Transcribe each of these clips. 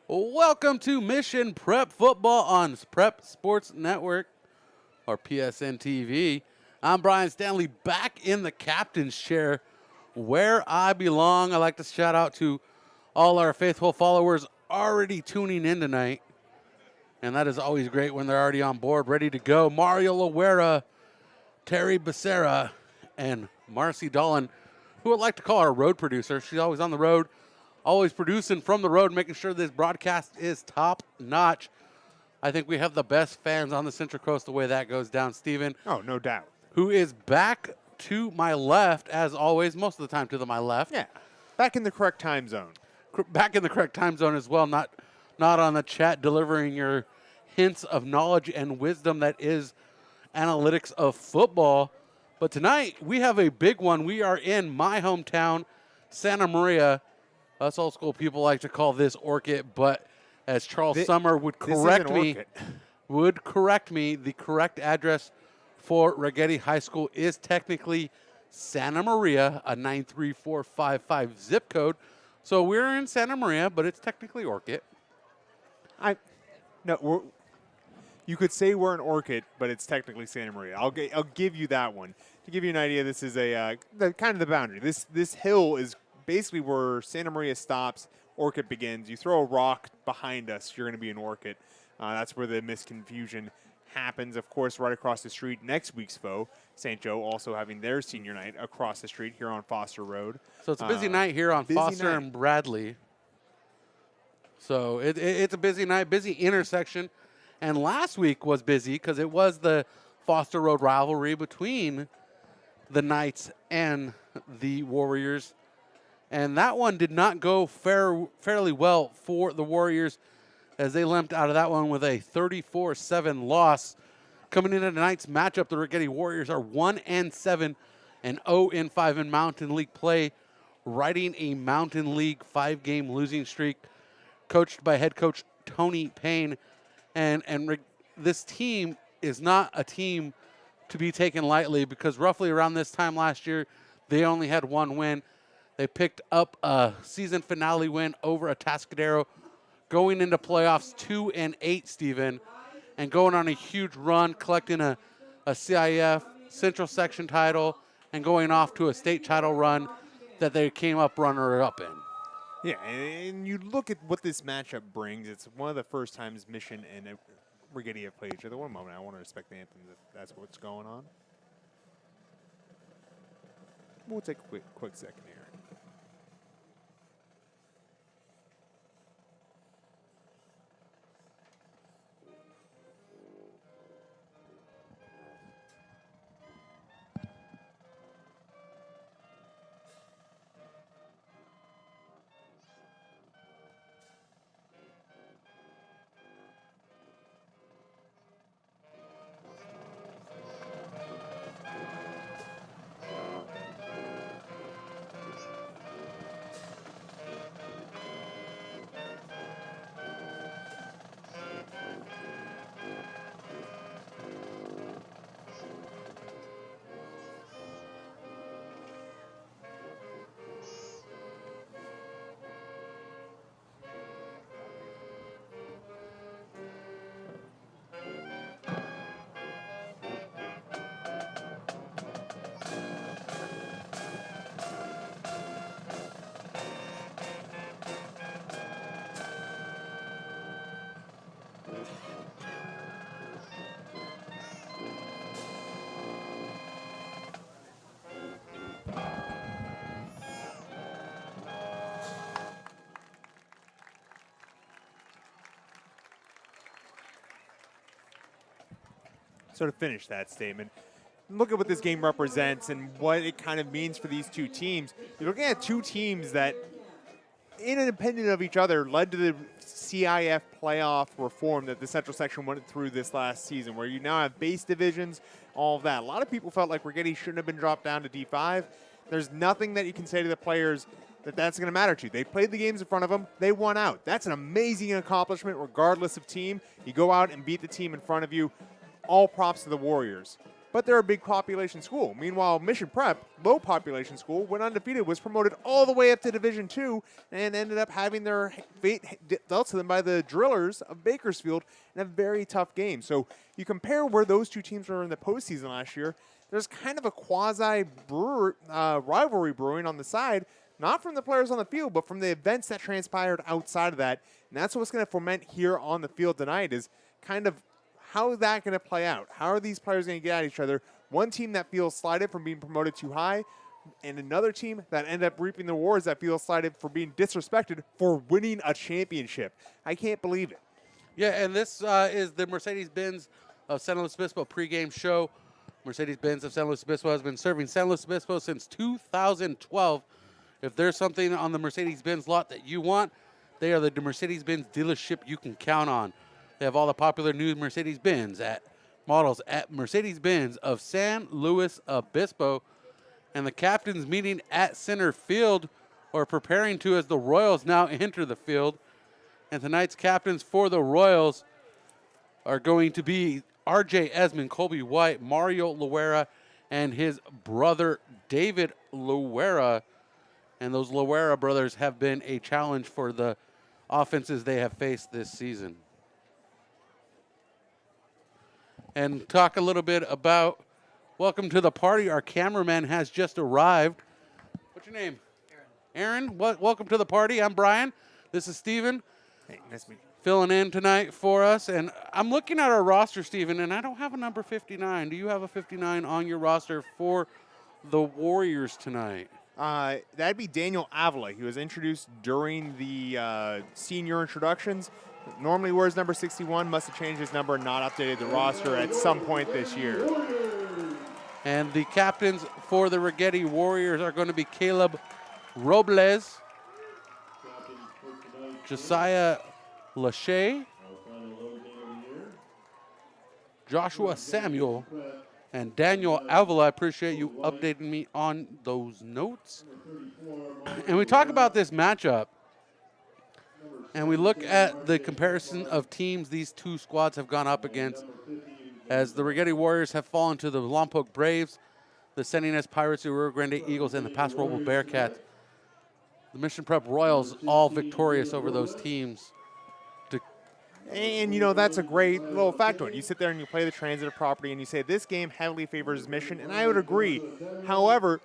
Welcome to Mission Prep Football on Prep Sports Network, or PSN-TV. I'm Brian Stanley, back in the captain's chair where I belong. I'd like to shout out to all our faithful followers already tuning in tonight. And that is always great when they're already on board, ready to go. Mario Loera, Terry Becerra, and Marcy Dolan, who I'd like to call our road producer. She's always on the road, always producing from the road, making sure this broadcast is top-notch. I think we have the best fans on the Central Coast the way that goes down. Stephen. Oh, no doubt. Who is back to my left, as always, most of the time to my left. Yeah, back in the correct time zone. Back in the correct time zone as well, not on the chat delivering your hints of knowledge and wisdom that is analytics of football. But tonight, we have a big one. We are in my hometown, Santa Maria. Us old school people like to call this Orchid, but as Charles Summer would correct me, the correct address for Righetti High School is technically Santa Maria, a 93455 zip code. So we're in Santa Maria, but it's technically Orchid. You could say we're an Orchid, but it's technically Santa Maria. I'll give you that one. To give you an idea, this is kind of the boundary. This hill is basically where Santa Maria stops, Orchid begins. You throw a rock behind us, you're going to be an Orchid. That's where the misconfusion happens. Of course, right across the street, next week's foe, St. Joe, also having their senior night across the street here on Foster Road. So it's a busy night here on Foster and Bradley. So it's a busy night, busy intersection. And last week was busy because it was the Foster Road rivalry between the Knights and the Warriors. And that one did not go fairly well for the Warriors as they limped out of that one with a 34-7 loss. Coming into tonight's matchup, the Righetti Warriors are 1-7 and 0-5 in Mountain League play, riding a Mountain League 5-game losing streak, coached by head coach Tony Payne. And this team is not a team to be taken lightly because roughly around this time last year, they only had one win. They picked up a season finale win over Atascadero, going into playoffs 2-8, Stephen, and going on a huge run, collecting a CIF Central Section title and going off to a state title run that they came up runner-up in. Yeah, and you look at what this matchup brings. It's one of the first times Mission and Righetti have played each other. One moment, I want to respect the anthem if that's what's going on. We'll take a quick second here. So to finish that statement, look at what this game represents and what it kind of means for these two teams. You're looking at two teams that, independent of each other, led to the CIF playoff reform that the Central Section went through this last season, where you now have base divisions, all of that. A lot of people felt like Righetti shouldn't have been dropped down to D5. There's nothing that you can say to the players that's going to matter to you. They played the games in front of them. They won out. That's an amazing accomplishment regardless of team. You go out and beat the team in front of you. All props to the Warriors. but they're a big population school. Meanwhile, Mission Prep, low population school, went undefeated, was promoted all the way up to Division II, and ended up having their fate dealt to them by the Drillers of Bakersfield in a very tough game. So you compare where those two teams were in the postseason last year, there's kind of a quasi-rivalry brewing on the side, not from the players on the field, but from the events that transpired outside of that. And that's what's going to foment here on the field tonight is kind of how is that going to play out? How are these players going to get at each other? One team that feels slighted from being promoted too high, and another team that end up reaping the rewards that feels slighted for being disrespected for winning a championship. I can't believe it. Yeah, and this is the Mercedes-Benz of San Luis Obispo pregame show. Mercedes-Benz of San Luis Obispo has been serving San Luis Obispo since 2012. If there's something on the Mercedes-Benz lot that you want, they are the Mercedes-Benz dealership you can count on. They have all the popular new Mercedes-Benz models at Mercedes-Benz of San Luis Obispo. And the captains meeting at center field, or preparing to, as the Royals now enter the field. And tonight's captains for the Royals are going to be R.J. Esmond, Colby White, Mario Loera, and his brother David Loera. And those Loera brothers have been a challenge for the offenses they have faced this season. And talk a little bit about welcome to the party. Our cameraman has just arrived. What's your name? Aaron. Welcome to the party. I'm Brian. This is Stephen. Hey, nice to meet you. Filling in tonight for us. And I'm looking at our roster, Stephen, and I don't have a number 59. Do you have a 59 on your roster for the Warriors tonight? That'd be Daniel Avila. He was introduced during the senior introductions. Normally wears number 61, must have changed his number and not updated the roster at some point this year. And the captains for the Righetti Warriors are going to be Caleb Robles, Josiah Lachey, Joshua Samuel, and Daniel Avila. I appreciate you updating me on those notes. And we talk about this matchup, and we look at the comparison of teams these two squads have gone up against, as the Righetti Warriors have fallen to the Lompoc Braves, the San Ynez Pirates, the Rio Grande Eagles, and the Paso Robles Bearcats. The Mission Prep Royals all victorious over those teams. And, you know, that's a great little factoid. You sit there and you play the transitive property and you say this game heavily favors Mission, and I would agree. However,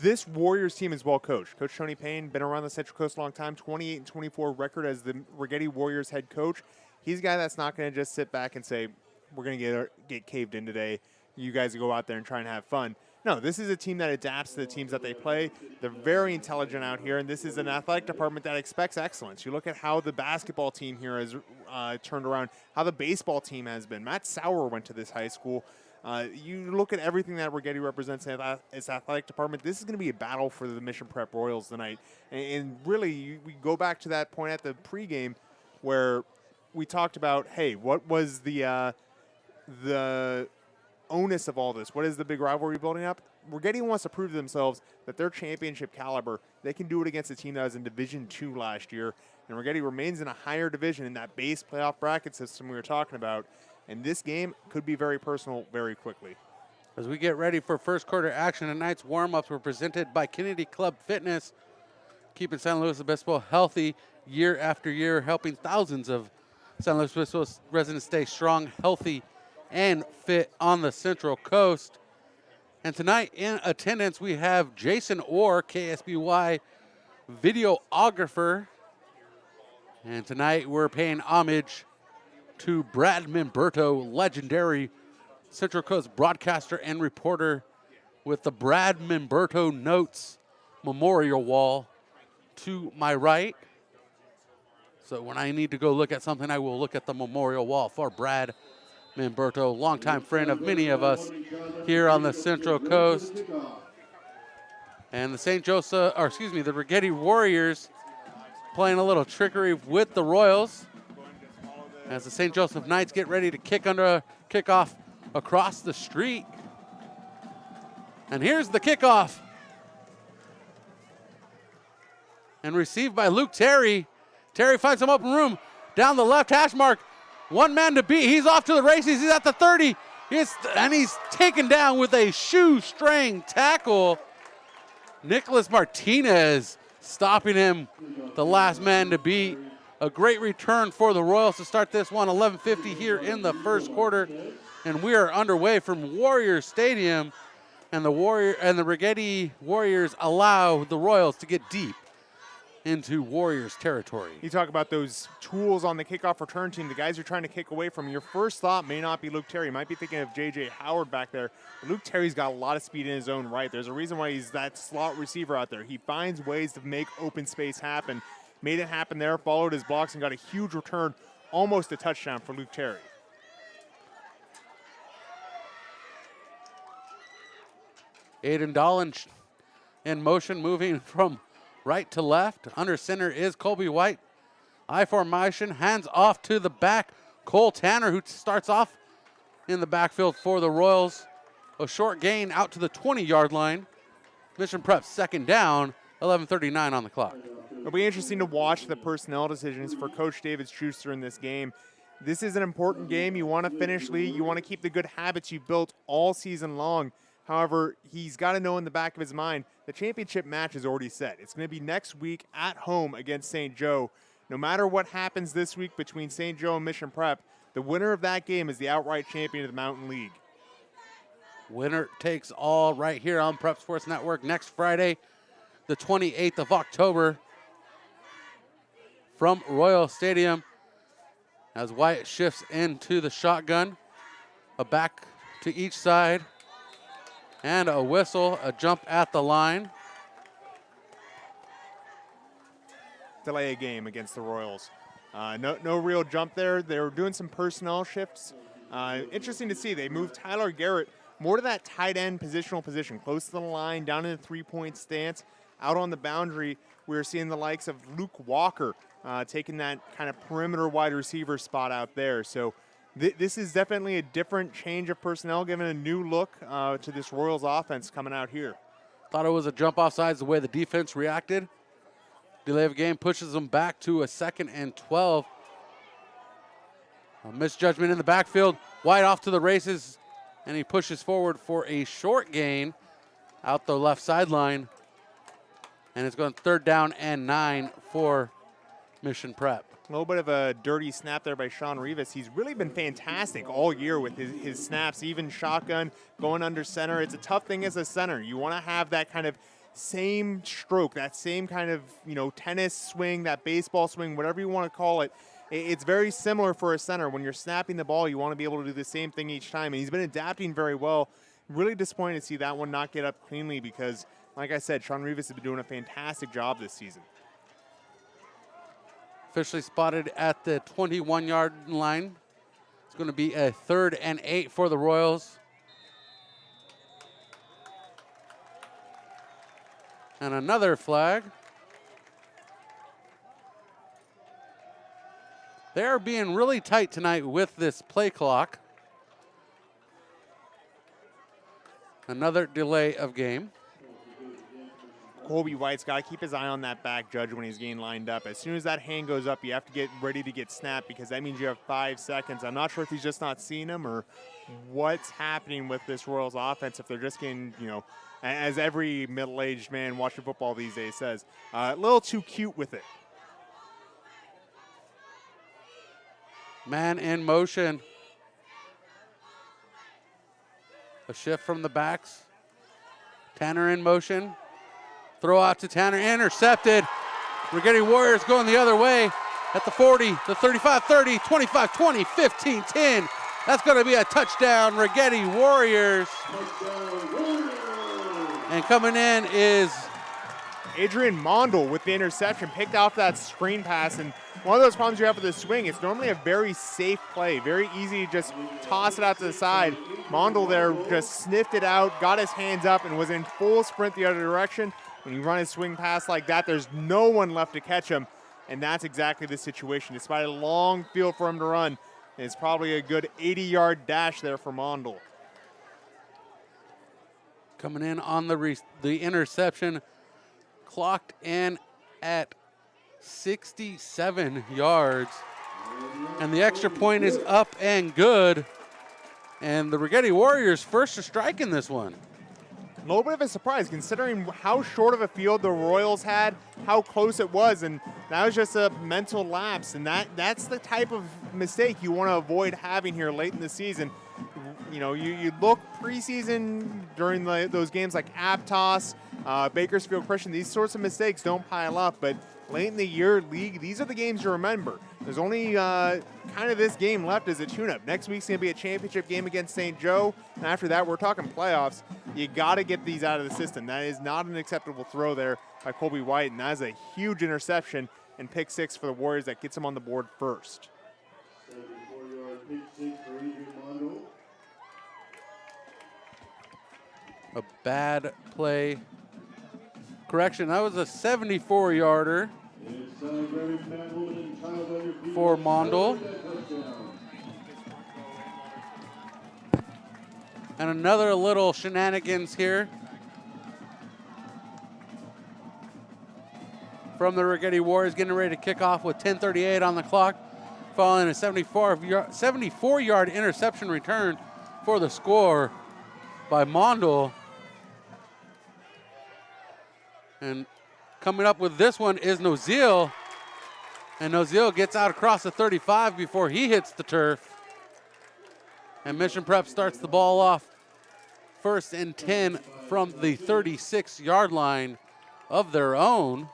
this Warriors team is well coached. Coach Tony Payne, been around the Central Coast a long time, 28-24 record as the Righetti Warriors head coach. He's a guy that's not going to just sit back and say, we're going to get caved in today. You guys go out there and try and have fun. No, this is a team that adapts to the teams that they play. They're very intelligent out here, and this is an athletic department that expects excellence. You look at how the basketball team here has turned around, how the baseball team has been. Matt Sauer went to this high school. You look at everything that Righetti represents in its athletic department. This is going to be a battle for the Mission Prep Royals tonight. And really, we go back to that point at the pregame where we talked about, hey, what was the onus of all this? What is the big rivalry building up? Righetti wants to prove to themselves that they're championship caliber. They can do it against a team that was in Division II last year. And Righetti remains in a higher division in that base playoff bracket system we were talking about. And this game could be very personal very quickly. As we get ready for first quarter action, tonight's warm-ups were presented by Kennedy Club Fitness, keeping San Luis Obispo healthy year after year, helping thousands of San Luis Obispo residents stay strong, healthy, and fit on the Central Coast. And tonight in attendance, we have Jason Orr, KSBY videographer. And tonight we're paying homage to Brad Memberto, legendary Central Coast broadcaster and reporter, with the Brad Memberto Notes Memorial Wall to my right. So when I need to go look at something, I will look at the memorial wall for Brad Memberto, longtime friend of many of us here on the Central Coast. And the the Righetti Warriors playing a little trickery with the Royals as the St. Joseph Knights get ready to kick off across the street. And here's the kickoff. And received by Luke Terry. Terry finds some open room down the left hash mark. One man to beat. He's off to the races. He's at the 30. And he's taken down with a shoestring tackle. Nicholas Martinez stopping him, the last man to beat. A great return for the Royals to start this one, 11:50 here in the first quarter. And we are underway from Warriors Stadium. And the Righetti Warriors allow the Royals to get deep into Warriors territory. You talk about those tools on the kickoff return team, the guys you're trying to kick away from. Your first thought may not be Luke Terry. You might be thinking of J.J. Howard back there. But Luke Terry's got a lot of speed in his own right. There's a reason why he's that slot receiver out there. He finds ways to make open space happen. Made it happen there, followed his blocks, and got a huge return, almost a touchdown for Luke Terry. Aiden Dolan in motion, moving from right to left. Under center is Colby White. I formation, hands off to the back. Cole Tanner, who starts off in the backfield for the Royals. A short gain out to the 20-yard line. Mission Prep second down, 11:39 on the clock. It'll be interesting to watch the personnel decisions for Coach David Schuster in this game. This is an important game. You want to finish lead. You want to keep the good habits you've built all season long. However, he's got to know in the back of his mind the championship match is already set. It's going to be next week at home against St. Joe. No matter what happens this week between St. Joe and Mission Prep, the winner of that game is the outright champion of the Mountain League. Winner takes all right here on Prep Sports Network next Friday, the 28th of October, from Royal Stadium, as Wyatt shifts into the shotgun. A back to each side. And a whistle, a jump at the line. Delay a game against the Royals. No real jump there. They were doing some personnel shifts. Interesting to see. They moved Tyler Garrett more to that tight end position, close to the line, down in the three-point stance. Out on the boundary, we're seeing the likes of Luke Walker taking that kind of perimeter wide receiver spot out there. So this is definitely a different change of personnel, giving a new look to this Royals offense coming out here. Thought it was a jump off sides the way the defense reacted. Delay of game pushes them back to a 2nd and 12. A misjudgment in the backfield. White off to the races, and he pushes forward for a short gain out the left sideline. And it's going 3rd down and 9 for Mission Prep. A little bit of a dirty snap there by Sean Rivas. He's really been fantastic all year with his snaps, even shotgun, going under center. It's a tough thing as a center. You want to have that kind of same stroke, that same kind of, tennis swing, that baseball swing, whatever you want to call it. It's very similar for a center. When you're snapping the ball, you want to be able to do the same thing each time. And he's been adapting very well. Really disappointed to see that one not get up cleanly because, like I said, Sean Rivas has been doing a fantastic job this season. Officially spotted at the 21-yard line. It's going to be a 3rd and 8 for the Royals. And another flag. They're being really tight tonight with this play clock. Another delay of game. Colby White's got to keep his eye on that back judge when he's getting lined up. As soon as that hand goes up, you have to get ready to get snapped because that means you have 5 seconds. I'm not sure if he's just not seeing him or what's happening with this Royals offense, if they're just getting, as every middle-aged man watching football these days says, a little too cute with it. Man in motion. A shift from the backs. Tanner in motion. Throw out to Tanner, intercepted. Righetti Warriors going the other way at the 40, the 35, 30, 25, 20, 15, 10. That's going to be a touchdown, Righetti Warriors. And coming in is Adrian Mondel with the interception, picked off that screen pass. And one of those problems you have with the swing, it's normally a very safe play, very easy to just toss it out to the side. Mondel there just sniffed it out, got his hands up, and was in full sprint the other direction. When you run a swing pass like that, there's no one left to catch him, and that's exactly the situation. Despite a long field for him to run, it's probably a good 80-yard dash there for Mondel. Coming in on the interception, clocked in at 67 yards, and the extra point is up and good And the Righetti Warriors first to strike in this one. A little bit of a surprise considering how short of a field the Royals had, how close it was, and that was just a mental lapse. And that's the type of mistake you want to avoid having here late in the season. You know, you look preseason during those games like Aptos, Bakersfield Christian, these sorts of mistakes don't pile up, but late in the year league, these are the games you remember. There's only kind of this game left as a tune-up. Next week's going to be a championship game against St. Joe, and after that, we're talking playoffs. You got to get these out of the system. That is not an acceptable throw there by Colby White, and that is a huge interception and pick 6 for the Warriors that gets them on the board first. A bad play. Correction, that was a 74-yarder for Mondel. And another little shenanigans here from the Righetti Warriors, getting ready to kick off with 10:38 on the clock, following a 74-yard interception return for the score by Mondel. And coming up with this one is Nozil. And Nozil gets out across the 35 before he hits the turf. And Mission Prep starts the ball off 1st and 10 from the 36-yard line of their own.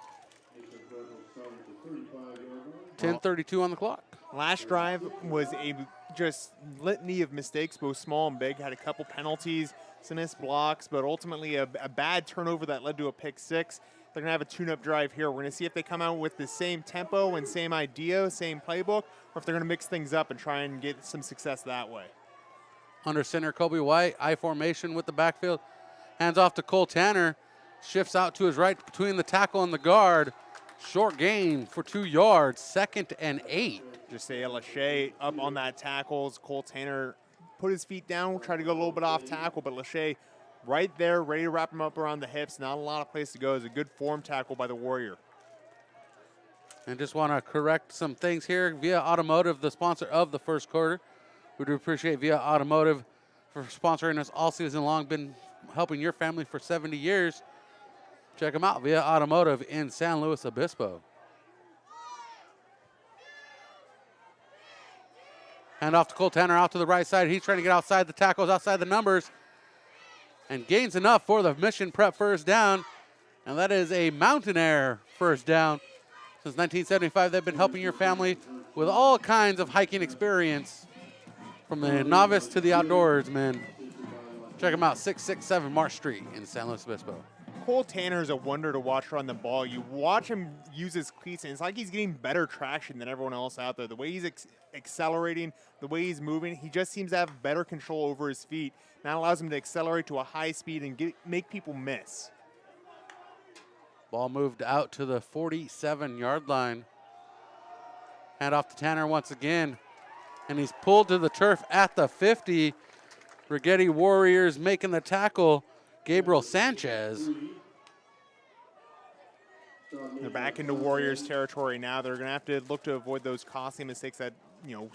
10:32 on the clock. Last drive was a just litany of mistakes, both small and big. Had a couple penalties, some missed blocks, but ultimately a bad turnover that led to a pick 6. They're going to have a tune-up drive here. We're going to see if they come out with the same tempo and same idea, same playbook, or if they're going to mix things up and try and get some success that way. Under center, Colby White, I formation with the backfield. Hands off to Cole Tanner. Shifts out to his right between the tackle and the guard. Short gain for 2 yards, 2nd and 8. Just say Lachey up on that tackles. Cole Tanner put his feet down, tried to go a little bit off tackle, but Lachey right there, ready to wrap him up around the hips. Not a lot of place to go. It's a good form tackle by the Warrior. And just want to correct some things here. Via Automotive, the sponsor of the first quarter. We do appreciate Via Automotive for sponsoring us all season long. Been helping your family for 70 years. Check them out, Via Automotive in San Luis Obispo. Hand off to Cole Tanner out to the right side. He's trying to get outside the tackles, outside the numbers, and gains enough for the Mission Prep first down. And that is a Mountain Air first down. Since 1975, they've been helping your family with all kinds of hiking experience, from the novice to the outdoorsman. Check them out, 667 Marsh Street in San Luis Obispo. Cole Tanner is a wonder to watch run the ball. You watch him use his cleats, and it's like he's getting better traction than everyone else out there. The way he's accelerating, the way he's moving, he just seems to have better control over his feet. That allows him to accelerate to a high speed and make people miss. Ball moved out to the 47-yard line. Hand off to Tanner once again, and he's pulled to the turf at the 50. Righetti Warriors making the tackle. Gabriel Sanchez. They're back into Warriors territory now. They're going to have to look to avoid those costly mistakes that,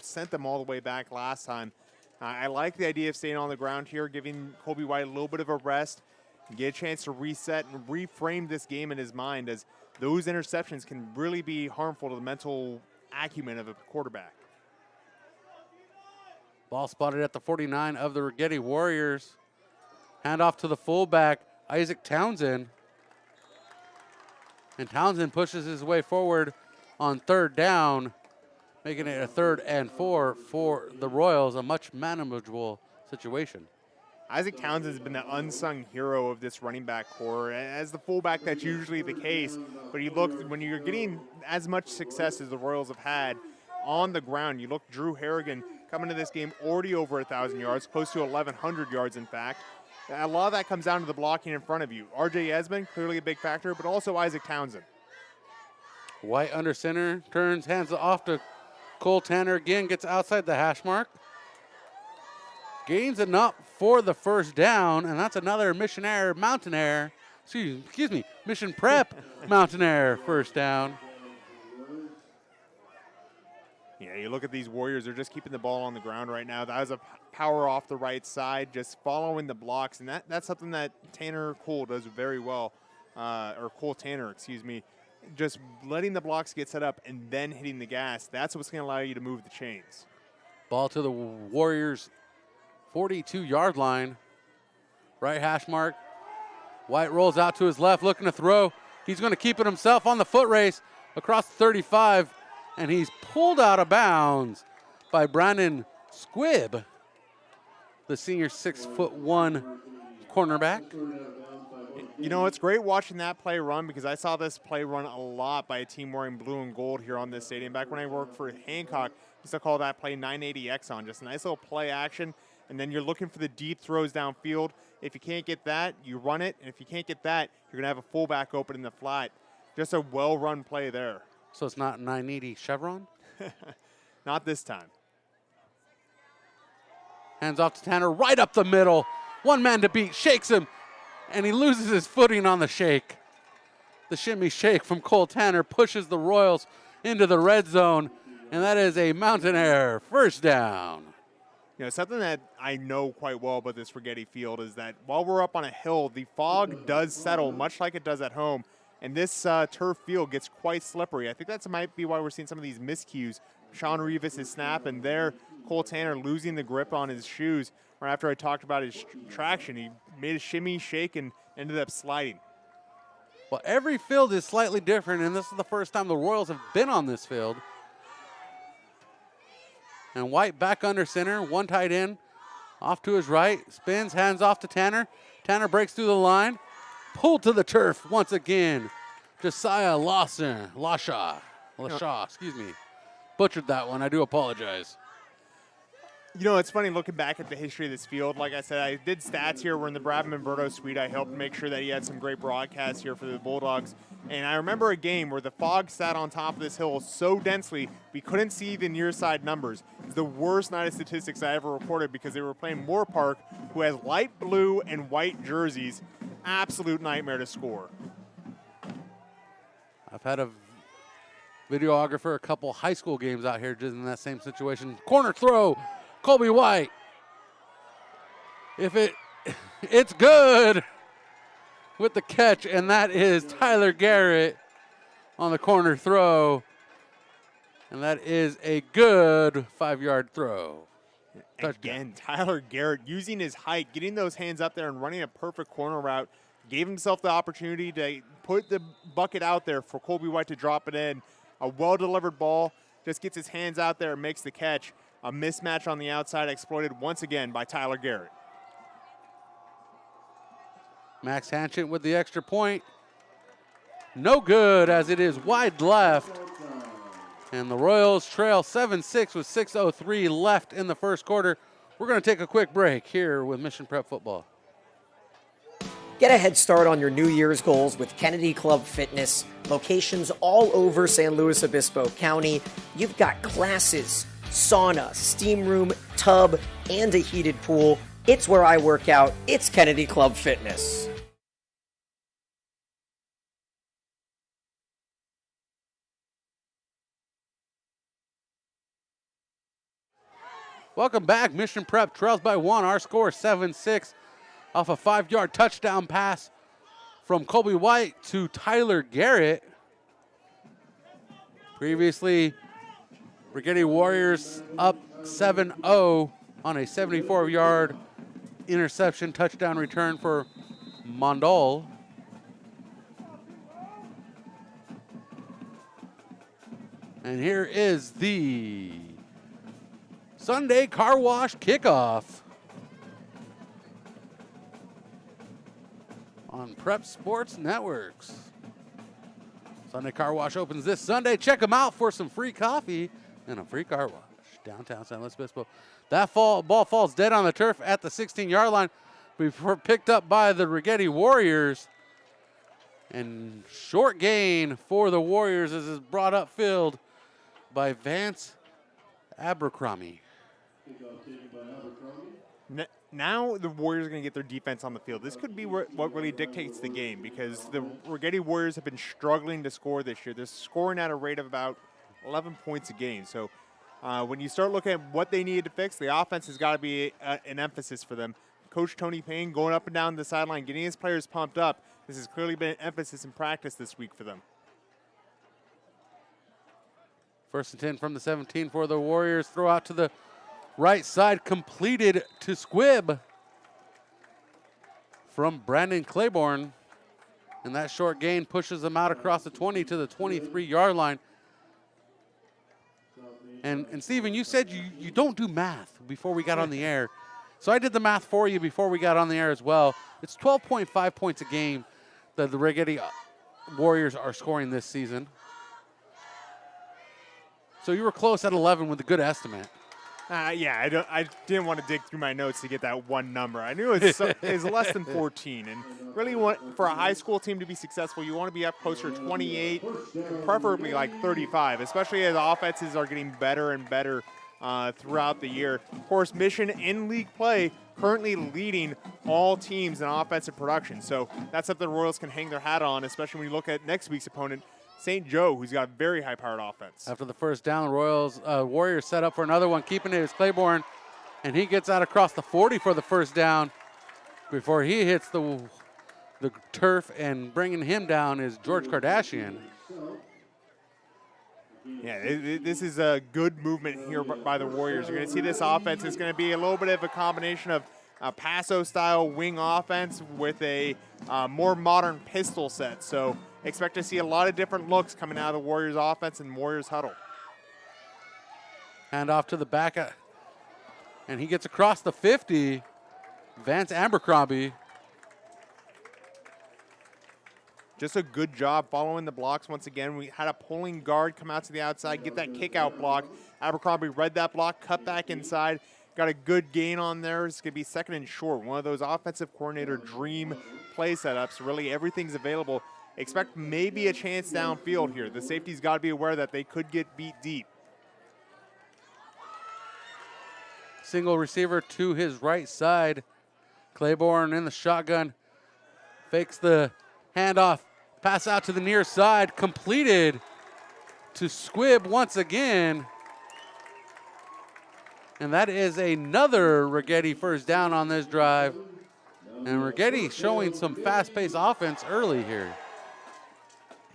sent them all the way back last time. I like the idea of staying on the ground here, giving Colby White a little bit of a rest, and get a chance to reset and reframe this game in his mind, as those interceptions can really be harmful to the mental acumen of a quarterback. Ball spotted at the 49 of the Righetti Warriors. Hand off to the fullback, Isaac Townsend. And Townsend pushes his way forward on 3rd down, making it a 3rd and 4 for the Royals, a much manageable situation. Isaac Townsend has been the unsung hero of this running back core. As the fullback, that's usually the case. But you look, when you're getting as much success as the Royals have had on the ground, you look Drew Harrigan coming to this game already over 1,000 yards, close to 1,100 yards in fact. A lot of that comes down to the blocking in front of you. R.J. Esmond, clearly a big factor, but also Isaac Townsend. White under center, turns, hands off to Cole Tanner again, gets outside the hash mark. Gains enough for the first down, and that's another Mission Prep Mountain Air first down. Yeah, you look at these Warriors, they're just keeping the ball on the ground right now. That was a power off the right side, just following the blocks, and that's something that Tanner Cole does very well, or Cole Tanner, excuse me. Just letting the blocks get set up and then hitting the gas. That's what's going to allow you to move the chains. Ball to the Warriors' 42-yard line. Right hash mark. White rolls out to his left, looking to throw. He's going to keep it himself on the foot race across the 35, and he's pulled out of bounds by Brandon Squibb, the senior 6'1" cornerback. You know, it's great watching that play run because I saw this play run a lot by a team wearing blue and gold here on this stadium. Back when I worked for Hancock, I used to call that play 980X on. Just a nice little play action, and then you're looking for the deep throws downfield. If you can't get that, you run it, and if you can't get that, you're going to have a fullback open in the flat. Just a well-run play there. So it's not 980 Chevron? Not this time. Hands off to Tanner, right up the middle. One man to beat, shakes him, and he loses his footing on the shake. The shimmy shake from Cole Tanner pushes the Royals into the red zone, and that is a Mountain Air first down. You know, something that I know quite well about this Righetti field is that while we're up on a hill, the fog does settle much like it does at home, and this turf field gets quite slippery. I think that might be why we're seeing some of these miscues. Sean Rivas' snap, and there Cole Tanner losing the grip on his shoes. Right after I talked about his traction, he made a shimmy, shake, and ended up sliding. Well, every field is slightly different, and this is the first time the Royals have been on this field. And White back under center, one tight end, off to his right, spins, hands off to Tanner. Tanner breaks through the line, pulled to the turf once again. Josiah Lashaw, excuse me. Butchered that one, I do apologize. You know, it's funny looking back at the history of this field. Like I said, I did stats here. We're in the Brad Manberto suite. I helped make sure that he had some great broadcasts here for the Bulldogs. And I remember a game where the fog sat on top of this hill so densely we couldn't see the near side numbers. It's the worst night of statistics I ever recorded because they were playing Moore Park, who has light blue and white jerseys. Absolute nightmare to score. I've had a videographer a couple high school games out here just in that same situation. Corner throw. Colby White. It's good with the catch, and that is Tyler Garrett on the corner throw. And that is a good 5-yard throw. Again, Tyler Garrett using his height, getting those hands up there and running a perfect corner route, gave himself the opportunity to put the bucket out there for Colby White to drop it in. A well-delivered ball, just gets his hands out there and makes the catch. A mismatch on the outside exploited once again by Tyler Garrett. Max Hanchett with the extra point. No good, as it is wide left. And the Royals trail 7-6 with 6:03 left in the first quarter. We're going to take a quick break here with Mission Prep Football. Get a head start on your New Year's goals with Kennedy Club Fitness. Locations all over San Luis Obispo County. You've got classes, sauna, steam room, tub, and a heated pool. It's where I work out. It's Kennedy Club Fitness. Welcome back. Mission Prep trails by 1. Our score 7-6 off a 5-yard touchdown pass from Colby White to Tyler Garrett. Previously, Righetti Warriors up 7-0 on a 74-yard interception touchdown return for Mondal. And here is the Sunday Car Wash kickoff on Prep Sports Networks. Sunday Car Wash opens this Sunday. Check them out for some free coffee and a free car wash downtown San Luis Obispo. That ball falls dead on the turf at the 16-yard line before picked up by the Righetti Warriors. And short gain for the Warriors as is brought upfield by Vance Abercrombie. Now the Warriors are going to get their defense on the field. This could be what really dictates the game because the Righetti Warriors have been struggling to score this year. They're scoring at a rate of about 11 points a game. So When you start looking at what they need to fix, the offense has got to be an emphasis for them. Coach Tony Payne going up and down the sideline, getting his players pumped up. This has clearly been an emphasis in practice this week for them. 1st and 10 from the 17 for the Warriors. Throw out to the right side, completed to Squibb from Brandon Claiborne. And that short gain pushes them out across the 20 to the 23-yard line. And Stephen, you said you don't do math before we got on the air. So I did the math for you before we got on the air as well. It's 12.5 points a game that the Righetti Warriors are scoring this season. So you were close at 11 with a good estimate. Yeah, I didn't want to dig through my notes to get that one number. I knew it was less than 14. And really, for a high school team to be successful, you want to be up closer to 28, preferably like 35, especially as offenses are getting better and better throughout the year. Of course, Mission in league play currently leading all teams in offensive production. So that's something the Royals can hang their hat on, especially when you look at next week's opponent, St. Joe, who's got a very high-powered offense. After the first down, Warriors set up for another one. Keeping it is Claiborne, and he gets out across the 40 for the first down before he hits the turf, and bringing him down is George Kardashian. Yeah, this is a good movement here by the Warriors. You're going to see this offense is going to be a little bit of a combination of a Paso-style wing offense with a more modern pistol set. So expect to see a lot of different looks coming out of the Warriors offense and Warriors huddle. Hand off to the back, and he gets across the 50. Vance Abercrombie. Just a good job following the blocks once again. We had a pulling guard come out to the outside, get that kick out block. Abercrombie read that block, cut back inside, got a good gain on there. It's going to be 2nd and short. One of those offensive coordinator dream play setups. Really, everything's available. Expect maybe a chance downfield here. The safety's got to be aware that they could get beat deep. Single receiver to his right side. Claiborne in the shotgun. Fakes the handoff. Pass out to the near side. Completed to Squibb once again. And that is another Righetti first down on this drive. And Righetti showing some fast-paced offense early here.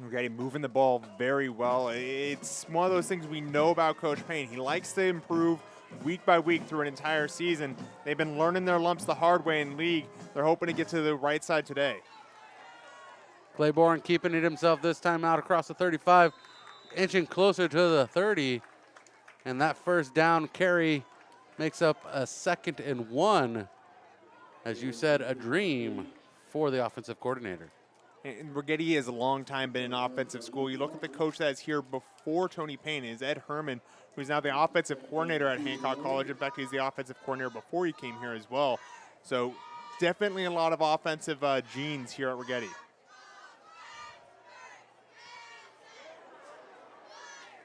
Righetti moving the ball very well. It's one of those things we know about Coach Payne. He likes to improve week by week through an entire season. They've been learning their lumps the hard way in league. They're hoping to get to the right side today. Claiborne keeping it himself this time out across the 35, inching closer to the 30. And that first down carry makes up a 2nd and 1. As you said, a dream for the offensive coordinator. And Righetti has a long time been in offensive school. You look at the coach that's here before Tony Payne is Ed Herman, who's now the offensive coordinator at Hancock College. In fact, he's the offensive coordinator before he came here as well. So definitely a lot of offensive genes here at Righetti.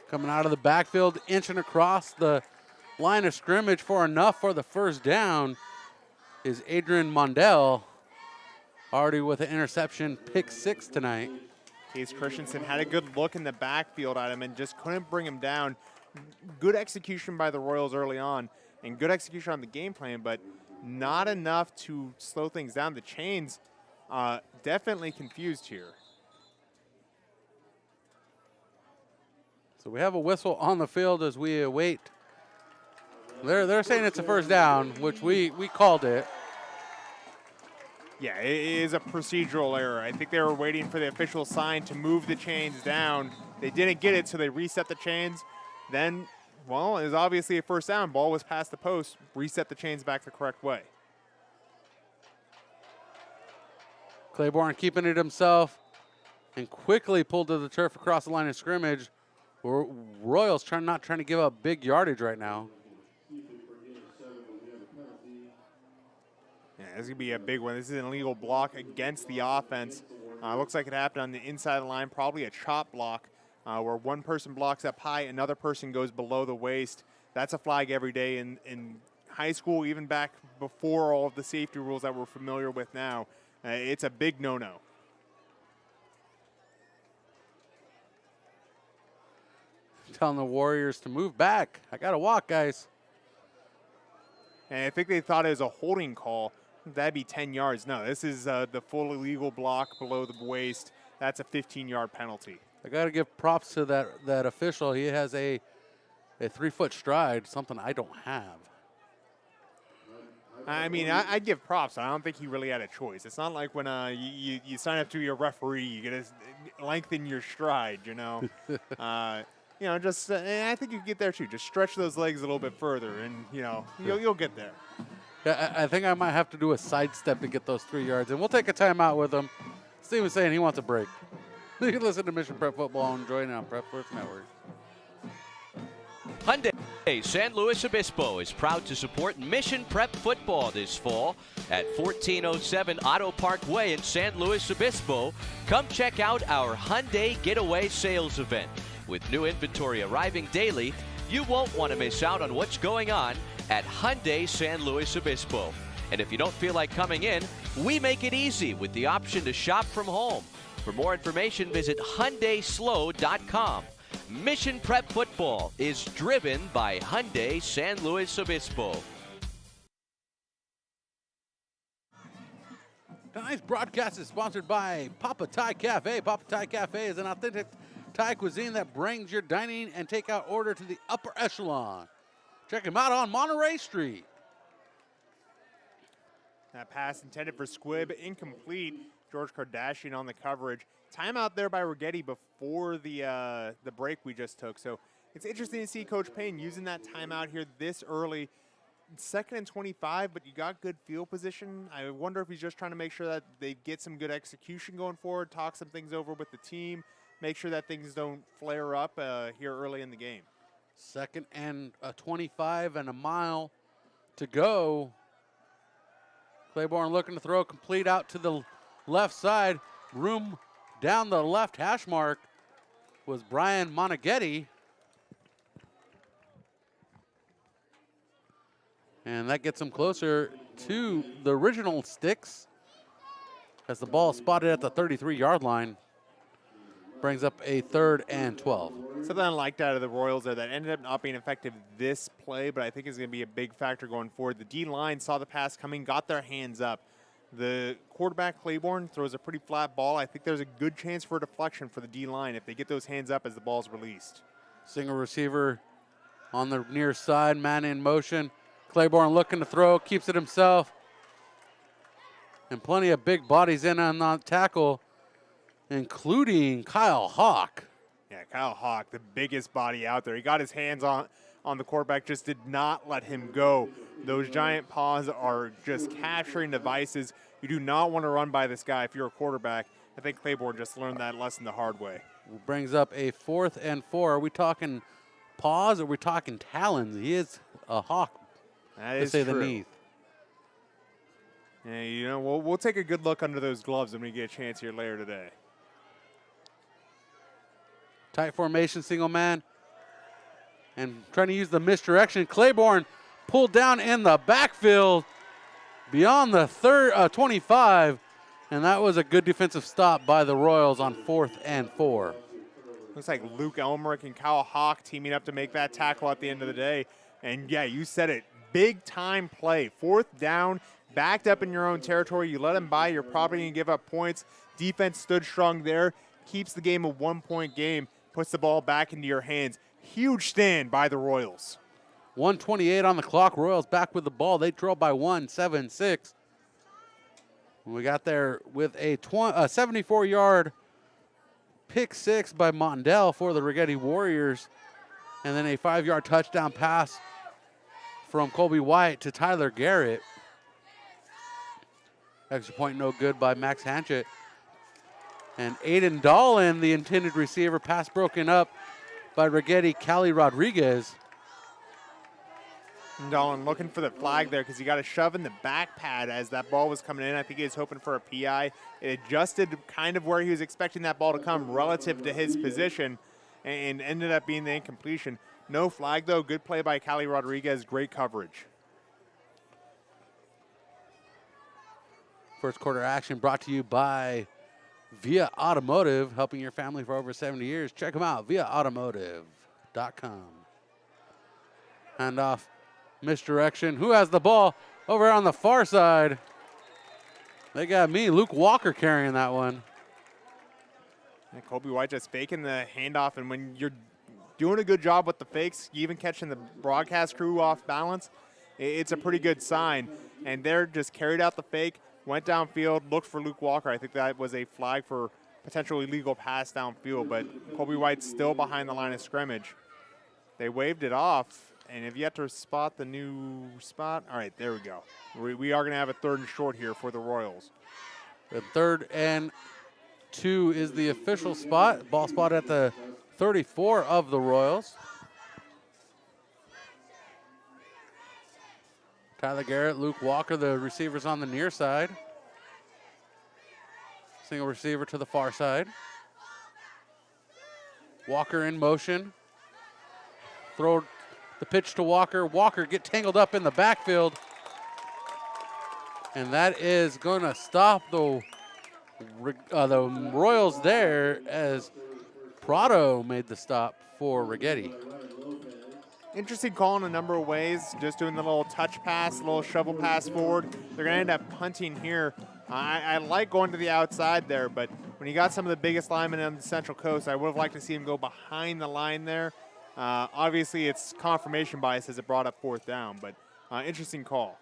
Coming out of the backfield, inching across the line of scrimmage for enough for the first down is Adrian Mondell. Already with an interception, pick 6 tonight. Case Christensen had a good look in the backfield at him and just couldn't bring him down. Good execution by the Royals early on and good execution on the game plan, but not enough to slow things down. The chains definitely confused here. So we have a whistle on the field as we await. They're saying it's a first down, which we called it. Yeah, it is a procedural error. I think they were waiting for the official sign to move the chains down. They didn't get it, so they reset the chains. Then, well, it was obviously a first down. Ball was past the post. Reset the chains back the correct way. Claiborne keeping it himself and quickly pulled to the turf across the line of scrimmage. Royals not trying to give up big yardage right now. Yeah, this is going to be a big one. This is an illegal block against the offense. Looks like it happened on the inside of the line, probably a chop block where one person blocks up high, another person goes below the waist. That's a flag every day in high school, even back before all of the safety rules that we're familiar with now. It's a big no-no. telling the Warriors to move back. I got to walk, guys. And I think they thought it was a holding call. That'd be 10 yards. No, this is the full illegal block below the waist. That's a 15-yard penalty. I got to give props to that official. He has a 3-foot stride, something I don't have. I mean, I'd give props. I don't think he really had a choice. It's not like when you sign up to be a referee, you get to lengthen your stride, you know. Just and I think you can get there too. Just stretch those legs a little bit further, and you'll get there. Yeah, I think I might have to do a sidestep to get those 3 yards, and we'll take a timeout with him. Steven's saying he wants a break. You can listen to Mission Prep Football and join it on Prep First Network. Hyundai San Luis Obispo is proud to support Mission Prep Football this fall at 1407 Auto Park Way in San Luis Obispo. Come check out our Hyundai Getaway Sales event. With new inventory arriving daily, you won't want to miss out on what's going on at Hyundai San Luis Obispo. And if you don't feel like coming in, we make it easy with the option to shop from home. For more information, visit HyundaiSlow.com. Mission Prep Football is driven by Hyundai San Luis Obispo. Tonight's broadcast is sponsored by Papa Thai Cafe. Papa Thai Cafe is an authentic Thai cuisine that brings your dining and takeout order to the upper echelon. Check them out on Monterey Street. That pass intended for Squibb, incomplete. George Kardashian on the coverage. Timeout there by Righetti before the break we just took. So it's interesting to see Coach Payne using that timeout here this early. 2nd and 25, but you got good field position. I wonder if he's just trying to make sure that they get some good execution going forward, talk some things over with the team, make sure that things don't flare up here early in the game. 2nd and 25 and a mile to go. Claiborne looking to throw complete out to the left side. Room down the left hash mark was Brian Moneghetti. And that gets him closer to the original sticks as the ball is spotted at the 33-yard line. Brings up a 3rd and 12. Something I liked out of the Royals there that ended up not being effective this play, but I think is going to be a big factor going forward. The D-line saw the pass coming, got their hands up. The quarterback, Claiborne, throws a pretty flat ball. I think there's a good chance for a deflection for the D-line if they get those hands up as the ball's released. Single receiver on the near side, man in motion. Claiborne looking to throw, keeps it himself. And plenty of big bodies in on that tackle, including Kyle Hawk. Yeah, Kyle Hawk, the biggest body out there. He got his hands on the quarterback, just did not let him go. Those giant paws are just capturing devices. You do not want to run by this guy if you're a quarterback. I think Claiborne just learned that lesson the hard way. Brings up a 4th and 4. Are we talking paws or are we talking talons? He is a hawk, that to is say true. the least. Yeah, we'll take a good look under those gloves when we get a chance here later today. Tight formation, single man. And trying to use the misdirection. Claiborne pulled down in the backfield beyond the 25. And that was a good defensive stop by the Royals on 4th and 4. Looks like Luke Elmerick and Kyle Hawk teaming up to make that tackle at the end of the day. And, yeah, you said it. Big-time play. 4th down, backed up in your own territory. You let them by, you're probably going to give up points. Defense stood strong there. Keeps the game a 1-point game. Puts the ball back into your hands. Huge stand by the Royals. 1:28 on the clock. Royals back with the ball. They trail by 1, 7-6. We got there with a 74-yard pick six by Mondell for the Righetti Warriors. And then a 5-yard touchdown pass from Colby White to Tyler Garrett. Extra point no good by Max Hanchett. And Aiden Dolan, the intended receiver, pass broken up by Righetti Cali Rodriguez. Dolan looking for the flag there because he got a shove in the back pad as that ball was coming in. I think he was hoping for a PI. It adjusted kind of where he was expecting that ball to come relative to his position and ended up being the incompletion. No flag, though. Good play by Cali Rodriguez. Great coverage. First quarter action brought to you by Via Automotive, helping your family for over 70 years. Check them out, viaautomotive.com. PSN-TV.com. Handoff, misdirection. Who has the ball? Over on the far side. They got me, Luke Walker, carrying that one. And Kobe White just faking the handoff, and when you're doing a good job with the fakes, even catching the broadcast crew off balance, it's a pretty good sign. And they're just carried out the fake, went downfield, looked for Luke Walker. I think that was a flag for potential illegal pass downfield, but Kobe White's still behind the line of scrimmage. They waved it off, and if you have to spot the new spot, all right, there we go. We are going to have a 3rd and short here for the Royals. The 3rd and 2 is the official spot. Ball spot at the 34 of the Royals. Tyler Garrett, Luke Walker, the receivers on the near side. Single receiver to the far side. Walker in motion. Throw the pitch to Walker. Walker get tangled up in the backfield. And that is going to stop the Royals there as Prado made the stop for Righetti. Interesting call in a number of ways, just doing the little touch pass, a little shovel pass forward. They're going to end up punting here. I like going to the outside there, but when you got some of the biggest linemen on the Central Coast, I would have liked to see him go behind the line there. Obviously, it's confirmation bias as it brought up 4th down, but interesting call.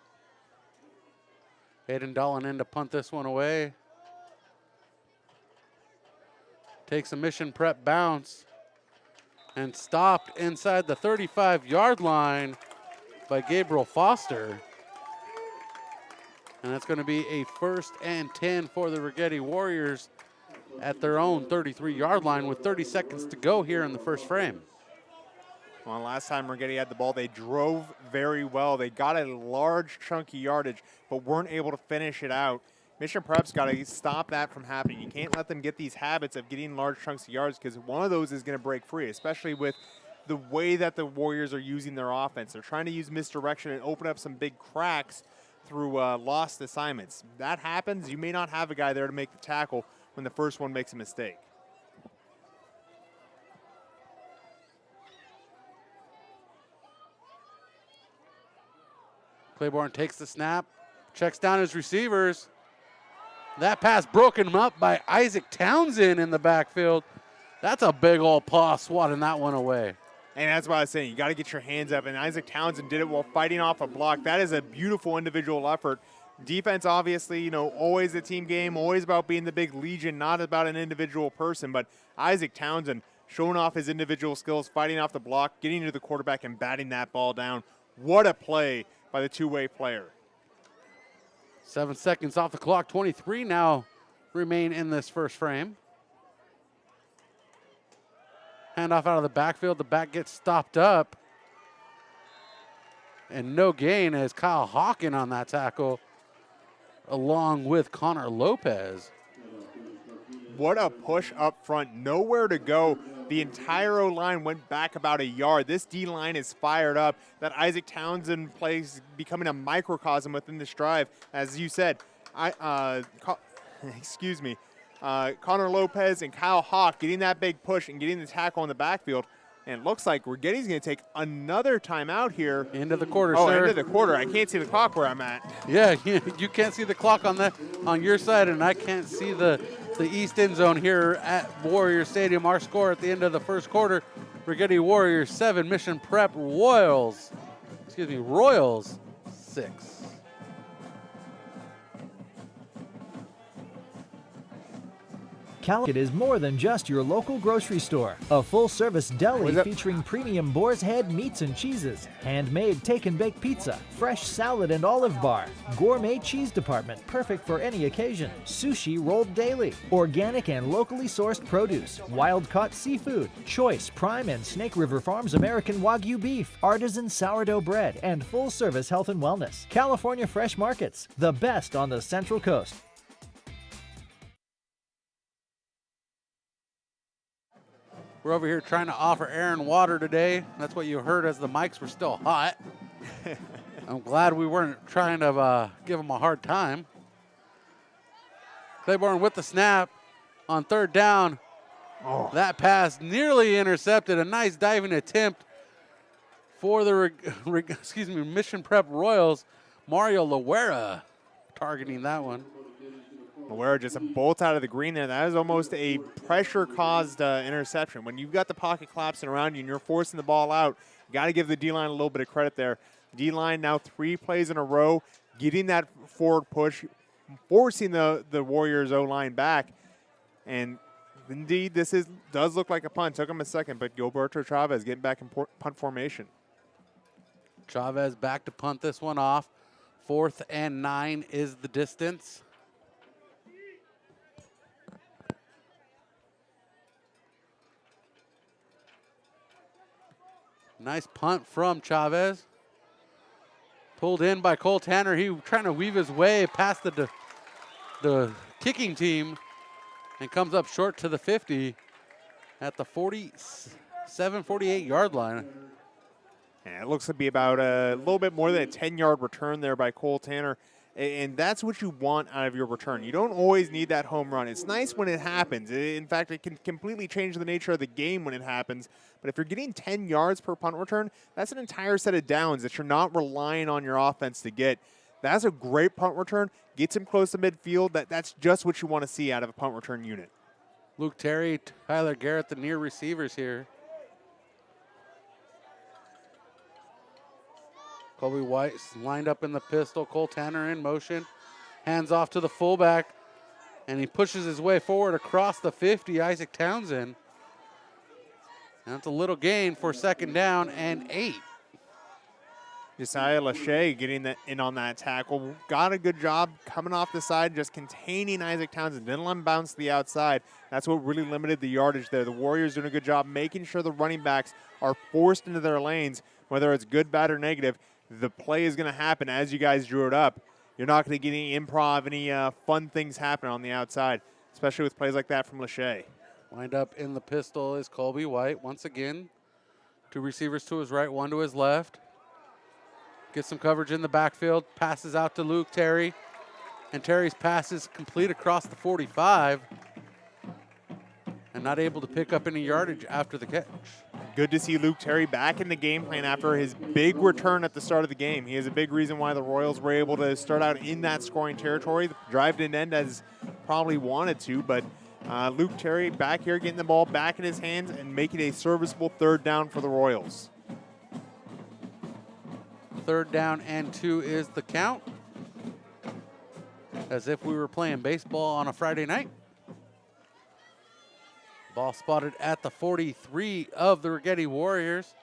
Hayden Dolan in to punt this one away. Takes a mission prep bounce and stopped inside the 35-yard line by Gabriel Foster. And that's going to be a 1st and 10 for the Righetti Warriors at their own 33-yard line with 30 seconds to go here in the first frame. Well, last time Righetti had the ball, they drove very well. They got a large, chunky yardage, but weren't able to finish it out. Mission Prep's got to stop that from happening. You can't let them get these habits of getting large chunks of yards because one of those is going to break free, especially with the way that the Warriors are using their offense. They're trying to use misdirection and open up some big cracks through lost assignments. That happens, you may not have a guy there to make the tackle when the first one makes a mistake. Claiborne takes the snap, checks down his receivers. That pass broken up by Isaac Townsend in the backfield. That's a big old paw swatting that one away. And that's what I was saying. You got to get your hands up. And Isaac Townsend did it while fighting off a block. That is a beautiful individual effort. Defense, obviously, always a team game, always about being the big legion, not about an individual person. But Isaac Townsend showing off his individual skills, fighting off the block, getting to the quarterback and batting that ball down. What a play by the two-way player. 7 seconds off the clock. 23 now remain in this first frame. Handoff out of the backfield. The back gets stopped up. And no gain as Kyle Hawkin on that tackle along with Connor Lopez. What a push up front. Nowhere to go. The entire O-line went back about a yard. This D-line is fired up. That Isaac Townsend plays becoming a microcosm within this drive. As you said, Connor Lopez and Kyle Hawk getting that big push and getting the tackle in the backfield. And it looks like Righetti's going to take another timeout here. End of the quarter, sir. sir. End of the quarter. I can't see the clock where I'm at. Yeah, you can't see the clock on your side, and I can't see the east end zone here at Warrior Stadium. Our score at the end of the first quarter, Righetti Warriors 7, Mission Prep Royals 6. It is more than just your local grocery store. A full-service deli featuring premium Boar's Head meats and cheeses, handmade take-and-bake pizza, fresh salad and olive bar, gourmet cheese department perfect for any occasion, sushi rolled daily, organic and locally sourced produce, wild-caught seafood, choice Prime and Snake River Farms American Wagyu beef, artisan sourdough bread, and full-service health and wellness. California Fresh Markets, the best on the Central Coast. We're over here trying to offer air and water today. That's what you heard as the mics were still hot. I'm glad we weren't trying to give them a hard time. Claiborne with the snap on third down. Oh. That pass nearly intercepted. A nice diving attempt for the Mission Prep Royals. Mario Loera targeting that one. Loera just a bolt out of the green there. That is almost a pressure-caused interception. When you've got the pocket collapsing around you and you're forcing the ball out, you got to give the D-line a little bit of credit there. D-line now 3 plays in a row, getting that forward push, forcing the Warriors O-line back. And indeed, this does look like a punt. Took him a second, but Gilberto Chavez getting back in punt formation. Chavez back to punt this one off. 4th and 9 is the distance. Nice punt from Chavez. Pulled in by Cole Tanner. He trying to weave his way past the kicking team and comes up short to the 50 at the 47, 48-yard line. Yeah, it looks to be about a little bit more than a 10-yard return there by Cole Tanner. And that's what you want out of your return. You don't always need that home run. It's nice when it happens. In fact, it can completely change the nature of the game when it happens. But if you're getting 10 yards per punt return, that's an entire set of downs that you're not relying on your offense to get. That's a great punt return. Gets him close to midfield. That's just what you want to see out of a punt return unit. Luke Terry, Tyler Garrett, the near receivers here. Colby White's lined up in the pistol. Cole Tanner in motion. Hands off to the fullback. And he pushes his way forward across the 50. Isaac Townsend. And that's a little gain for 2nd down and 8. Josiah Lachey getting in on that tackle. Got a good job coming off the side, just containing Isaac Townsend. Didn't let him bounce to the outside. That's what really limited the yardage there. The Warriors doing a good job making sure the running backs are forced into their lanes, whether it's good, bad, or negative. The play is going to happen as you guys drew it up. You're not going to get any improv, any fun things happen on the outside, especially with plays like that from Lachey. Lined up in the pistol is Colby White. Once again, 2 receivers to his right, 1 to his left. Gets some coverage in the backfield. Passes out to Luke Terry. And Terry's pass is complete across the 45. And not able to pick up any yardage after the catch. Good to see Luke Terry back in the game plan after his big return at the start of the game. He is a big reason why the Royals were able to start out in that scoring territory. The drive didn't end as probably wanted to, but Luke Terry back here getting the ball back in his hands and making a serviceable 3rd down for the Royals. 3rd down and 2 is the count. As if we were playing baseball on a Friday night. Ball spotted at the 43 of the Righetti Warriors.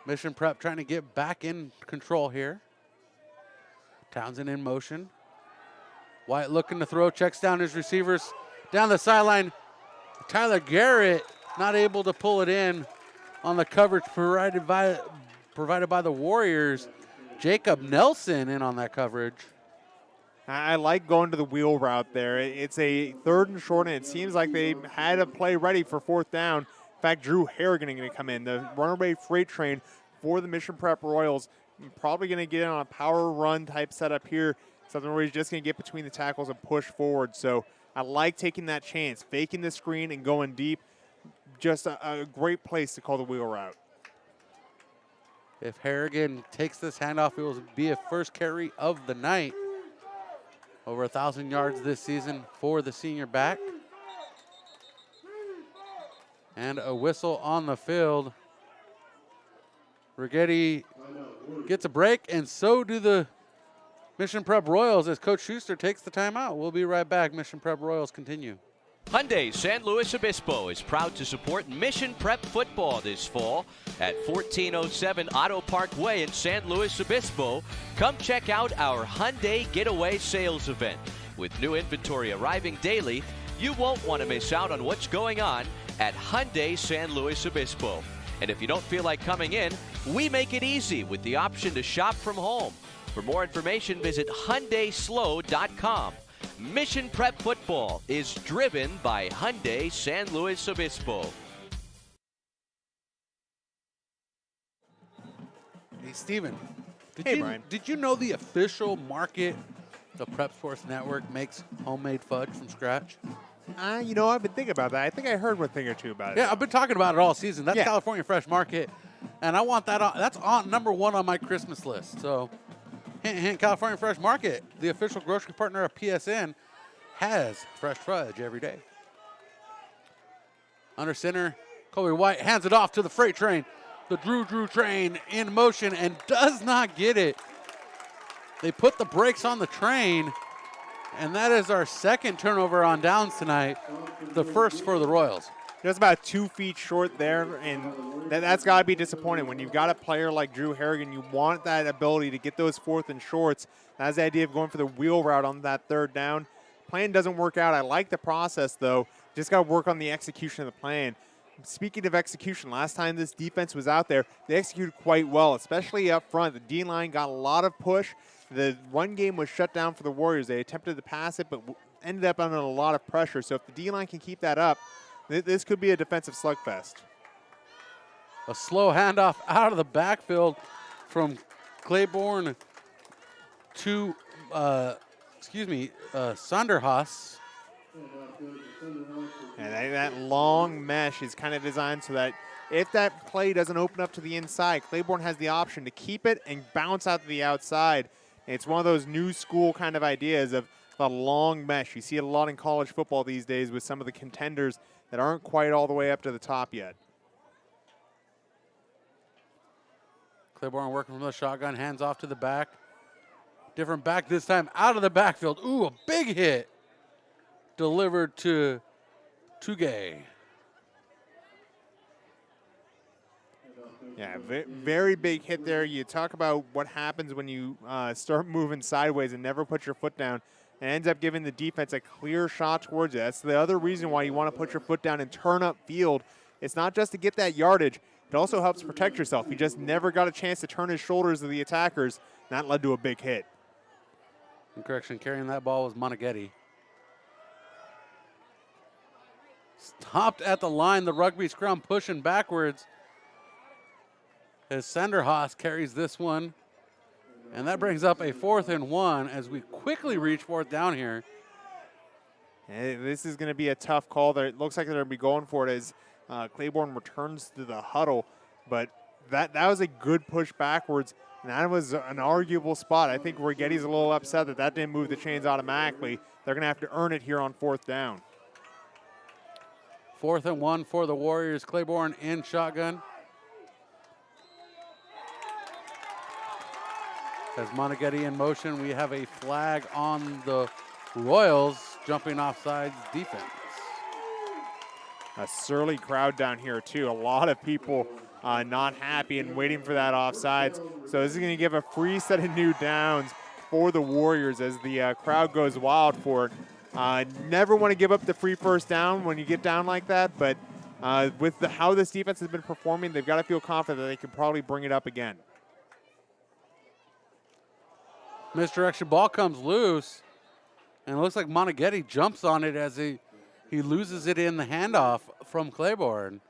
Mission Prep trying to get back in control here. Townsend in motion. White looking to throw, checks down his receivers. Down the sideline, Tyler Garrett not able to pull it in on the coverage provided by the Warriors. Jacob Nelson in on that coverage. I like going to the wheel route there. It's a 3rd and short, and it seems like they had a play ready for 4th down. In fact, Drew Harrigan is going to come in, the runaway freight train for the Mission Prep Royals. Probably going to get in on a power run type setup here, something where he's just going to get between the tackles and push forward. So I like taking that chance, faking the screen and going deep. Just a great place to call the wheel route. If Harrigan takes this handoff, it will be a first carry of the night. Over 1,000 yards this season for the senior back. And a whistle on the field. Righetti gets a break, and so do the Mission Prep Royals as Coach Schuster takes the timeout. We'll be right back. Mission Prep Royals continue. Hyundai San Luis Obispo is proud to support Mission Prep football this fall at 1407 Auto Park Way in San Luis Obispo. Come check out our Hyundai Getaway Sales event. With new inventory arriving daily, you won't want to miss out on what's going on at Hyundai San Luis Obispo. And if you don't feel like coming in, we make it easy with the option to shop from home. For more information, visit HyundaiSlow.com. Mission Prep football is driven by Hyundai San Luis Obispo. Hey, Stephen. Brian. Did you know the official market of Prep Sports Network makes homemade fudge from scratch? You know, I've been thinking about that. I think I heard one thing or two about it. Yeah, I've been talking about it all season. That's Yeah. California Fresh Market, and I want that on. That's on number 1 on my Christmas list. So, hint, hint, California Fresh Market, the official grocery partner of PSN, has fresh fudge every day. Under center, Kobe White hands it off to the freight train. The Drew train in motion and does not get it. They put the brakes on the train, and that is our second turnover on downs tonight, the first for the Royals. Just about 2 feet short there, and that's got to be disappointing. When you've got a player like Drew Harrigan, you want that ability to get those 4th and shorts. That's the idea of going for the wheel route on that 3rd down. Plan doesn't work out. I like the process, though. Just got to work on the execution of the plan. Speaking of execution, last time this defense was out there, they executed quite well, especially up front. The D-line got a lot of push. The run game was shut down for the Warriors. They attempted to pass it, but ended up under a lot of pressure. So if the D-line can keep that up, this could be a defensive slugfest. A slow handoff out of the backfield from Claiborne to, Sanderhaus. And that long mesh is kind of designed so that if that play doesn't open up to the inside, Claiborne has the option to keep it and bounce out to the outside. It's one of those new school kind of ideas of the long mesh. You see it a lot in college football these days with some of the contenders that aren't quite all the way up to the top yet. Claiborne working from the shotgun, hands off to the back. Different back this time, out of the backfield. Ooh, a big hit. Delivered to Tugay. Yeah, very big hit there. You talk about what happens when you start moving sideways and never put your foot down. It ends up giving the defense a clear shot towards you. That's the other reason why you want to put your foot down and turn up field. It's not just to get that yardage. It also helps protect yourself. He just never got a chance to turn his shoulders to the attackers. And that led to a big hit. In correction, carrying that ball was Monaghetti. Stopped at the line, the rugby scrum pushing backwards as Sanderhaus carries this one. And that brings up a 4th and 1 as we quickly reach 4th down here. And this is going to be a tough call. It looks like they're going to be going for it as Claiborne returns to the huddle. But that was a good push backwards, and that was an arguable spot. I think Righetti's a little upset that didn't move the chains automatically. They're going to have to earn it here on 4th down. 4th and 1 for the Warriors. Claiborne in shotgun. As Monaghetti in motion, we have a flag on the Royals jumping offsides defense. A surly crowd down here, too. A lot of people not happy and waiting for that offsides. So this is going to give a free set of new downs for the Warriors as the crowd goes wild for it. Never want to give up the free 1st down when you get down like that, but with how this defense has been performing, they've got to feel confident that they can probably bring it up again. Misdirection ball comes loose, and it looks like Monaghetti jumps on it as he loses it in the handoff from Claiborne.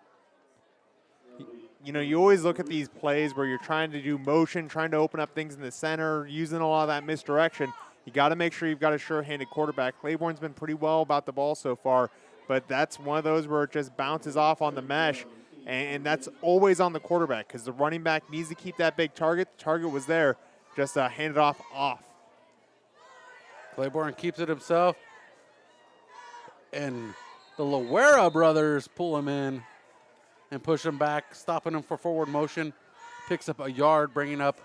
You know, you always look at these plays where you're trying to do motion, trying to open up things in the center, using a lot of that misdirection. You got to make sure you've got a sure-handed quarterback. Claiborne's been pretty well about the ball so far, but that's one of those where it just bounces off on the mesh, and that's always on the quarterback because the running back needs to keep that big target. The target was there, just hand it off. Claiborne keeps it himself, and the Loera brothers pull him in and push him back, stopping him for forward motion. Picks up a yard, bringing up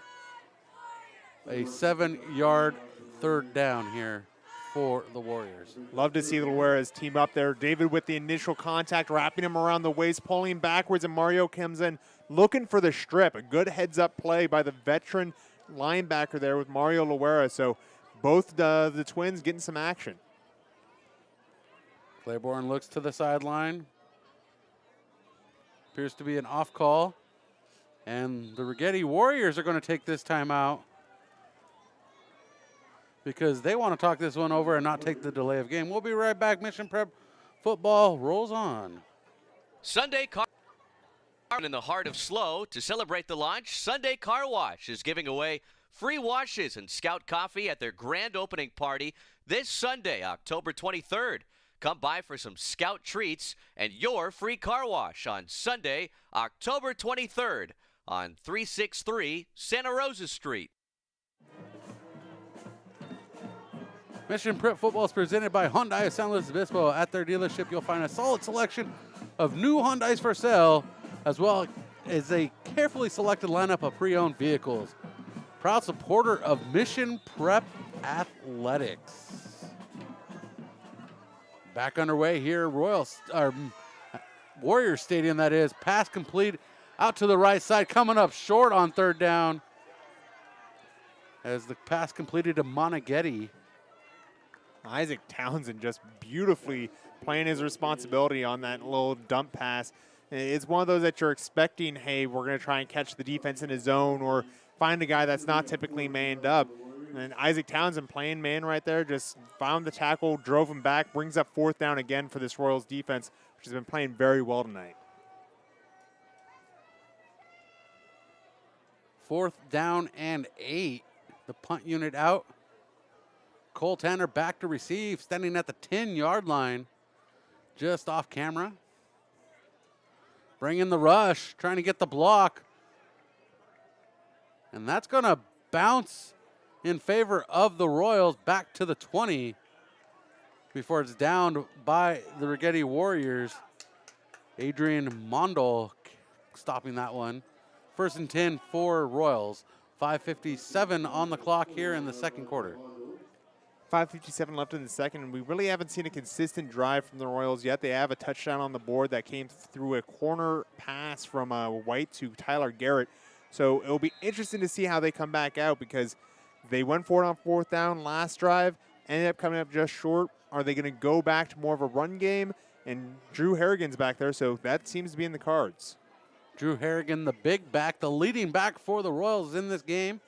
a 7-yard 3rd down here for the Warriors. Love to see the Loera's team up there. David with the initial contact, wrapping him around the waist, pulling him backwards, and Mario comes in looking for the strip. A good heads-up play by the veteran linebacker there with Mario Loera. So both the twins getting some action. Claiborne looks to the sideline. Appears to be an off call. And the Righetti Warriors are going to take this timeout because they want to talk this one over and not take the delay of game. We'll be right back. Mission Prep football rolls on. Sunday Car in the heart of SLO. To celebrate the launch, Sunday Car Wash is giving away free washes and Scout coffee at their grand opening party this Sunday, October 23rd. Come by for some Scout treats and your free car wash on Sunday, October 23rd on 363 Santa Rosa Street. Mission Prep Football is presented by Hyundai of San Luis Obispo. At their dealership, you'll find a solid selection of new Hyundais for sale, as well as a carefully selected lineup of pre-owned vehicles. Proud supporter of Mission Prep Athletics. Back underway here, Warriors Stadium, that is. Pass complete out to the right side, coming up short on third down. As the pass completed to Monaghetti. Isaac Townsend just beautifully playing his responsibility on that little dump pass. It's one of those that you're expecting, hey, we're going to try and catch the defense in his zone or find a guy that's not typically manned up. And Isaac Townsend playing man right there, just found the tackle, drove him back, brings up fourth down again for this Royals defense, which has been playing very well tonight. 4th down and 8. The punt unit out. Cole Tanner back to receive, standing at the 10-yard line, just off camera. Bring in the rush, trying to get the block. And that's going to bounce in favor of the Royals back to the 20 before it's downed by the Righetti Warriors. Adrian Mondal stopping that one. 1st and 10 for Royals. 5:57 on the clock here in the second quarter. 5:57 left in the second, and we really haven't seen a consistent drive from the Royals yet. They have a touchdown on the board that came through a corner pass from White to Tyler Garrett. So it'll be interesting to see how they come back out, because they went for it on 4th down last drive, ended up coming up just short. Are they going to go back to more of a run game? And Drew Harrigan's back there, so that seems to be in the cards. Drew Harrigan, the big back, the leading back for the Royals in this game.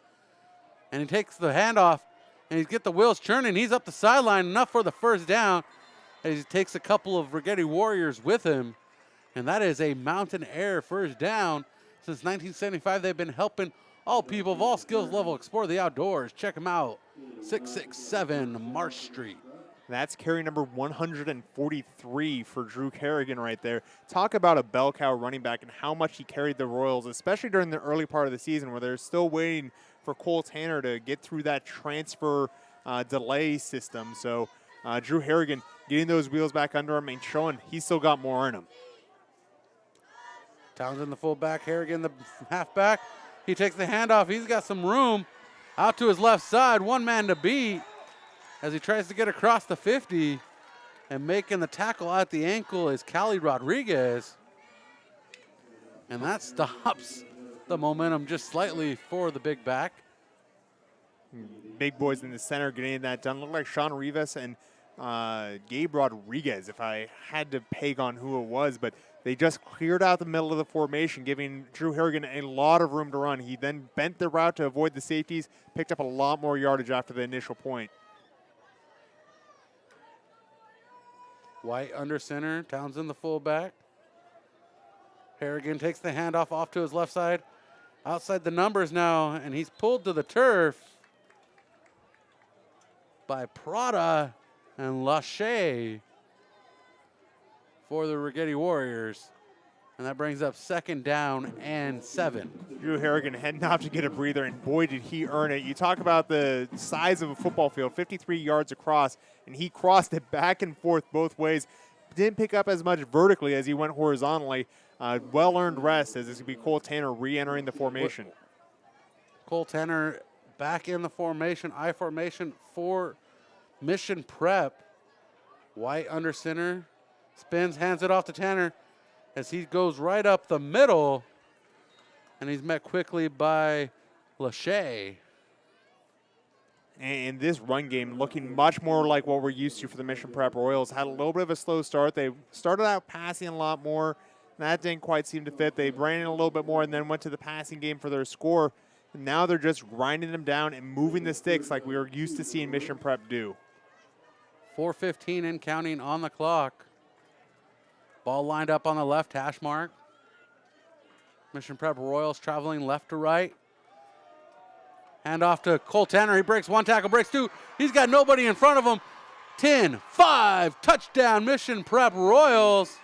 And he takes the handoff, and he's get the wheels churning. He's up the sideline, enough for the first down. And he takes a couple of Righetti Warriors with him. And that is a Mountain Air first down. Since 1975, they've been helping all people of all skills level explore the outdoors. Check them out, 667 Marsh Street. That's carry number 143 for Drew Harrigan right there. Talk about a bell cow running back and how much he carried the Royals, especially during the early part of the season where they're still waiting for Cole Tanner to get through that transfer delay system. So Drew Harrigan getting those wheels back under him and showing he's still got more in him. Townsend, the fullback, Harrigan, the halfback. He takes the handoff. He's got some room out to his left side. One man to beat as he tries to get across the 50. And making the tackle at the ankle is Cali Rodriguez. And that stops the momentum just slightly for the big back. Big boys in the center getting that done. Look like Sean Rivas and Gabe Rodriguez, if I had to peg on who it was, but they just cleared out the middle of the formation, giving Drew Harrigan a lot of room to run. He then bent the route to avoid the safeties, picked up a lot more yardage after the initial point. White under center, Townsend the fullback. Harrigan takes the handoff off to his left side. Outside the numbers now, and he's pulled to the turf by Prada and Lachey for the Righetti Warriors. And that brings up 2nd down and 7. Drew Harrigan heading off to get a breather, and boy, did he earn it. You talk about the size of a football field, 53 yards across, and he crossed it back and forth both ways. Didn't pick up as much vertically as he went horizontally. Well-earned rest, as it's going to be Cole Tanner re-entering the formation. Cole Tanner back in the formation, I formation for Mission Prep. White under center, spins, hands it off to Tanner as he goes right up the middle, and he's met quickly by Lachey. And this run game looking much more like what we're used to for the Mission Prep Royals. Had a little bit of a slow start. They started out passing a lot more. That didn't quite seem to fit. They ran in a little bit more and then went to the passing game for their score. And now they're just grinding them down and moving the sticks like we were used to seeing Mission Prep do. 4:15 and counting on the clock. Ball lined up on the left hash mark. Mission Prep Royals traveling left to right. Hand off to Cole Tanner. He breaks one tackle, breaks two. He's got nobody in front of him. 10-5, touchdown Mission Prep Royals.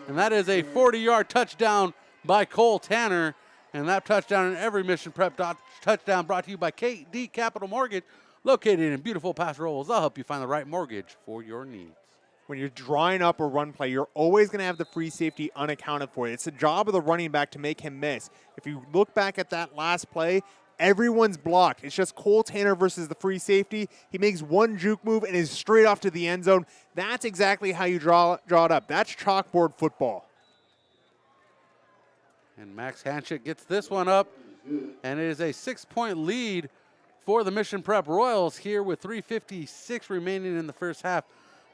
And that is a 40-yard touchdown by Cole Tanner. And that touchdown and every Mission Prep touchdown brought to you by KD Capital Mortgage, located in beautiful Paso Robles. They'll help you find the right mortgage for your needs. When you're drawing up a run play, you're always going to have the free safety unaccounted for. It's the job of the running back to make him miss. If you look back at that last play, everyone's blocked. It's just Cole Tanner versus the free safety. He makes one juke move and is straight off to the end zone. That's exactly how you draw it up. That's chalkboard football. And Max Hanchett gets this one up, and it is a 6-point lead for the Mission Prep Royals here with 3:56 remaining in the first half.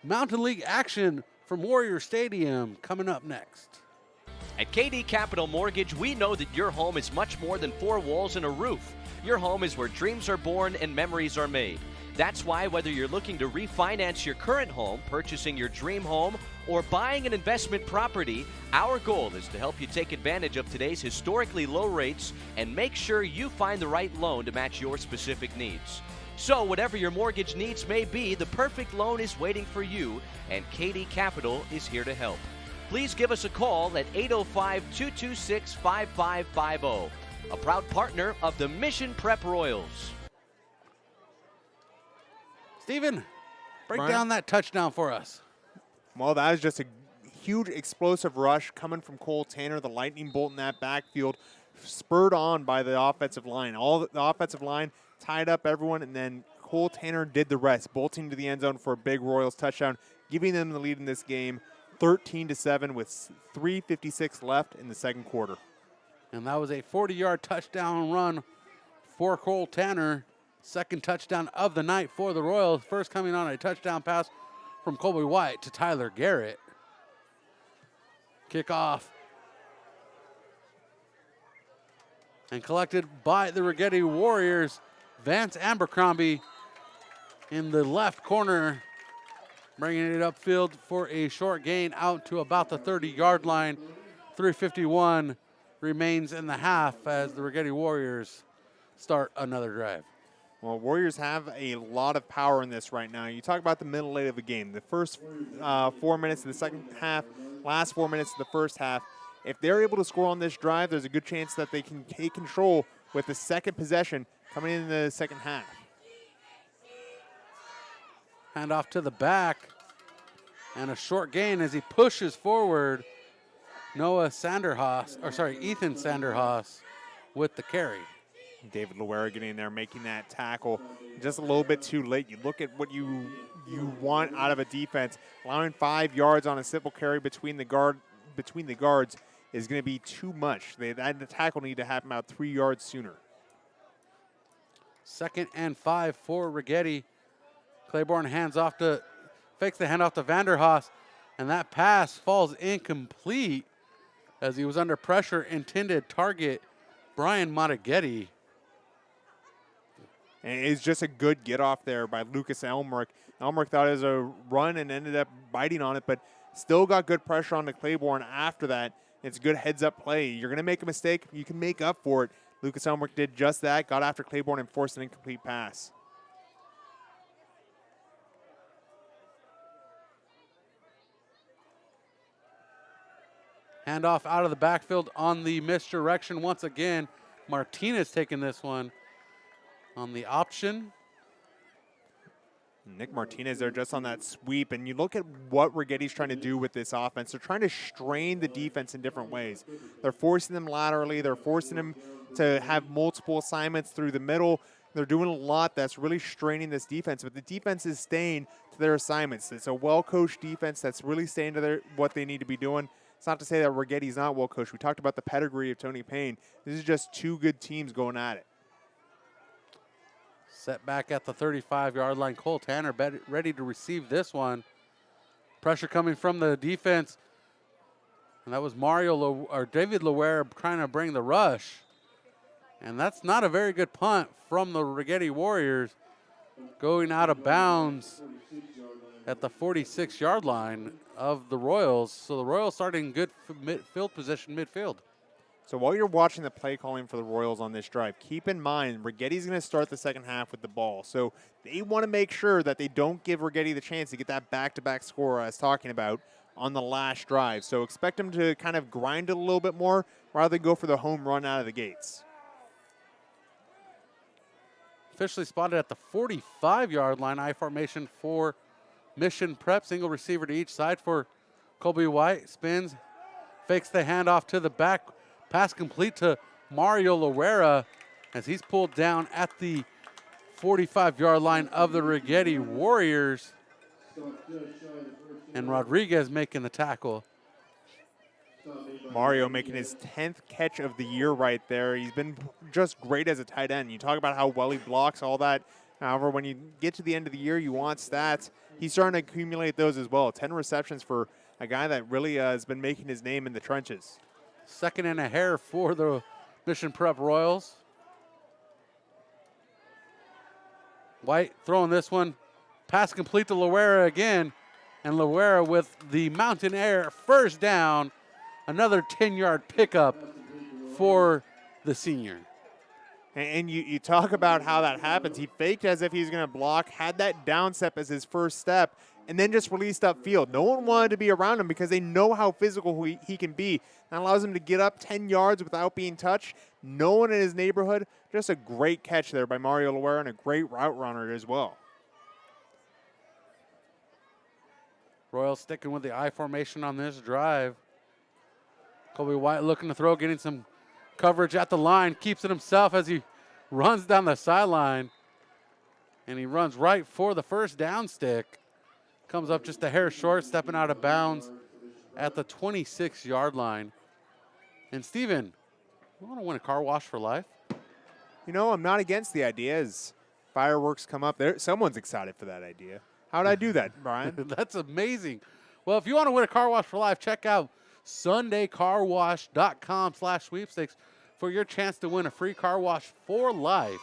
Mountain League action from Warrior Stadium coming up next. At KD Capital Mortgage, we know that your home is much more than 4 walls and a roof. Your home is where dreams are born and memories are made. That's why whether you're looking to refinance your current home, purchasing your dream home, or buying an investment property, our goal is to help you take advantage of today's historically low rates and make sure you find the right loan to match your specific needs. So whatever your mortgage needs may be, the perfect loan is waiting for you, and KD Capital is here to help. Please give us a call at 805-226-5550, a proud partner of the Mission Prep Royals. Stephen, break Brian? down that touchdown for us. Well, that was just a huge explosive rush coming from Cole Tanner, the lightning bolt in that backfield, spurred on by the offensive line. All the offensive line tied up everyone, and then Cole Tanner did the rest, bolting to the end zone for a big Royals touchdown, giving them the lead in this game, 13-7 with 3:56 left in the second quarter. And that was a 40-yard touchdown run for Cole Tanner. Second touchdown of the night for the Royals. First coming on a touchdown pass from Colby White to Tyler Garrett. Kickoff. And collected by the Righetti Warriors. Vance Abercrombie in the left corner, bringing it upfield for a short gain out to about the 30-yard line. 3:51 remains in the half as the Righetti Warriors start another drive. Well, Warriors have a lot of power in this right now. You talk about the middle late of the game. The first 4 minutes of the second half, last 4 minutes of the first half. If they're able to score on this drive, there's a good chance that they can take control with the second possession coming in the second half. Hand off to the back. And a short gain as he pushes forward. Ethan Sanderhaas with the carry. David Loera getting in there, making that tackle just a little bit too late. You look at what you want out of a defense. Allowing 5 yards on a simple carry between the guards is going to be too much. The tackle need to happen about 3 yards sooner. 2nd and 5 for Righetti. Claiborne fakes the handoff to Vanderhaas, and that pass falls incomplete as he was under pressure. Intended target Brian Monteghetti. And it's just a good get off there by Lucas Elmerick. Elmerick thought it was a run and ended up biting on it, but still got good pressure on the Claiborne after that. It's a good heads-up play. You're going to make a mistake, you can make up for it. Lucas Elmerick did just that, got after Claiborne and forced an incomplete pass. Handoff out of the backfield on the misdirection once again. Martinez taking this one on the option. Nick Martinez there just on that sweep, and you look at what Righetti's trying to do with this offense. They're trying to strain the defense in different ways. They're forcing them laterally. They're forcing them to have multiple assignments through the middle. They're doing a lot that's really straining this defense, but the defense is staying to their assignments. It's a well-coached defense that's really staying to what they need to be doing. It's not to say that Righetti's not well-coached. We talked about the pedigree of Tony Payne. This is just two good teams going at it. Set back at the 35-yard line. Cole Tanner ready to receive this one. Pressure coming from the defense. And that was David Loera trying to bring the rush. And that's not a very good punt from the Righetti Warriors. Going out of bounds at the 46-yard line of the Royals. So the Royals starting good field position midfield. So while you're watching the play calling for the Royals on this drive, keep in mind Righetti's going to start the second half with the ball. So they want to make sure that they don't give Righetti the chance to get that back-to-back score I was talking about on the last drive. So expect them to kind of grind it a little bit more rather than go for the home run out of the gates. Officially spotted at the 45-yard line, I formation for Mission Prep. Single receiver to each side for Colby White. Spins, fakes the handoff to the back. Pass complete to Mario Loera as he's pulled down at the 45-yard line of the Righetti Warriors. And Rodriguez making the tackle. Mario making his 10th catch of the year right there. He's been just great as a tight end. You talk about how well he blocks, all that. However, when you get to the end of the year, you want stats. He's starting to accumulate those as well. 10 receptions for a guy that really has been making his name in the trenches. Second and a hair for the Mission Prep Royals. White throwing this one. Pass complete to Loera again. And Loera with the Mountain Air first down. Another 10-yard pickup for the senior. And you talk about how that happens. He faked as if he's going to block, had that down step as his first step, and then just released upfield. No one wanted to be around him because they know how physical he can be. That allows him to get up 10 yards without being touched. No one in his neighborhood. Just a great catch there by Mario Loera and a great route runner as well. Royals sticking with the I formation on this drive. Colby White looking to throw, getting some coverage at the line. Keeps it himself as he runs down the sideline. And he runs right for the first down stick. Comes up just a hair short, stepping out of bounds at the 26-yard line. And Stephen, you want to win a car wash for life? You know, I'm not against the idea as fireworks come up there. Someone's excited for that idea. How'd I do that, Brian? That's amazing. Well, if you want to win a car wash for life, check out SundayCarWash.com/sweepstakes for your chance to win a free car wash for life.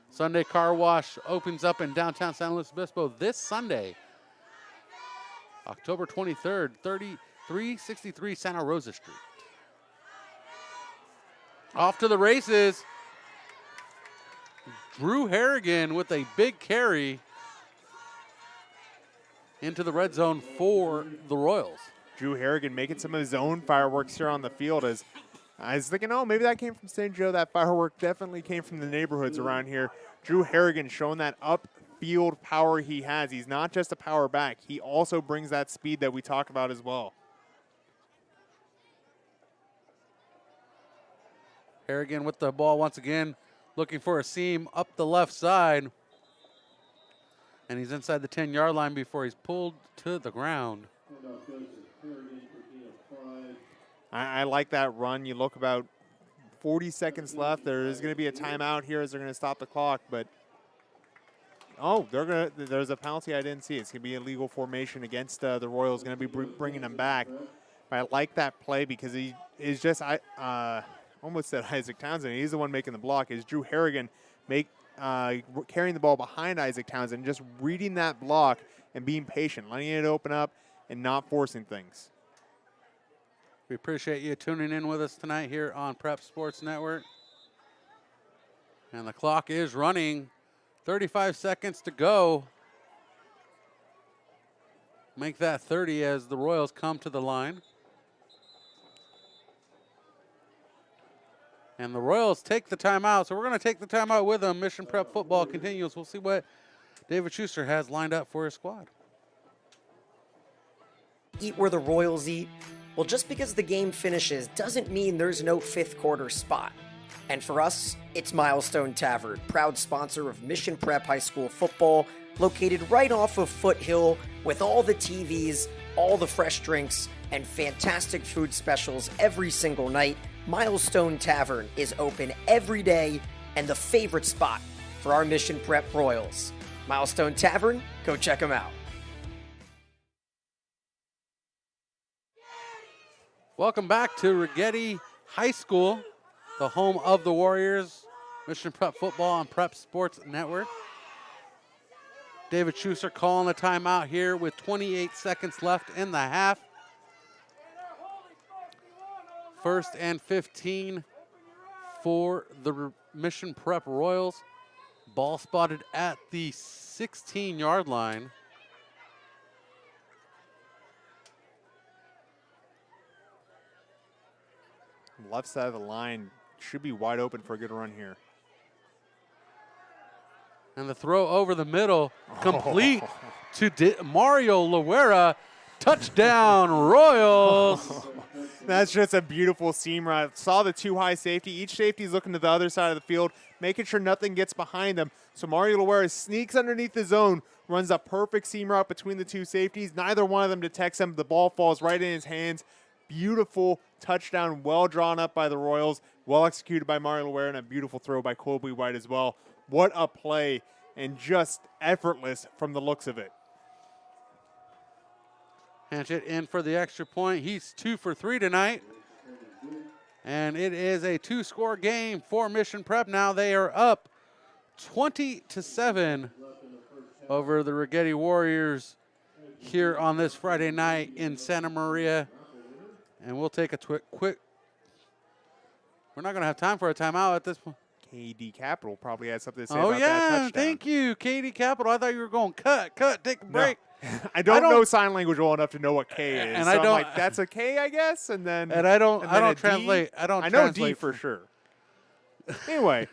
Sunday Car Wash opens up in downtown San Luis Obispo this Sunday, October 23rd, 363 Santa Rosa Street. Off to the races. Drew Harrigan with a big carry into the red zone for the Royals. Drew Harrigan making some of his own fireworks here on the field. As I was thinking, oh, maybe that came from St. Joe. That firework definitely came from the neighborhoods around here. Drew Harrigan showing that upfield power he has. He's not just a power back. He also brings that speed that we talk about as well. Harrigan with the ball once again, looking for a seam up the left side. And he's inside the 10-yard line before he's pulled to the ground. I like that run. You look about 40 seconds left. There is going to be a timeout here as they're going to stop the clock. But, oh, there's a penalty I didn't see. It's going to be a illegal formation against the Royals. Going to be bringing them back. But I like that play because he is just, almost said Isaac Townsend. He's the one making the block. Is Drew Harrigan carrying the ball behind Isaac Townsend, just reading that block and being patient, letting it open up and not forcing things. We appreciate you tuning in with us tonight here on Prep Sports Network. And the clock is running. 35 seconds to go. Make that 30 as the Royals come to the line. And the Royals take the timeout, so we're going to take the timeout with them. Mission Prep football continues. We'll see what David Schuster has lined up for his squad. Eat where the Royals eat. Well, just because the game finishes doesn't mean there's no fifth quarter spot. And for us, it's Milestone Tavern, proud sponsor of Mission Prep High School football, located right off of Foothill with all the TVs, all the fresh drinks, and fantastic food specials every single night. Milestone Tavern is open every day and the favorite spot for our Mission Prep Royals. Milestone Tavern, go check them out. Welcome back to Righetti High School, the home of the Warriors. Mission Prep football on Prep Sports Network. David Schuster calling the timeout here with 28 seconds left in the half. First and 15 for the Mission Prep Royals. Ball spotted at the 16-yard line. Left side of the line should be wide open for a good run here. And the throw over the middle, complete to Mario Loera. Touchdown, Royals. That's just a beautiful seam route. Saw the two high safety. Each safety's looking to the other side of the field, making sure nothing gets behind them. So Mario Loera sneaks underneath the zone, runs a perfect seam route between the two safeties. Neither one of them detects him. The ball falls right in his hands. Beautiful touchdown, well drawn up by the Royals, well executed by Mario Loera, and a beautiful throw by Colby White as well. What a play, and just effortless from the looks of it. Hanchett in for the extra point. He's 2 for 3 tonight. And it is a 2-score game for Mission Prep. Now they are up 20-7 over the Righetti Warriors here on this Friday night in Santa Maria. And we'll take a quick. We're not going to have time for a timeout at this point. KD Capital probably has something to say about that touchdown. Thank you, KD Capital. I thought you were going cut, take a break. No. I don't know sign language well enough to know what K is. And so I don't. I'm like, that's a K, I guess. And then I don't translate. I don't. I know D for sure. Anyway,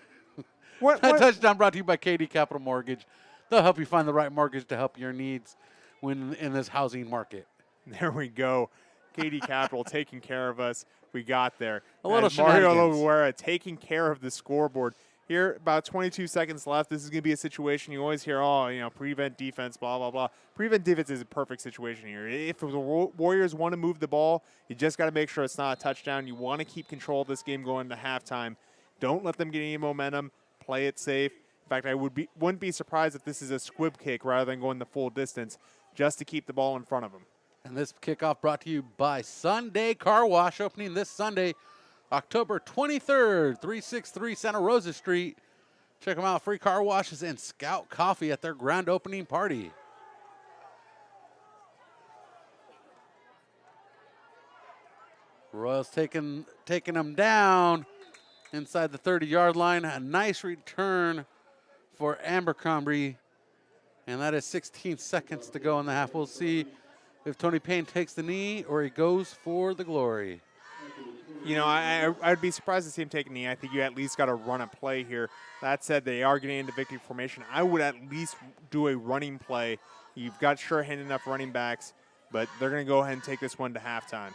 what touchdown brought to you by KD Capital Mortgage. They'll help you find the right mortgage to help your needs when in this housing market. There we go. KD Capital taking care of us. We got there. A little Mario shenanigans. Loera taking care of the scoreboard. Here, about 22 seconds left. This is going to be a situation you always hear, prevent defense, blah, blah, blah. Prevent defense is a perfect situation here. If the Warriors want to move the ball, you just got to make sure it's not a touchdown. You want to keep control of this game going to halftime. Don't let them get any momentum. Play it safe. In fact, I wouldn't be surprised if this is a squib kick rather than going the full distance just to keep the ball in front of them. And this kickoff brought to you by Sunday Car Wash, opening this Sunday, October 23rd, 363 Santa Rosa Street. Check them out. Free car washes and Scout Coffee at their grand opening party. Royals taking them down inside the 30-yard line. A nice return for Abercrombie. And that is 16 seconds to go in the half. We'll see if Tony Payne takes the knee or he goes for the glory. I'd be surprised to see him take a knee. I think you at least got to run a play here. That said, they are getting into victory formation. I would at least do a running play. You've got sure-handed enough running backs, but they're going to go ahead and take this one to halftime.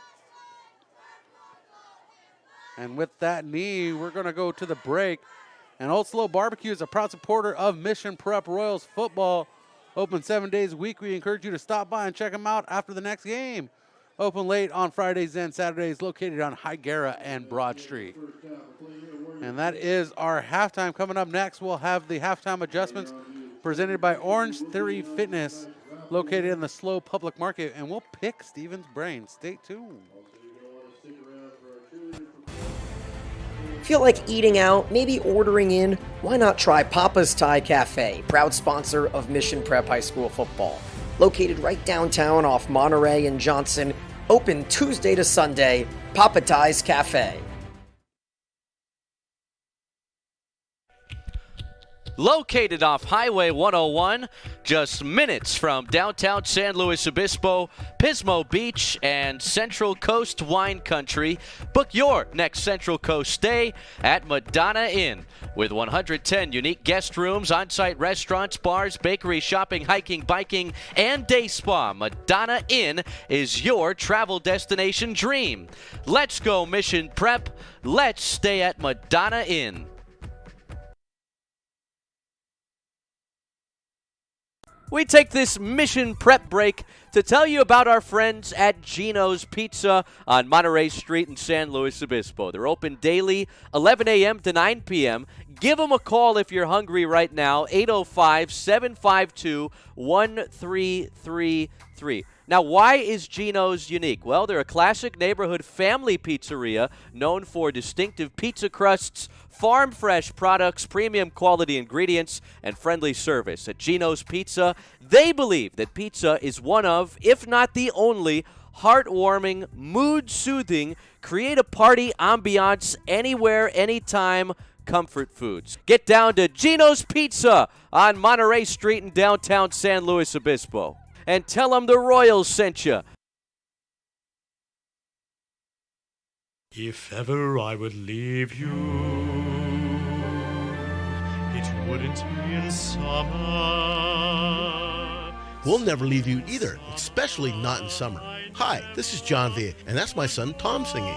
And with that knee, we're going to go to the break. And Old Slow Barbecue is a proud supporter of Mission Prep Royals football. Open 7 days a week. We encourage you to stop by and check them out after the next game. Open late on Fridays and Saturdays, located on Higuera and Broad Street. And that is our halftime. Coming up next, we'll have the halftime adjustments presented by Orange Theory Fitness, located in the Slow Public Market. And we'll pick Stephen's brain. Stay tuned. Feel like eating out, maybe ordering in? Why not try Papa's Thai Cafe, proud sponsor of Mission Prep High School football. Located right downtown off Monterey and Johnson, open Tuesday to Sunday, Papa Thai's Cafe. Located off Highway 101, just minutes from downtown San Luis Obispo, Pismo Beach, and Central Coast Wine Country. Book your next Central Coast stay at Madonna Inn. With 110 unique guest rooms, on-site restaurants, bars, bakery, shopping, hiking, biking, and day spa, Madonna Inn is your travel destination dream. Let's go Mission Prep. Let's stay at Madonna Inn. We take this Mission Prep break to tell you about our friends at Gino's Pizza on Monterey Street in San Luis Obispo. They're open daily, 11 a.m. to 9 p.m. Give them a call if you're hungry right now, 805-752-1333. Now, why is Gino's unique? Well, they're a classic neighborhood family pizzeria known for distinctive pizza crusts, farm-fresh products, premium quality ingredients, and friendly service. At Gino's Pizza, they believe that pizza is one of, if not the only, heartwarming, mood-soothing, create a party ambiance anywhere, anytime, comfort foods. Get down to Gino's Pizza on Monterey Street in downtown San Luis Obispo. And tell them the Royals sent you. If ever I would leave you, it wouldn't be in summer. We'll never leave you either, especially not in summer. Hi, this is John Villa, and that's my son Tom singing.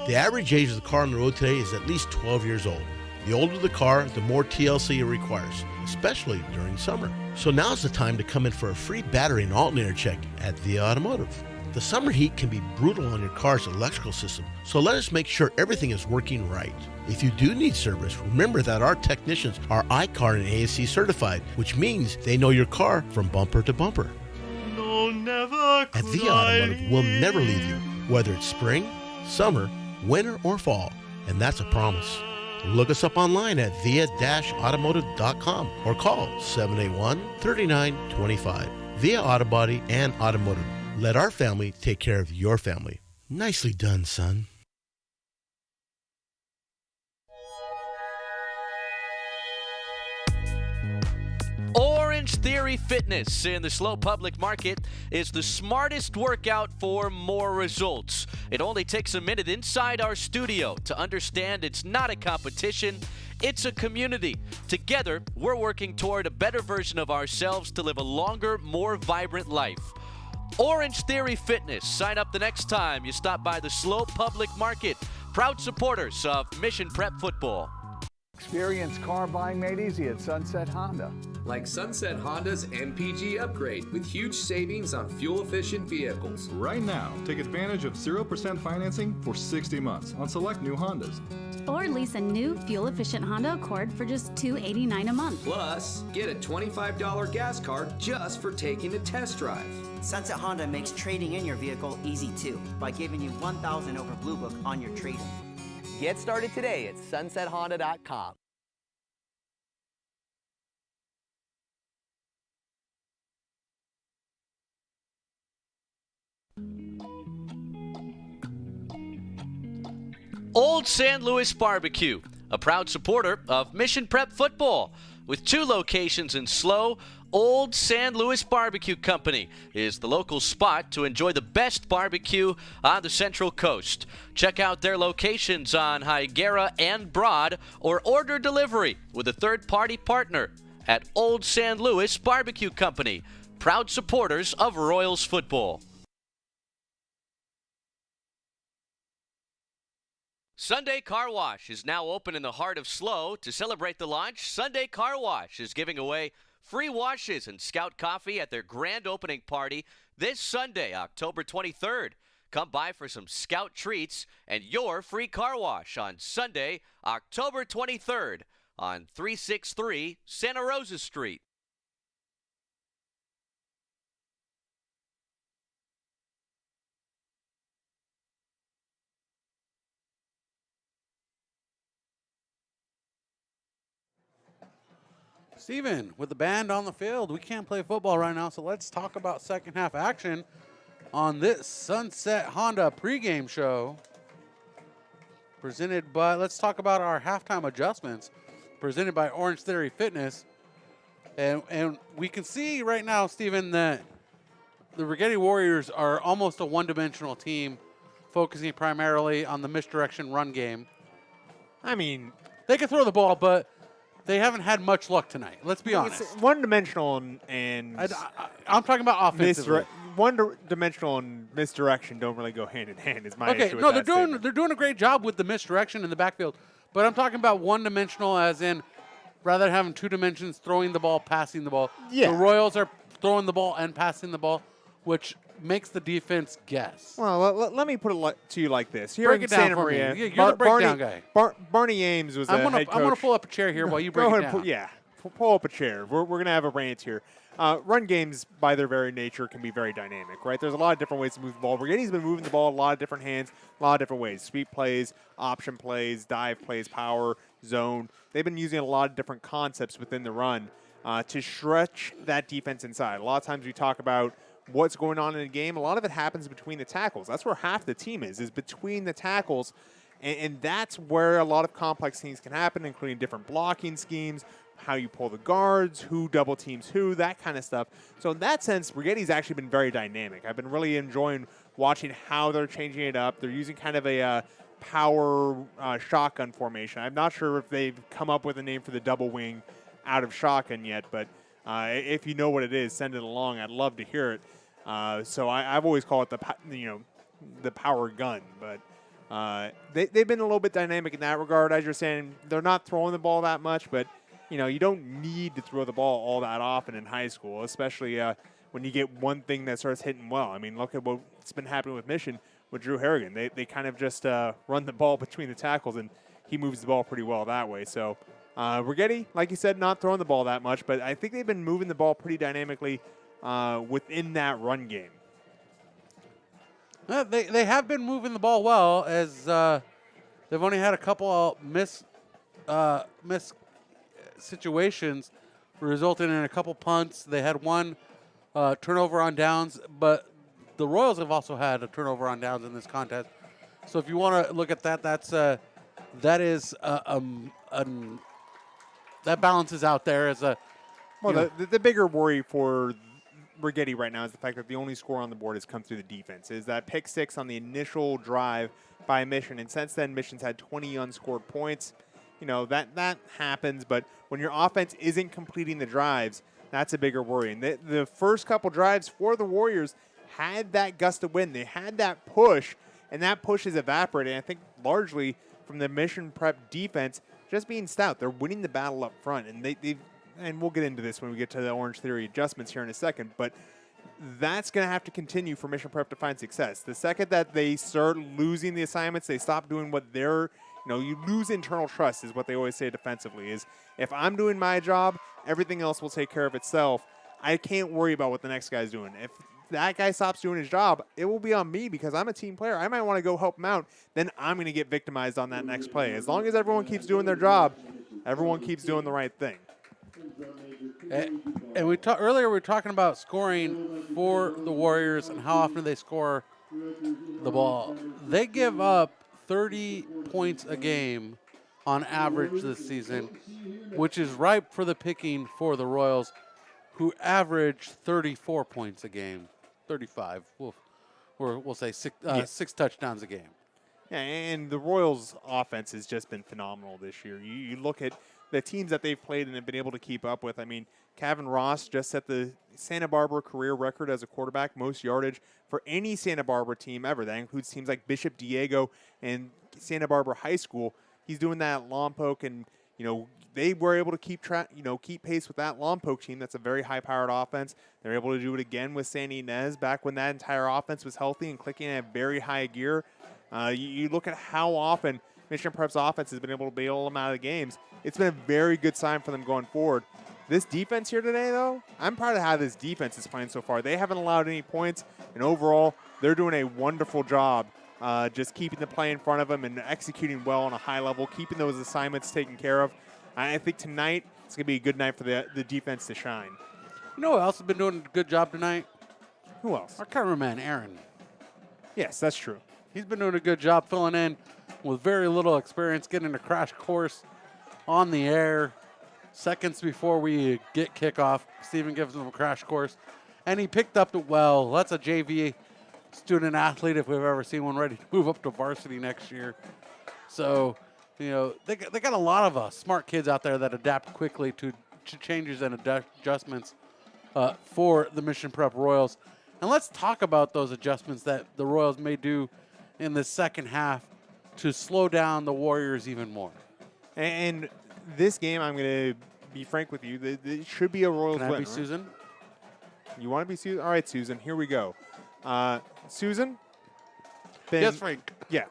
The average age of the car on the road today is at least 12 years old. The older the car, the more TLC it requires, especially during summer. So now's the time to come in for a free battery and alternator check at Via Automotive. The summer heat can be brutal on your car's electrical system, so let us make sure everything is working right. If you do need service, remember that our technicians are iCar and ASC certified, which means they know your car from bumper to bumper. No, never At Via Automotive, we'll never leave you, whether it's spring, summer, winter, or fall, and that's a promise. Look us up online at via-automotive.com or call 781-3925. Via Auto Body and Automotive. Let our family take care of your family. Nicely done, son. Orange Theory Fitness in the slow public market is the smartest workout for more results. It only takes a minute inside our studio to understand it's not a competition, it's a community. Together, we're working toward a better version of ourselves to live a longer, more vibrant life. Orange Theory Fitness. Sign up the next time you stop by the slow public market. Proud supporters of Mission Prep Football. Experience car buying made easy at Sunset Honda. Like Sunset Honda's MPG upgrade with huge savings on fuel-efficient vehicles. Right now, take advantage of 0% financing for 60 months on select new Hondas. Or lease a new fuel-efficient Honda Accord for just $289 a month. Plus, get a $25 gas card just for taking a test drive. Sunset Honda makes trading in your vehicle easy too by giving you $1,000 over Blue Book on your trade-in. Get started today at sunsethonda.com. Old San Luis Barbecue, a proud supporter of Mission Prep Football. With 2 locations in SLO, Old San Luis Barbecue Company is the local spot to enjoy the best barbecue on the Central Coast. Check out their locations on Higuera and Broad or order delivery with a third-party partner at Old San Luis Barbecue Company, proud supporters of Royals football. Sunday Car Wash is now open in the heart of SLO. To celebrate the launch, Sunday Car Wash is giving away free washes and Scout coffee at their grand opening party this Sunday, October 23rd. Come by for some Scout treats and your free car wash on Sunday, October 23rd on 363 Santa Rosa Street. Stephen, with the band on the field, we can't play football right now, so let's talk about second half action on this Sunset Honda pregame show. Presented by, let's talk about our halftime adjustments, presented by Orange Theory Fitness. And we can see right now, Stephen, that the Righetti Warriors are almost a one-dimensional team, focusing primarily on the misdirection run game. I mean, they can throw the ball, but they haven't had much luck tonight. Let's be honest. It's one-dimensional and I'm talking about offensively. One-dimensional and misdirection don't really go hand in hand. Is my issue with no, that they're doing a great job with the misdirection in the backfield, but I'm talking about one-dimensional as in rather than having 2 dimensions, throwing the ball, passing the ball. Yeah. The Royals are throwing the ball and passing the ball, which makes the defense guess. Well, let me put it to you like this. Here break in it down Santa for Maria, me. You're the breakdown guy. Barney Ames was head coach. I'm going to pull up a chair here while you break it down. Pull up a chair. We're going to have a rant here. Run games, by their very nature, can be very dynamic, right? There's a lot of different ways to move the ball. Righetti's been moving the ball a lot of different hands, a lot of different ways. Sweep plays, option plays, dive plays, power, zone. They've been using a lot of different concepts within the run to stretch that defense inside. A lot of times we talk about what's going on in the game, a lot of it happens between the tackles. That's where half the team is between the tackles. And that's where a lot of complex things can happen, including different blocking schemes, how you pull the guards, who double teams who, that kind of stuff. So in that sense, Righetti's actually been very dynamic. I've been really enjoying watching how they're changing it up. They're using kind of a power shotgun formation. I'm not sure if they've come up with a name for the double wing out of shotgun yet, but if you know what it is, send it along. I'd love to hear it. So I've always called it the power gun, but they've been a little bit dynamic in that regard. As you're saying, they're not throwing the ball that much, but you don't need to throw the ball all that often in high school, especially when you get one thing that starts hitting well. I mean, look at what's been happening with Mission with Drew Harrigan. They kind of just run the ball between the tackles, and he moves the ball pretty well that way. So Righetti, like you said, not throwing the ball that much, but I think they've been moving the ball pretty dynamically within that run game. They have been moving the ball well, as they've only had a couple of miss situations resulting in a couple punts. They had one turnover on downs, but the Royals have also had a turnover on downs in this contest. So if you want to look at that, that balances out there as a. Well, the bigger worry for Righetti right now is the fact that the only score on the board has come through the defense. Is that pick 6 on the initial drive by Mission, and since then Mission's had 20 unscored points. That happens, but when your offense isn't completing the drives, that's a bigger worry. And the first couple drives for the Warriors had that gust of wind. They had that push, and that push is evaporating. I think largely from the Mission Prep defense just being stout. They're winning the battle up front, and and we'll get into this when we get to the Orange Theory adjustments here in a second, but that's going to have to continue for Mission Prep to find success. The second that they start losing the assignments, they stop doing what they're, you lose internal trust is what they always say defensively, is if I'm doing my job, everything else will take care of itself. I can't worry about what the next guy's doing. If that guy stops doing his job, it will be on me because I'm a team player. I might want to go help him out. Then I'm going to get victimized on that next play. As long as everyone keeps doing their job, everyone keeps doing the right thing. And earlier we were talking about scoring for the Warriors and how often they score the ball. They give up 30 points a game on average this season, which is ripe for the picking for the Royals, who average 34 points a game, 35. We'll say six touchdowns a game. Yeah, and the Royals' offense has just been phenomenal this year. You look at the teams that they've played and have been able to keep up with. I mean, Kevin Ross just set the Santa Barbara career record as a quarterback, most yardage for any Santa Barbara team ever. That includes teams like Bishop Diego and Santa Barbara High School. He's doing that at Lompoc, and they were able to keep pace with that Lompoc team. That's a very high-powered offense. They're able to do it again with San Ynez back when that entire offense was healthy and clicking at very high gear. You look at how often Mission Prep's offense has been able to bail them out of the games. It's been a very good sign for them going forward. This defense here today, though, I'm proud of how this defense is playing so far. They haven't allowed any points, and overall, they're doing a wonderful job just keeping the play in front of them and executing well on a high level, keeping those assignments taken care of. I think tonight it's going to be a good night for the defense to shine. You know who else has been doing a good job tonight? Who else? Our cameraman, Aaron. Yes, that's true. He's been doing a good job filling in with very little experience, getting a crash course on the air. Seconds before we get kickoff, Stephen gives him a crash course, and he picked up it well. That's a JV student athlete if we've ever seen one, ready to move up to varsity next year. So, they got a lot of smart kids out there that adapt quickly to changes and adjustments for the Mission Prep Royals. And let's talk about those adjustments that the Royals may do in the second half to slow down the Warriors even more. And this game, I'm going to be frank with you, it should be a Royals win. Can I be Susan? You want to be Susan? All right, Susan, here we go. Susan? Yes, Frank. Yeah.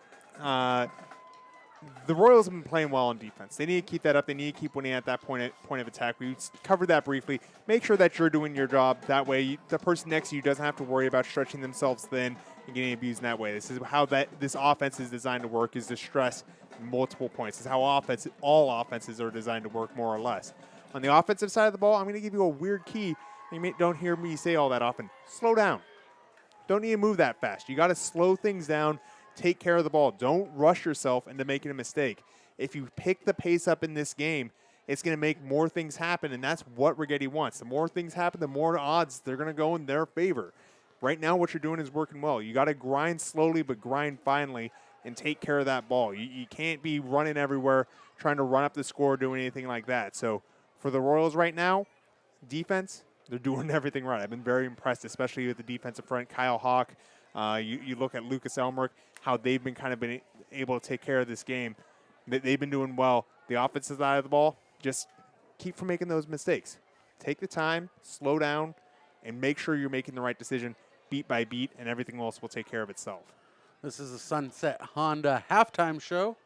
The Royals have been playing well on defense. They need to keep that up. They need to keep winning at that point of attack. We covered that briefly. Make sure that you're doing your job. That way, the person next to you doesn't have to worry about stretching themselves thin and getting abused in that way. This is how this offense is designed to work, is to stress multiple points. This is how all offenses are designed to work, more or less. On the offensive side of the ball, I'm going to give you a weird key You don't hear me say all that often. Slow down. Don't need to move that fast. You got to slow things down, take care of the ball. Don't rush yourself into making a mistake. If you pick the pace up in this game, it's going to make more things happen, and that's what Righetti wants. The more things happen, the more odds they're going to go in their favor. Right now, what you're doing is working well. You got to grind slowly, but grind finally, and take care of that ball. You can't be running everywhere, trying to run up the score, doing anything like that. So for the Royals right now, defense, they're doing everything right. I've been very impressed, especially with the defensive front. Kyle Hawk, you look at Lucas Elmerick, how they've been been able to take care of this game. They've been doing well. The offensive side of the ball, just keep from making those mistakes. Take the time, slow down, and make sure you're making the right decision beat by beat, and everything else will take care of itself. This is the Sunset Honda halftime show.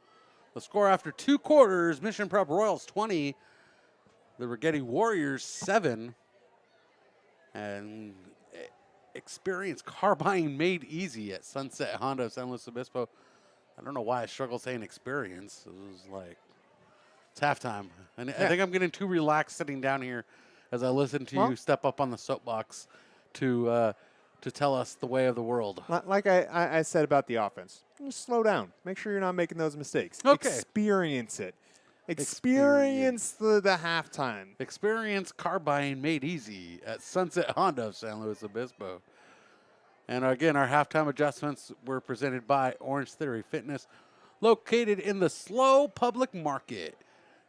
The score after 2 quarters, Mission Prep Royals 20, the Righetti Warriors 7. And Experience car buying made easy at Sunset Honda of San Luis Obispo. I don't know why I struggle saying experience. It was like, it's halftime. And I think I'm getting too relaxed sitting down here as I listen to you step up on the soapbox to tell us the way of the world. Like I said about the offense, just slow down. Make sure you're not making those mistakes. Okay. Experience it. Experience the halftime. Experience car buying made easy at Sunset Honda of San Luis Obispo. And again, our halftime adjustments were presented by Orange Theory Fitness, located in the slow public market.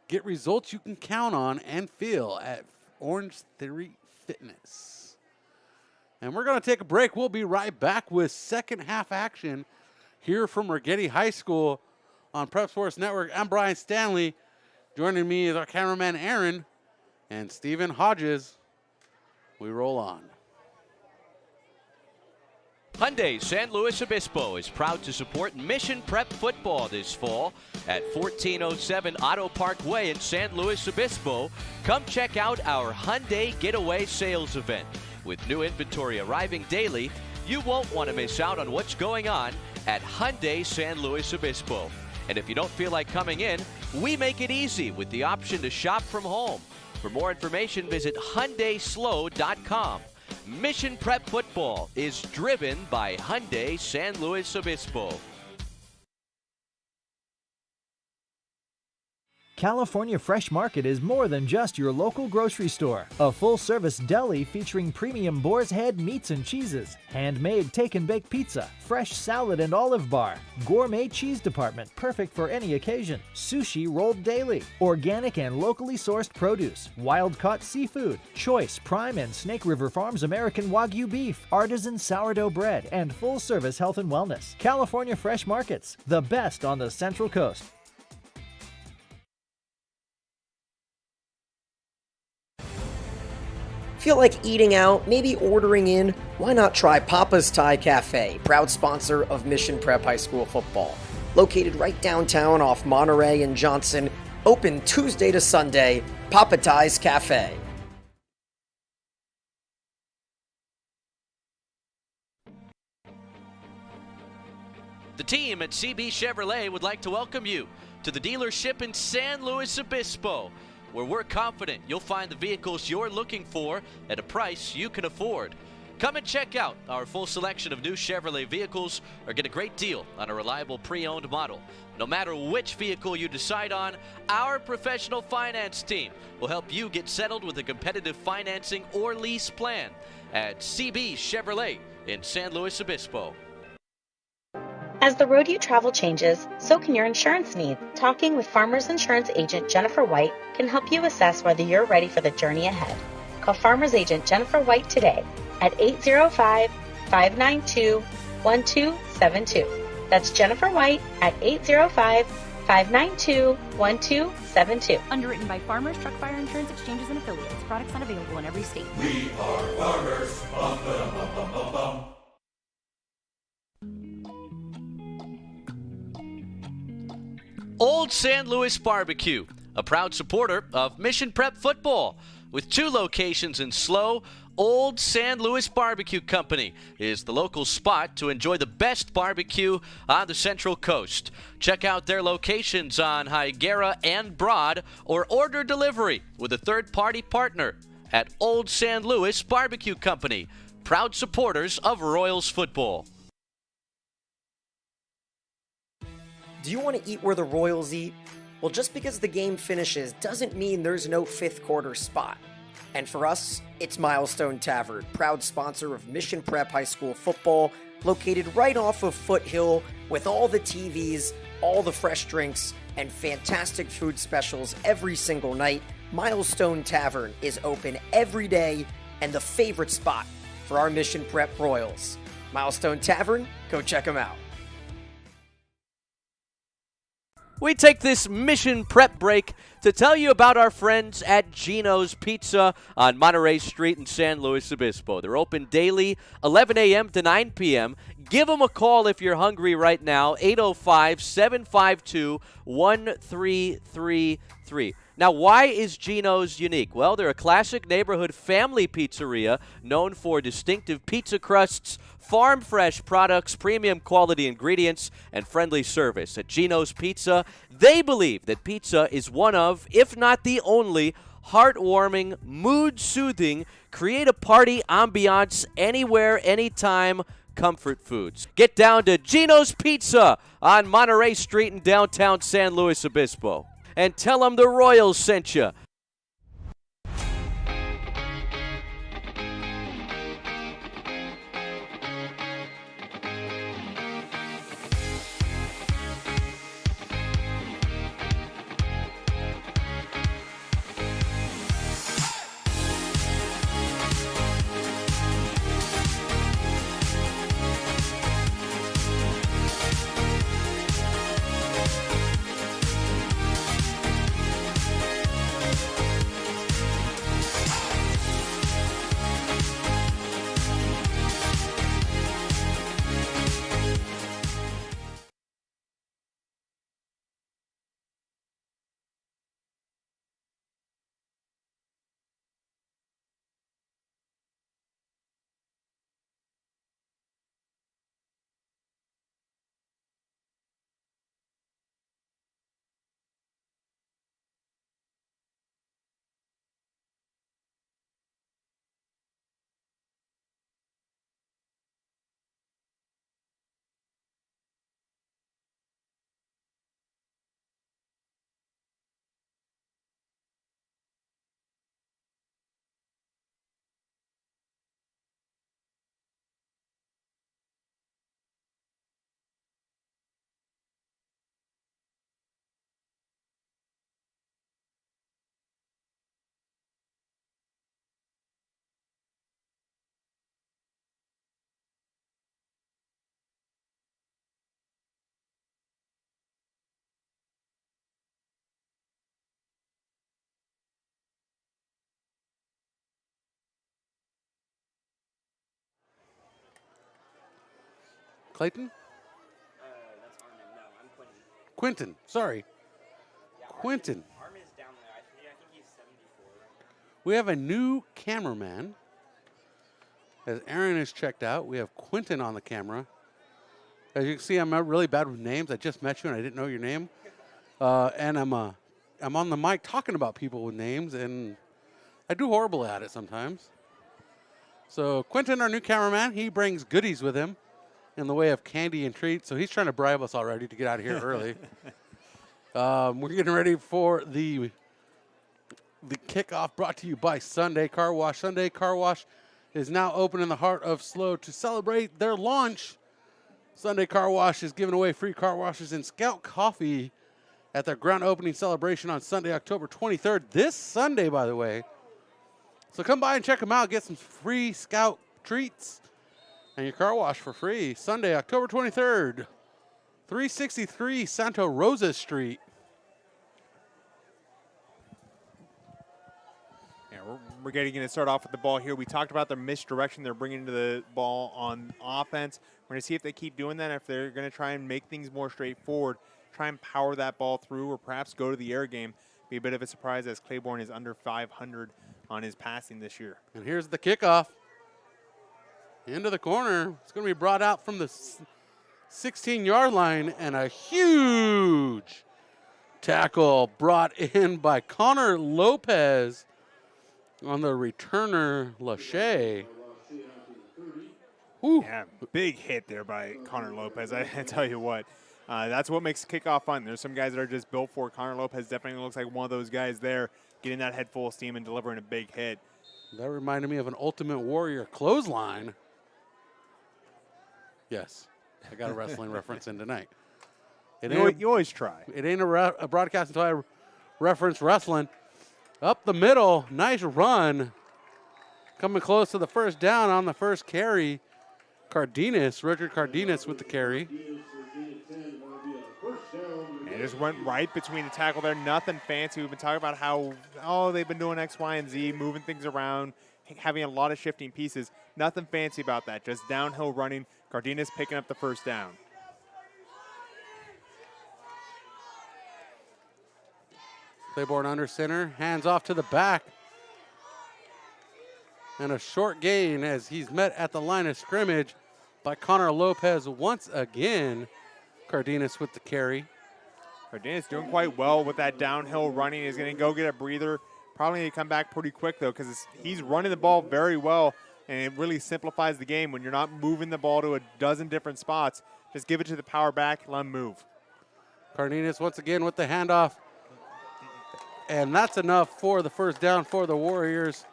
Get results you can count on and feel at Orange Theory Fitness. And we're going to take a break. We'll be right back with second half action here from Righetti High School on Prep Sports Network. I'm Brian Stanley. Joining me is our cameraman Aaron and Stephen Hodges. We roll on. Hyundai San Luis Obispo is proud to support Mission Prep football this fall at 1407 Auto Park Way in San Luis Obispo. Come check out our Hyundai Getaway Sales event. With new inventory arriving daily, you won't want to miss out on what's going on at Hyundai San Luis Obispo. And if you don't feel like coming in, we make it easy with the option to shop from home. For more information, visit HyundaiSlow.com. Mission Prep football is driven by Hyundai San Luis Obispo. California Fresh Market is more than just your local grocery store. A full-service deli featuring premium boar's head meats and cheeses, handmade take-and-bake pizza, fresh salad and olive bar, gourmet cheese department perfect for any occasion, sushi rolled daily, organic and locally sourced produce, wild-caught seafood, choice Prime and Snake River Farms American Wagyu beef, artisan sourdough bread, and full-service health and wellness. California Fresh Markets, the best on the Central Coast. Feel like eating out, maybe ordering in? Why not try Papa's Thai Cafe, proud sponsor of Mission Prep High School football. Located right downtown off Monterey and Johnson, open Tuesday to Sunday, Papa Thai's Cafe. The team at CB Chevrolet would like to welcome you to the dealership in San Luis Obispo, where we're confident you'll find the vehicles you're looking for at a price you can afford. Come and check out our full selection of new Chevrolet vehicles or get a great deal on a reliable pre-owned model. No matter which vehicle you decide on, our professional finance team will help you get settled with a competitive financing or lease plan at CB Chevrolet in San Luis Obispo. As the road you travel changes, so can your insurance needs. Talking with Farmers Insurance Agent Jennifer White can help you assess whether you're ready for the journey ahead. Call Farmers Agent Jennifer White today at 805-592-1272. That's Jennifer White at 805-592-1272. Underwritten by Farmers Truck Fire Insurance Exchanges and Affiliates. Products not available in every state. We are farmers. Bum, ba-dum, bum, bum, bum, bum. Old San Luis Barbecue, a proud supporter of Mission Prep football. With 2 locations in SLO, Old San Luis Barbecue Company is the local spot to enjoy the best barbecue on the Central Coast. Check out their locations on Higuera and Broad or order delivery with a third-party partner at Old San Luis Barbecue Company, proud supporters of Royals football. Do you want to eat where the Royals eat? Well, just because the game finishes doesn't mean there's no fifth quarter spot. And for us, it's Milestone Tavern, proud sponsor of Mission Prep High School football, located right off of Foothill with all the TVs, all the fresh drinks, and fantastic food specials every single night. Milestone Tavern is open every day and the favorite spot for our Mission Prep Royals. Milestone Tavern, go check them out. We take this mission prep break to tell you about our friends at Gino's Pizza on Monterey Street in San Luis Obispo. They're open daily, 11 a.m. to 9 p.m. Give them a call if you're hungry right now, 805-752-1333. Now, why is Gino's unique? Well, they're a classic neighborhood family pizzeria known for distinctive pizza crusts, farm-fresh products, premium quality ingredients, and friendly service. At Gino's Pizza, they believe that pizza is one of, if not the only, heartwarming, mood-soothing, create-a-party ambiance anywhere, anytime comfort foods. Get down to Gino's Pizza on Monterey Street in downtown San Luis Obispo. And tell them the Royals sent you. Clayton? That's Armin. No, I'm Quentin. Quentin, sorry. Yeah, Quentin. Armin is down there. I think he's 74 right now. We have a new cameraman. As Aaron is checked out, we have Quentin on the camera. As you can see, I'm really bad with names. I just met you and I didn't know your name. And I'm on the mic talking about people with names, and I do horrible at it sometimes. So Quentin, our new cameraman, he brings goodies with him in the way of candy and treats. So he's trying to bribe us already to get out of here early. We're getting ready for the kickoff, brought to you by Sunday Car Wash. Sunday Car Wash is now open in the heart of SLO to celebrate their launch. Sunday Car Wash is giving away free car washes and Scout coffee at their grand opening celebration on Sunday, October 23rd. This Sunday, by the way. So come by and check them out. Get some free Scout treats and your car wash for free. Sunday, October 23rd, 363 Santa Rosa Street. Yeah, we're going to start off with the ball here. We talked about the misdirection they're bringing to the ball on offense. We're going to see if they keep doing that, if they're going to try and make things more straightforward, try and power that ball through, or perhaps go to the air game. Be a bit of a surprise as Claiborne is under 500 on his passing this year. And here's the kickoff. Into the corner. It's going to be brought out from the 16-yard line, and a huge tackle brought in by Connor Lopez. On the returner, Lachey. Yeah, big hit there by Connor Lopez. I tell you what, that's what makes kickoff fun. There's some guys that are just built for it. Connor Lopez definitely looks like one of those guys there, getting that head full of steam and delivering a big hit. That reminded me of an Ultimate Warrior clothesline. Yes, I got a wrestling reference in tonight. You always try. It ain't a broadcast until I reference wrestling. Up the middle, nice run. Coming close to the first down on the first carry. Richard Cardenas with the carry. And just went right between the tackle there. Nothing fancy. We've been talking about how, they've been doing X, Y, and Z, moving things around, having a lot of shifting pieces. Nothing fancy about that. Just downhill running. Cardenas picking up the first down. Claiborne under center, hands off to the back. And a short gain as he's met at the line of scrimmage by Connor Lopez once again. Cardenas with the carry. Cardenas doing quite well with that downhill running. He's going to go get a breather. Probably need to come back pretty quick, though, because he's running the ball very well, and it really simplifies the game when you're not moving the ball to a dozen different spots. Just give it to the power back, let him move. Cardenas once again with the handoff. And that's enough for the first down for the Warriors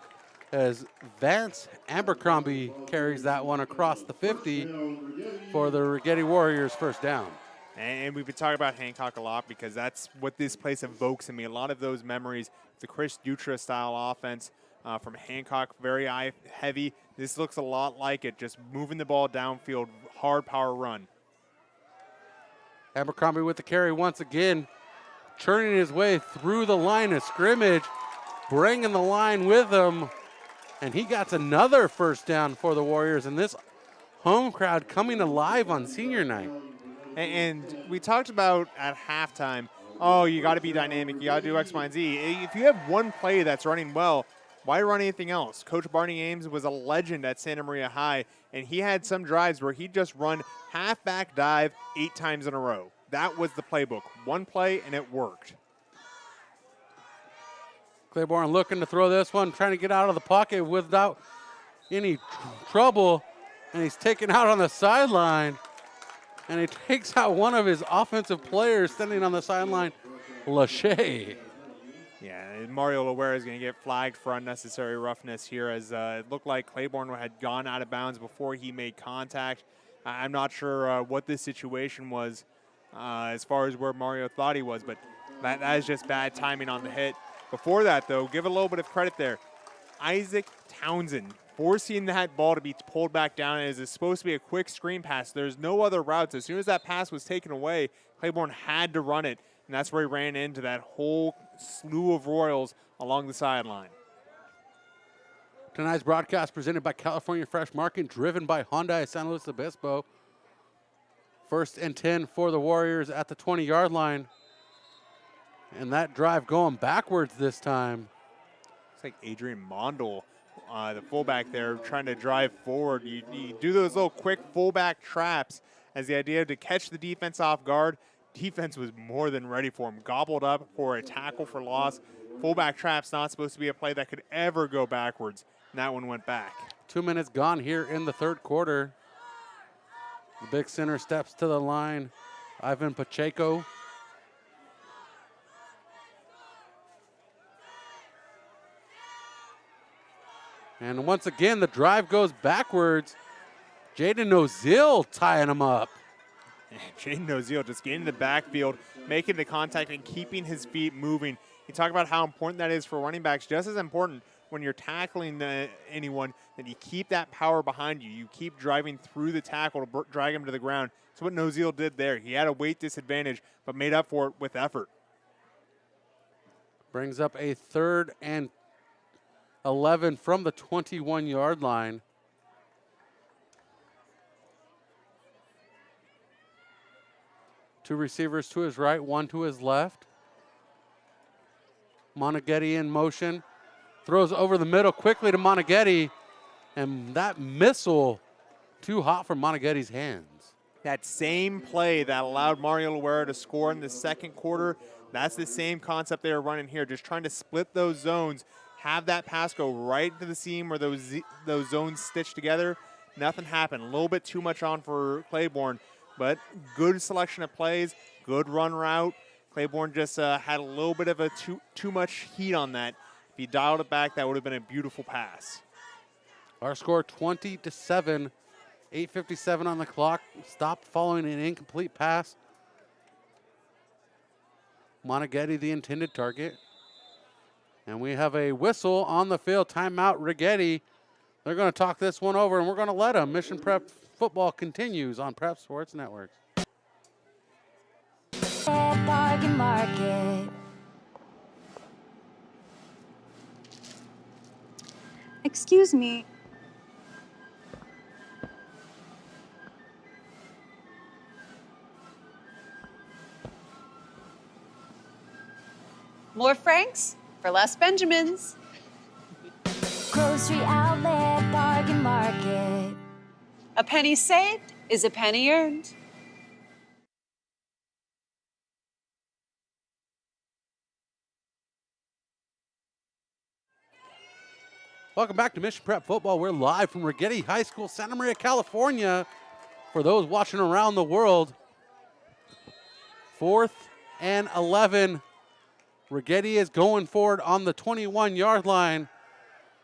as Vance Abercrombie carries that one across the 50 for the Righetti Warriors first down. And we've been talking about Hancock a lot because that's what this place evokes in me. A lot of those memories. It's a Chris Dutra style offense from Hancock, very eye heavy. This looks a lot like it, just moving the ball downfield, hard power run. Abercrombie with the carry once again, churning his way through the line of scrimmage, bringing the line with him. And he got another first down for the Warriors, and this home crowd coming alive on senior night. And we talked about at halftime, you got to be dynamic, you got to do X, Y, and Z. If you have one play that's running well, why run anything else? Coach Barney Ames was a legend at Santa Maria High, and he had some drives where he'd just run halfback dive 8 times in a row. That was the playbook. One play, and it worked. Claiborne looking to throw this one, trying to get out of the pocket without any trouble, and he's taken out on the sideline, and he takes out one of his offensive players standing on the sideline, Lachey. Yeah, Mario Loera is going to get flagged for unnecessary roughness here as it looked like Claiborne had gone out of bounds before he made contact. I'm not sure what this situation was as far as where Mario thought he was, but that is just bad timing on the hit. Before that, though, give a little bit of credit there. Isaac Townsend forcing that ball to be pulled back down as it's supposed to be a quick screen pass. There's no other routes. As soon as that pass was taken away, Claiborne had to run it, and that's where he ran into that whole slew of Royals along the sideline. Tonight's broadcast presented by California Fresh Market, driven by Hyundai San Luis Obispo. 1st and 10 for the Warriors at the 20-yard line. And that drive going backwards this time. It's like Adrian Mondel, the fullback there, trying to drive forward. You do those little quick fullback traps as the idea to catch the defense off guard. Defense was more than ready for him. Gobbled up for a tackle for loss. Fullback trap's not supposed to be a play that could ever go backwards. And that one went back. 2 minutes gone here in the third quarter. The big center steps to the line. Ivan Pacheco. And once again, the drive goes backwards. Jaden Ozil tying him up. Jaden Ozil just getting in the backfield, making the contact and keeping his feet moving. You talk about how important that is for running backs. Just as important when you're tackling anyone, that you keep that power behind you. You keep driving through the tackle to drag him to the ground. That's what Ozil did there. He had a weight disadvantage, but made up for it with effort. Brings up a 3rd and 11 from the 21-yard line. Two receivers to his right, one to his left. Moneghetti in motion. Throws over the middle quickly to Moneghetti. And that missile too hot for Moneghetti's hands. That same play that allowed Mario Loera to score in the second quarter, that's the same concept they were running here, just trying to split those zones, have that pass go right into the seam where those zones stitch together. Nothing happened. A little bit too much on for Claiborne, but good selection of plays, good run route. Claiborne just had a little bit of a too much heat on that. If he dialed it back, that would have been a beautiful pass. Our score 20-7, 8:57 on the clock. Stopped following an incomplete pass. Moneghetti the intended target. And we have a whistle on the field. Timeout, Righetti. They're going to talk this one over, and we're going to let them. Mission Prep football continues on Prep Sports Network. Bargain Market. Excuse me. More Franks for less Benjamins. Grocery Outlet Bargain Market. A penny saved is a penny earned. Welcome back to Mission Prep Football. We're live from Righetti High School, Santa Maria, California. For those watching around the world, 4th and 11. Righetti is going forward on the 21-yard line.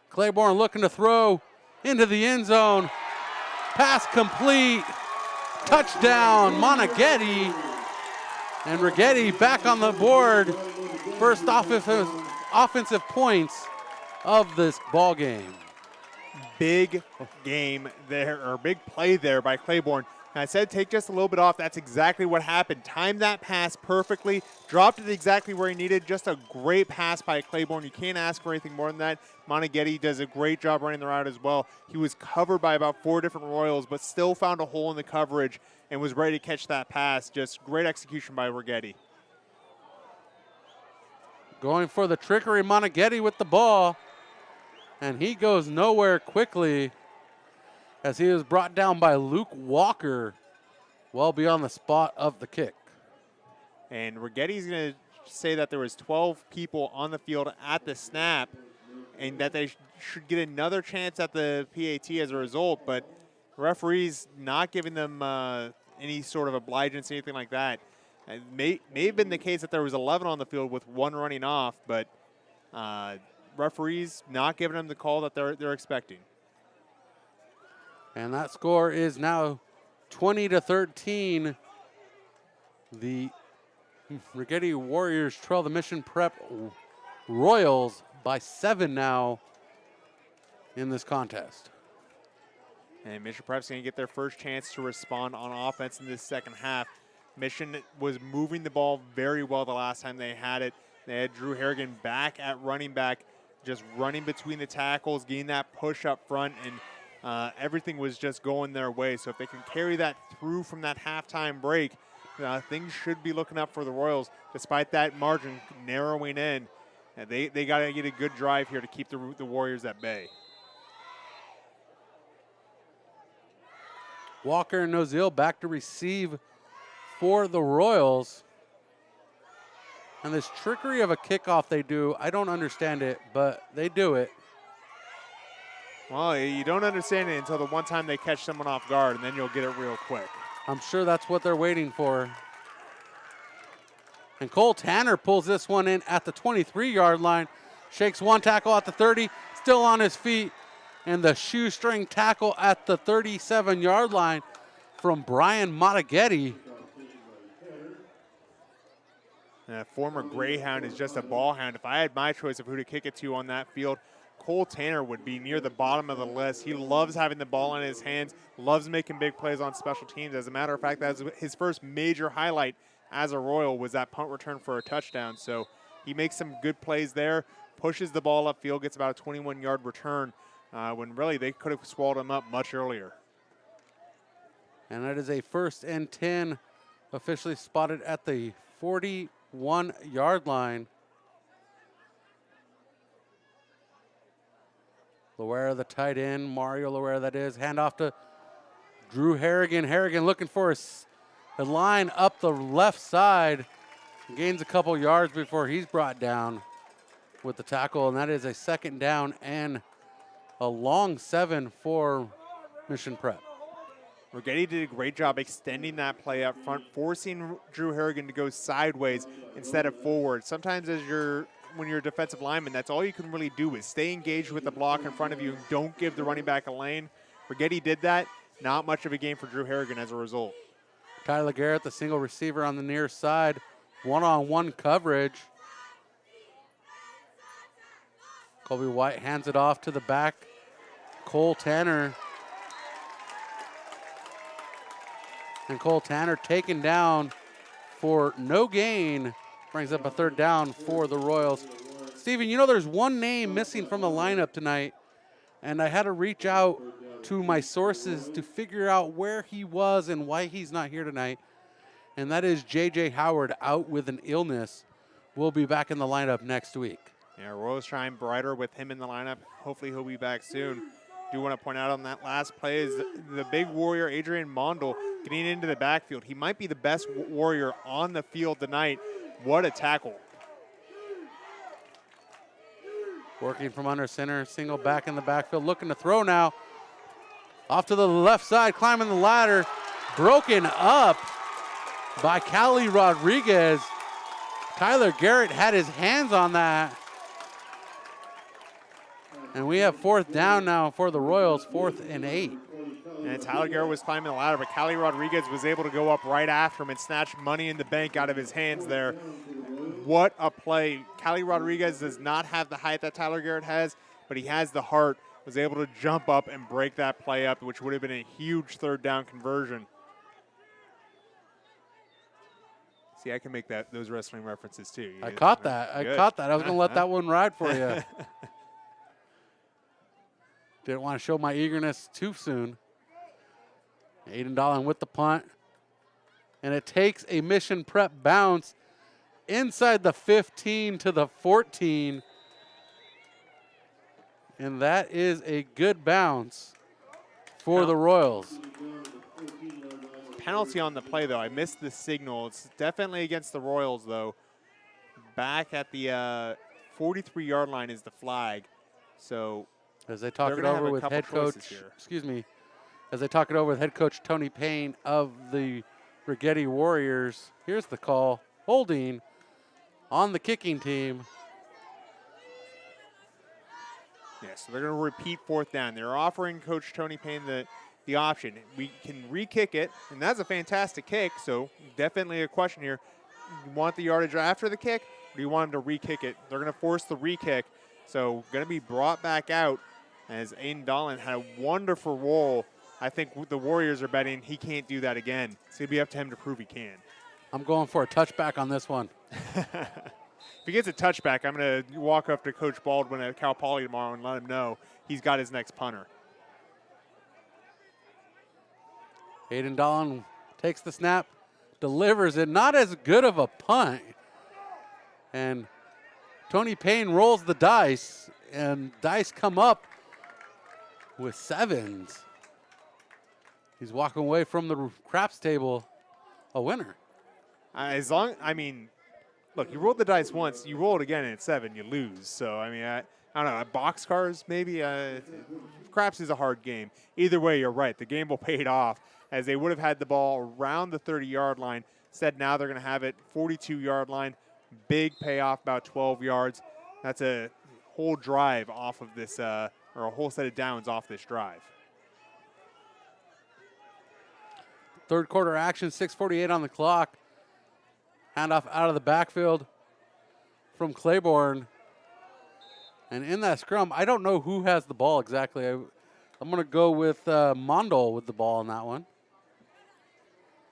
Claiborne looking to throw into the end zone. Pass complete. Touchdown, Moneghetti. And Righetti back on the board. First offensive points of this ball game. Big game there, or big play there by Claiborne. And I said take just a little bit off. That's exactly what happened. Timed that pass perfectly, dropped it exactly where he needed. Just a great pass by Claiborne. You can't ask for anything more than that. Moneghetti does a great job running the route as well. He was covered by about 4 different Royals, but still found a hole in the coverage and was ready to catch that pass. Just great execution by Righetti. Going for the trickery, Moneghetti with the ball. And he goes nowhere quickly as he is brought down by Luke Walker well beyond the spot of the kick. And Righetti's going to say that there was 12 people on the field at the snap and that they should get another chance at the PAT as a result, but referees not giving them any sort of obligence, anything like that. It may have been the case that there was 11 on the field with 1 running off, but referees not giving them the call that they're expecting. And that score is now 20-13. The Righetti Warriors trail the Mission Prep Royals by 7 now in this contest. And Mission Prep's going to get their first chance to respond on offense in this second half. Mission was moving the ball very well the last time they had it. They had Drew Harrigan back at running back, just running between the tackles, getting that push up front, and everything was just going their way. So if they can carry that through from that halftime break, things should be looking up for the Royals. Despite that margin narrowing in, they got to get a good drive here to keep the Warriors at bay. Walker and Nozil back to receive for the Royals. And this trickery of a kickoff they do, I don't understand it, but they do it. Well, you don't understand it until the one time they catch someone off guard, and then you'll get it real quick. I'm sure that's what they're waiting for. And Cole Tanner pulls this one in at the 23-yard line, shakes one tackle at the 30, still on his feet, and the shoestring tackle at the 37-yard line from Brian Moneghetti. Former Greyhound is just a ball hound. If I had my choice of who to kick it to on that field, Cole Tanner would be near the bottom of the list. He loves having the ball in his hands, loves making big plays on special teams. As a matter of fact, that was his first major highlight as a Royal, was that punt return for a touchdown. So he makes some good plays there, pushes the ball upfield, gets about a 21-yard return when really they could have swallowed him up much earlier. And that is a 1st and 10 officially spotted at the 41-yard line. Loera, the tight end, Mario Loera that is. Handoff to Drew Harrigan. Harrigan looking for a line up the left side. Gains a couple yards before he's brought down with the tackle, and that is a 2nd down and a long 7 for Mission Prep. Righetti did a great job extending that play up front, forcing Drew Harrigan to go sideways instead of forward. Sometimes when you're a defensive lineman, that's all you can really do is stay engaged with the block in front of you and don't give the running back a lane. Righetti did that. Not much of a game for Drew Harrigan as a result. Tyler Garrett, the single receiver on the near side, one-on-one coverage. Colby White hands it off to the back. Cole Tanner. And Cole Tanner taken down for no gain. Brings up a 3rd down for the Royals. Stephen, you know there's one name missing from the lineup tonight, and I had to reach out to my sources to figure out where he was and why he's not here tonight, and that is J.J. Howard, out with an illness. Will be back in the lineup next week. Yeah, Royals shine brighter with him in the lineup. Hopefully he'll be back soon. Do want to point out on that last play is the big Warrior, Adrian Mondel, getting into the backfield. He might be the best Warrior on the field tonight. What a tackle. Working from under center, single back in the backfield, looking to throw now. Off to the left side, climbing the ladder, broken up by Cali Rodriguez. Tyler Garrett had his hands on that. And we have 4th down now for the Royals, 4th and 8. And Tyler Garrett was climbing the ladder, but Cali Rodriguez was able to go up right after him and snatch money in the bank out of his hands there. What a play. Cali Rodriguez does not have the height that Tyler Garrett has, but he has the heart. Was able to jump up and break that play up, which would have been a huge 3rd down conversion. See, I can make those wrestling references too. I caught that. I caught that. I was going to let that one ride for you. Didn't want to show my eagerness too soon. Aiden Dolan with the punt. And it takes a Mission Prep bounce inside the 15 to the 14. And that is a good bounce for the Royals. Penalty on the play, though. I missed the signal. It's definitely against the Royals, though. Back at the 43-yard line is the flag. So as they talk it over with head coach, as they talk it over with head coach Tony Payne of the Righetti Warriors, here's the call. Holding on the kicking team. Yeah, so they're going to repeat 4th down. They're offering Coach Tony Payne the option. We can re-kick it, and that's a fantastic kick, so definitely a question here. You want the yardage after the kick, or do you want him to re-kick it? They're going to force the re-kick, so going to be brought back out as Aiden Dolan had a wonderful roll. I think the Warriors are betting he can't do that again. It's going to be up to him to prove he can. I'm going for a touchback on this one. If he gets a touchback, I'm going to walk up to Coach Baldwin at Cal Poly tomorrow and let him know he's got his next punter. Aiden Dolan takes the snap, delivers it. Not as good of a punt. And Tony Payne rolls the dice, and dice come up with 7s. He's walking away from the craps table a winner. Look, you rolled the dice once, you roll it again, and it's 7, you lose. So, I don't know, boxcars maybe. Craps is a hard game. Either way, you're right. The game will pay it off as they would have had the ball around the 30-yard line. Instead, now they're going to have it 42-yard line. Big payoff, about 12 yards. That's a whole drive off of this, or a whole set of downs off this drive. 3rd quarter action, 6:48 on the clock. Handoff out of the backfield from Claiborne. And in that scrum, I don't know who has the ball exactly. I'm going to go with Mondal with the ball on that one.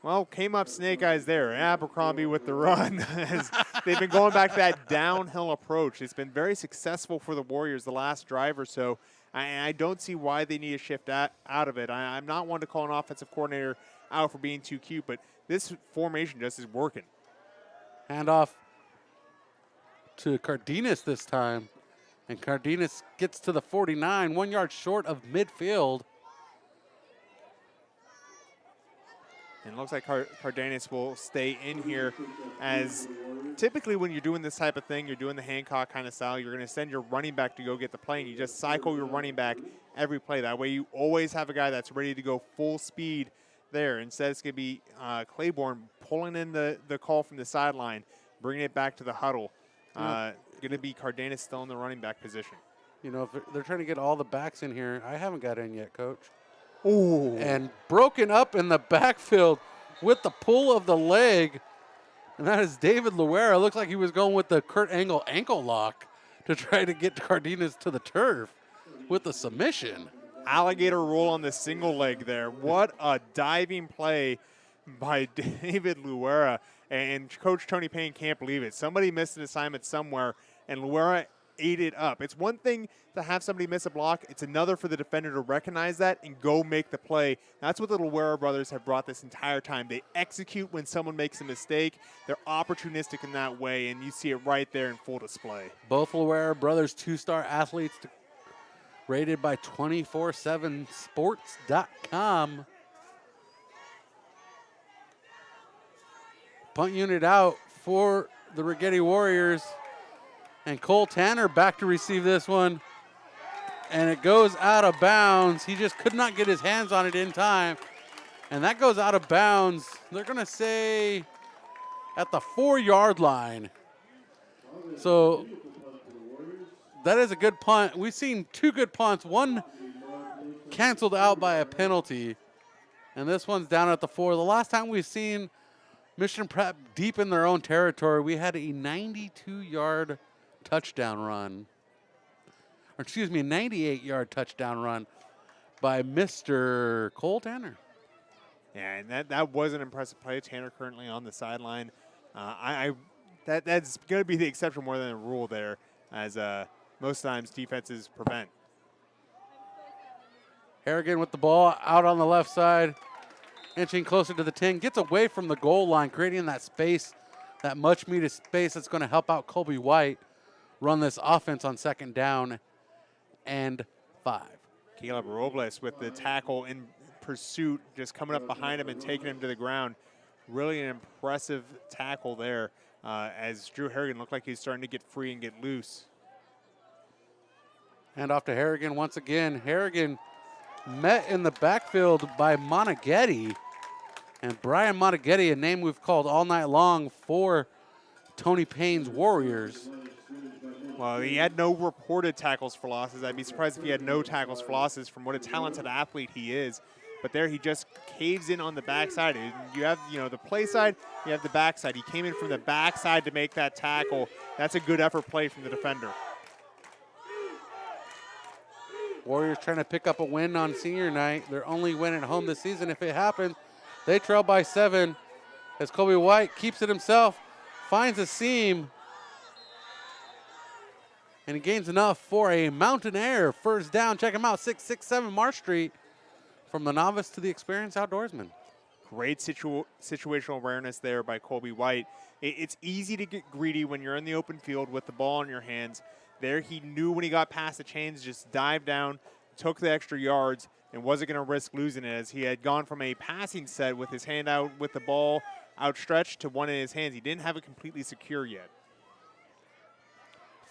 Well, came up snake eyes there. Abercrombie with the run. They've been going back to that downhill approach. It's been very successful for the Warriors the last drive or so. I don't see why they need to shift out of it. I'm not one to call an offensive coordinator out for being too cute, but this formation just is working. Handoff to Cardenas this time. And Cardenas gets to the 49, 1 yard short of midfield. And it looks like Cardenas will stay in here, as typically when you're doing this type of thing, you're doing the Hancock kind of style, you're going to send your running back to go get the play, and you just cycle your running back every play. That way you always have a guy that's ready to go full speed there. Instead, it's going to be Claiborne pulling in the call from the sideline, bringing it back to the huddle. Going to be Cardenas still in the running back position. You know, if they're trying to get all the backs in here, I haven't got in yet, Coach. Ooh. And broken up in the backfield with the pull of the leg. And that is David Luera. Looks like he was going with the Kurt Angle ankle lock to try to get Cardenas to the turf with the submission. Alligator roll on the single leg there. What a diving play by David Luera. And Coach Tony Payne can't believe it. Somebody missed an assignment somewhere, and Luera ate it up. It's one thing to have somebody miss a block. It's another for the defender to recognize that and go make the play. That's what the Luera brothers have brought this entire time. They execute when someone makes a mistake. They're opportunistic in that way, and you see it right there in full display. Both Luera brothers, 2-star athletes, rated by 247sports.com. Punt unit out for the Righetti Warriors. And Cole Tanner back to receive this one. And it goes out of bounds. He just could not get his hands on it in time. And that goes out of bounds. They're going to say at the 4-yard line. So that is a good punt. We've seen 2 good punts. One canceled out by a penalty. And this one's down at the 4. The last time we've seen Mission Prep deep in their own territory, we had a 92-yard touchdown run. Or excuse me, 98-yard touchdown run by Mr. Cole Tanner. Yeah, and that was an impressive play. Tanner currently on the sideline. That's going to be the exception more than a rule there, as most times defenses prevent. Harrigan with the ball out on the left side, inching closer to the 10, gets away from the goal line, creating that space, that much-needed space that's going to help out Colby White run this offense on 2nd down and 5. Caleb Robles with the tackle in pursuit, just coming up behind him and taking him to the ground. Really an impressive tackle there, as Drew Harrigan looked like he's starting to get free and get loose. Hand off to Harrigan once again. Harrigan met in the backfield by Monaghetti. And Brian Monaghetti, a name we've called all night long for Tony Payne's Warriors. Well, he had no reported tackles for losses. I'd be surprised if he had no tackles for losses from what a talented athlete he is. But there he just caves in on the backside. You have, the play side, you have the backside. He came in from the backside to make that tackle. That's a good effort play from the defender. Warriors trying to pick up a win on senior night. Their only win at home this season. If it happens, they trail by 7 as Colby White keeps it himself, finds a seam, and he gains enough for a Mountain Air first down. Check him out, 667 Marsh Street, from the novice to the experienced outdoorsman. Great situational awareness there by Colby White. It's easy to get greedy when you're in the open field with the ball in your hands. There he knew when he got past the chains, just dived down, took the extra yards, and wasn't going to risk losing it, as he had gone from a passing set with his hand out with the ball outstretched to one in his hands. He didn't have it completely secure yet.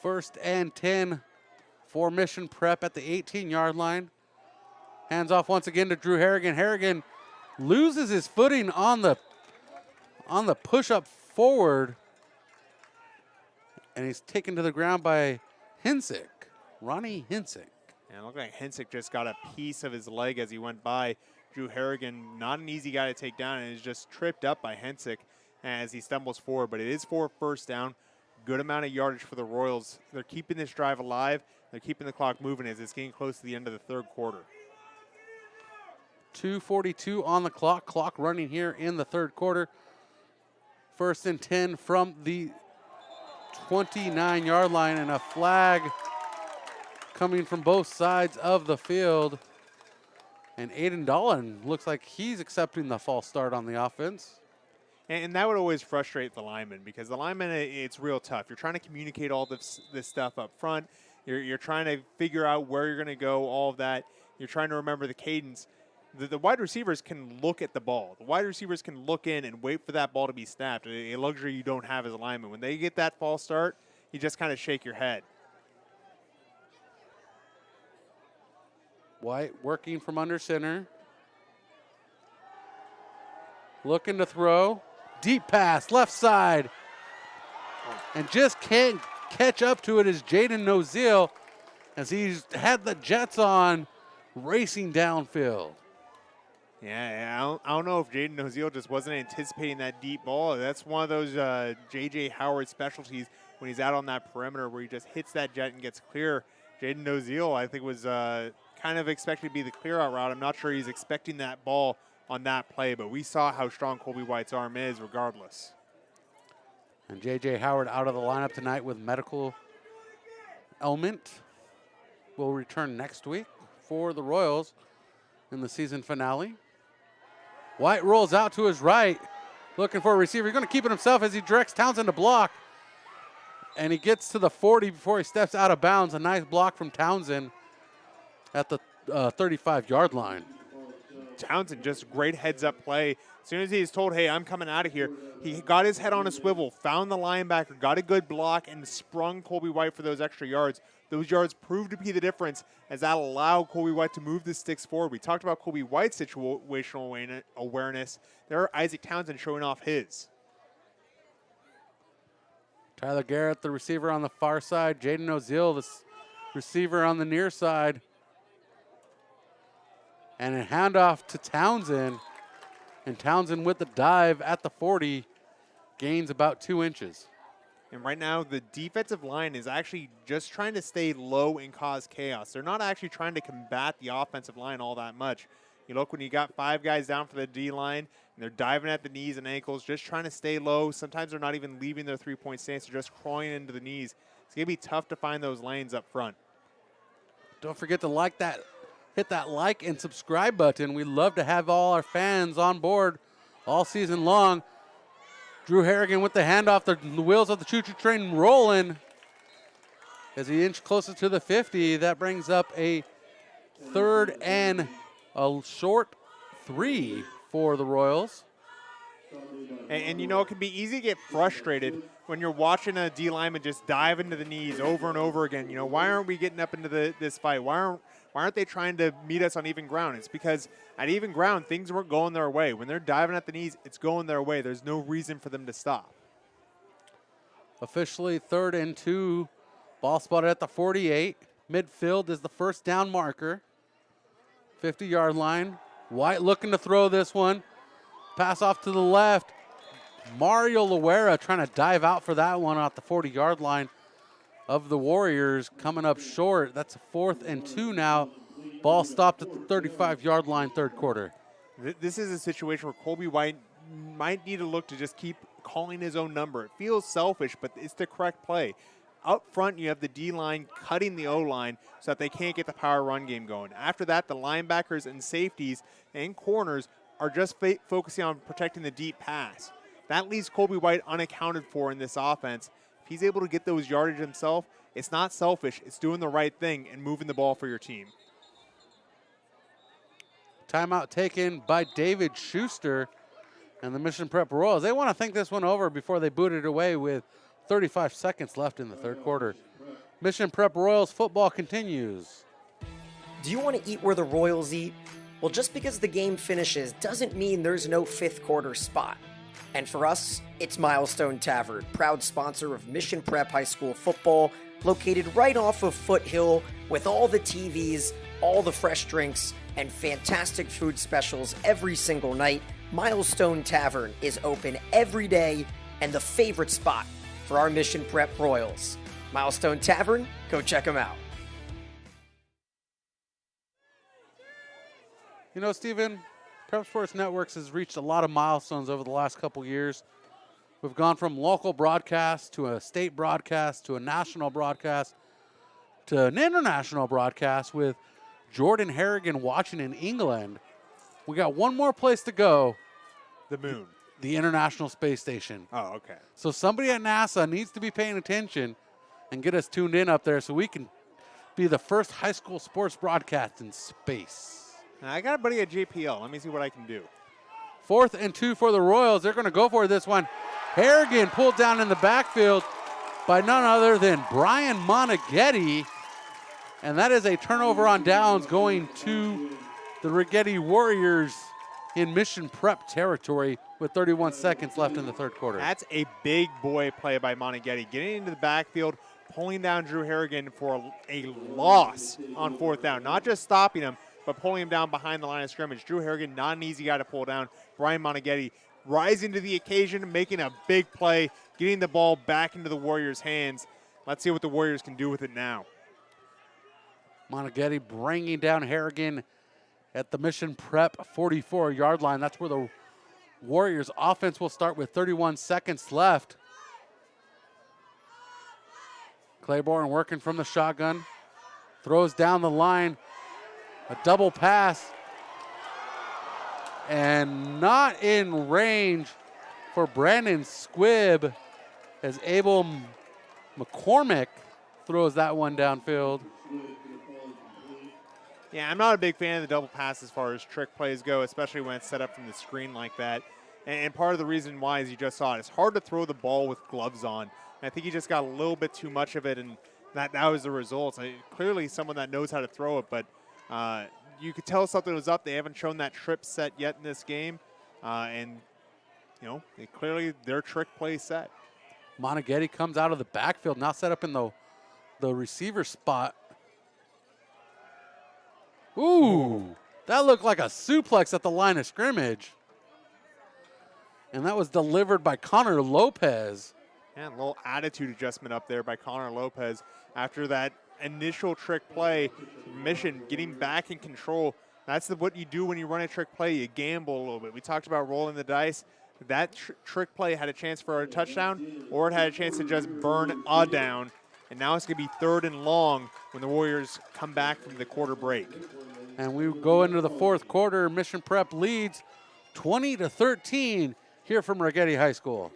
1st and 10 for Mission Prep at the 18-yard line. Hands off once again to Drew Harrigan. Harrigan loses his footing on the push-up forward, and he's taken to the ground by Hinsick, Ronnie Hinsick. And it looked like Hinsick just got a piece of his leg as he went by. Drew Harrigan, not an easy guy to take down, and is just tripped up by Hinsick as he stumbles forward. But it is for first down. Good amount of yardage for the Royals. They're keeping this drive alive. They're keeping the clock moving as it's getting close to the end of the 3rd quarter. 2:42 on the clock. Clock running here in the 3rd quarter. 1st and 10 from the 29-yard line, and a flag coming from both sides of the field. And Aiden Dolan looks like he's accepting the false start on the offense. And that would always frustrate the lineman, because the lineman, it's real tough. You're trying to communicate all this stuff up front. You're trying to figure out where you're going to go, all of that. You're trying to remember the cadence. The wide receivers can look at the ball. The wide receivers can look in and wait for that ball to be snapped, a luxury you don't have as a lineman. When they get that false start, you just kind of shake your head. White working from under center. Looking to throw. Deep pass, left side. And just can't catch up to it is Jaden Nozil as he's had the Jets on racing downfield. Yeah, I don't know if Jaden Nozil just wasn't anticipating that deep ball. That's one of those J.J. Howard specialties when he's out on that perimeter where he just hits that jet and gets clear. Jaden Nozil, I think, was kind of expected to be the clear-out route. I'm not sure he's expecting that ball on that play, but we saw how strong Colby White's arm is regardless. And J.J. Howard out of the lineup tonight with medical ailment. Will return next week for the Royals in the season finale. White rolls out to his right, looking for a receiver. He's going to keep it himself as he directs Townsend to block. And he gets to the 40 before he steps out of bounds. A nice block from Townsend at the 35-yard line. Townsend, just great heads-up play. As soon as he's told, hey, I'm coming out of here, he got his head on a swivel, found the linebacker, got a good block, and sprung Colby White for those extra yards. Those yards proved to be the difference as that allowed Colby White to move the sticks forward. We talked about Colby White's situational awareness. There, Isaac Townsend showing off his. Tyler Garrett, the receiver on the far side. Jaden Nozil, the receiver on the near side. And a handoff to Townsend. And Townsend with the dive at the 40 gains about 2 inches. And right now, the defensive line is actually just trying to stay low and cause chaos. They're not actually trying to combat the offensive line all that much. You look when you got 5 guys down for the D-line, and they're diving at the knees and ankles, just trying to stay low. Sometimes they're not even leaving their three-point stance. They're just crawling into the knees. It's going to be tough to find those lanes up front. Don't forget to hit that like and subscribe button. We love to have all our fans on board all season long. Drew Harrigan with the handoff, the wheels of the choo-choo train rolling as he inched closer to the 50. That brings up a 3rd and a short 3 for the Royals. And you know, it can be easy to get frustrated when you're watching a D lineman just dive into the knees over and over again. You know, why aren't we getting up into this fight? Why aren't they trying to meet us on even ground? It's because at even ground, things weren't going their way. When they're diving at the knees, it's going their way. There's no reason for them to stop. Officially 3rd and 2. Ball spotted at the 48. Midfield is the first down marker. 50-yard line. White looking to throw this one. Pass off to the left. Mario Loera trying to dive out for that one off the 40-yard line of the Warriors, coming up short. That's a 4th and 2 now. Ball stopped at the 35-yard line, 3rd quarter. This is a situation where Colby White might need to look to just keep calling his own number. It feels selfish, but it's the correct play. Up front, you have the D-line cutting the O-line so that they can't get the power run game going. After that, the linebackers and safeties and corners are just focusing on protecting the deep pass. That leaves Colby White unaccounted for in this offense. If he's able to get those yardage himself, it's not selfish. It's doing the right thing and moving the ball for your team. Timeout taken by David Schuster and the Mission Prep Royals. They want to think this one over before they boot it away with 35 seconds left in the 3rd quarter. Mission Prep Royals football continues. Do you want to eat where the Royals eat? Well, just because the game finishes doesn't mean there's no 5th quarter spot. And for us, it's Milestone Tavern, proud sponsor of Mission Prep High School football, located right off of Foothill with all the TVs, all the fresh drinks, and fantastic food specials every single night. Milestone Tavern is open every day and the favorite spot for our Mission Prep Royals. Milestone Tavern, go check them out. You know, Stephen, Prep Sports Networks has reached a lot of milestones over the last couple years. We've gone from local broadcast to a state broadcast to a national broadcast to an international broadcast with Jordan Harrigan watching in England. We got one more place to go. The moon. The International Space Station. Oh, okay. So somebody at NASA needs to be paying attention and get us tuned in up there so we can be the first high school sports broadcast in space. I got a buddy at JPL. Let me see what I can do. 4th and 2 for the Royals. They're going to go for this one. Harrigan pulled down in the backfield by none other than Brian Monaghetti. And that is a turnover on downs going to the Righetti Warriors in Mission Prep territory with 31 seconds left in the third quarter. That's a big boy play by Monaghetti. Getting into the backfield, pulling down Drew Harrigan for a loss on 4th down. Not just stopping him, but pulling him down behind the line of scrimmage. Drew Harrigan, not an easy guy to pull down. Brian Monaghetti rising to the occasion, making a big play, getting the ball back into the Warriors' hands. Let's see what the Warriors can do with it now. Monaghetti bringing down Harrigan at the Mission Prep 44-yard line. That's where the Warriors offense will start with 31 seconds left. Claiborne working from the shotgun. Throws down the line. A double pass. And not in range for Brandon Squibb as Abel McCormick throws that one downfield. Yeah, I'm not a big fan of the double pass as far as trick plays go, especially when it's set up from the screen like that. And part of the reason why, as you just saw it, it's hard to throw the ball with gloves on. And I think he just got a little bit too much of it, and that was the result. Clearly someone that knows how to throw it, but you could tell something was up. They haven't shown that trip set yet in this game. And, you know, clearly their trick play set. Monaghetti comes out of the backfield, now set up in the receiver spot. Ooh, that looked like a suplex at the line of scrimmage. And that was delivered by Connor Lopez. Yeah, a little attitude adjustment up there by Connor Lopez after that initial trick play. Mission getting back in control. That's what you do when you run a trick play. You gamble a little bit. We talked about rolling the dice. That trick play had a chance for a touchdown, or it had a chance to just burn a down. And now it's going to be 3rd and long when the Warriors come back from the quarter break. And we go into the fourth quarter. Mission Prep leads 20-13 here from Righetti High School.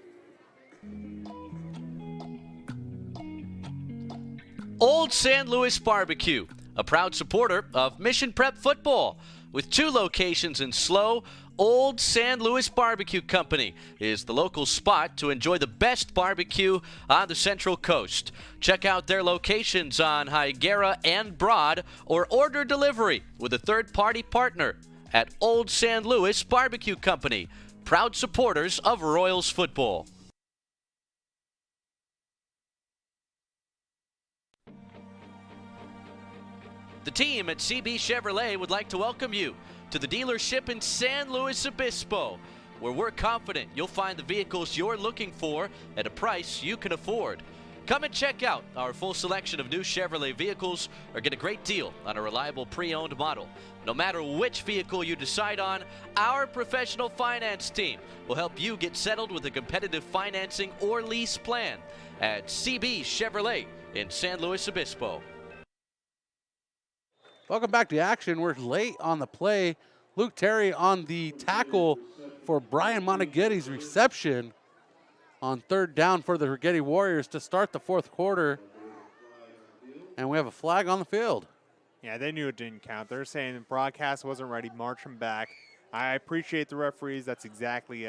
Old San Luis Barbecue, a proud supporter of Mission Prep football. With 2 locations in SLO, Old San Luis Barbecue Company is the local spot to enjoy the best barbecue on the Central Coast. Check out their locations on Higuera and Broad, or order delivery with a third-party partner at Old San Luis Barbecue Company, proud supporters of Royals football. The team at CB Chevrolet would like to welcome you to the dealership in San Luis Obispo, where we're confident you'll find the vehicles you're looking for at a price you can afford. Come and check out our full selection of new Chevrolet vehicles or get a great deal on a reliable pre-owned model. No matter which vehicle you decide on, our professional finance team will help you get settled with a competitive financing or lease plan at CB Chevrolet in San Luis Obispo. Welcome back to action. We're late on the play. Luke Terry on the tackle for Brian Monaghetti's reception on 3rd down for the Righetti Warriors to start the fourth quarter. And we have a flag on the field. Yeah, they knew it didn't count. They're saying the broadcast wasn't ready. March them back. I appreciate the referees. That's exactly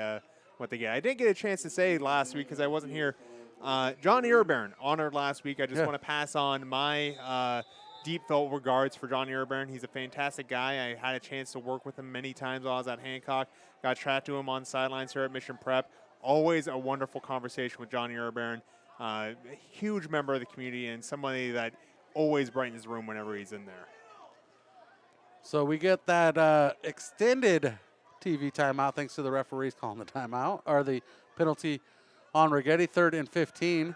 what they get. I didn't get a chance to say last week because I wasn't here. John Earburn honored last week. I just want to pass on my deep felt regards for John Earburn. He's a fantastic guy. I had a chance to work with him many times while I was at Hancock. Got to chat to him on sidelines here at Mission Prep. Always a wonderful conversation with John Earburn. A huge member of the community and somebody that always brightens the room whenever he's in there. So we get that extended TV timeout thanks to the referees calling the timeout, or the penalty on Righetti. 3rd and 15.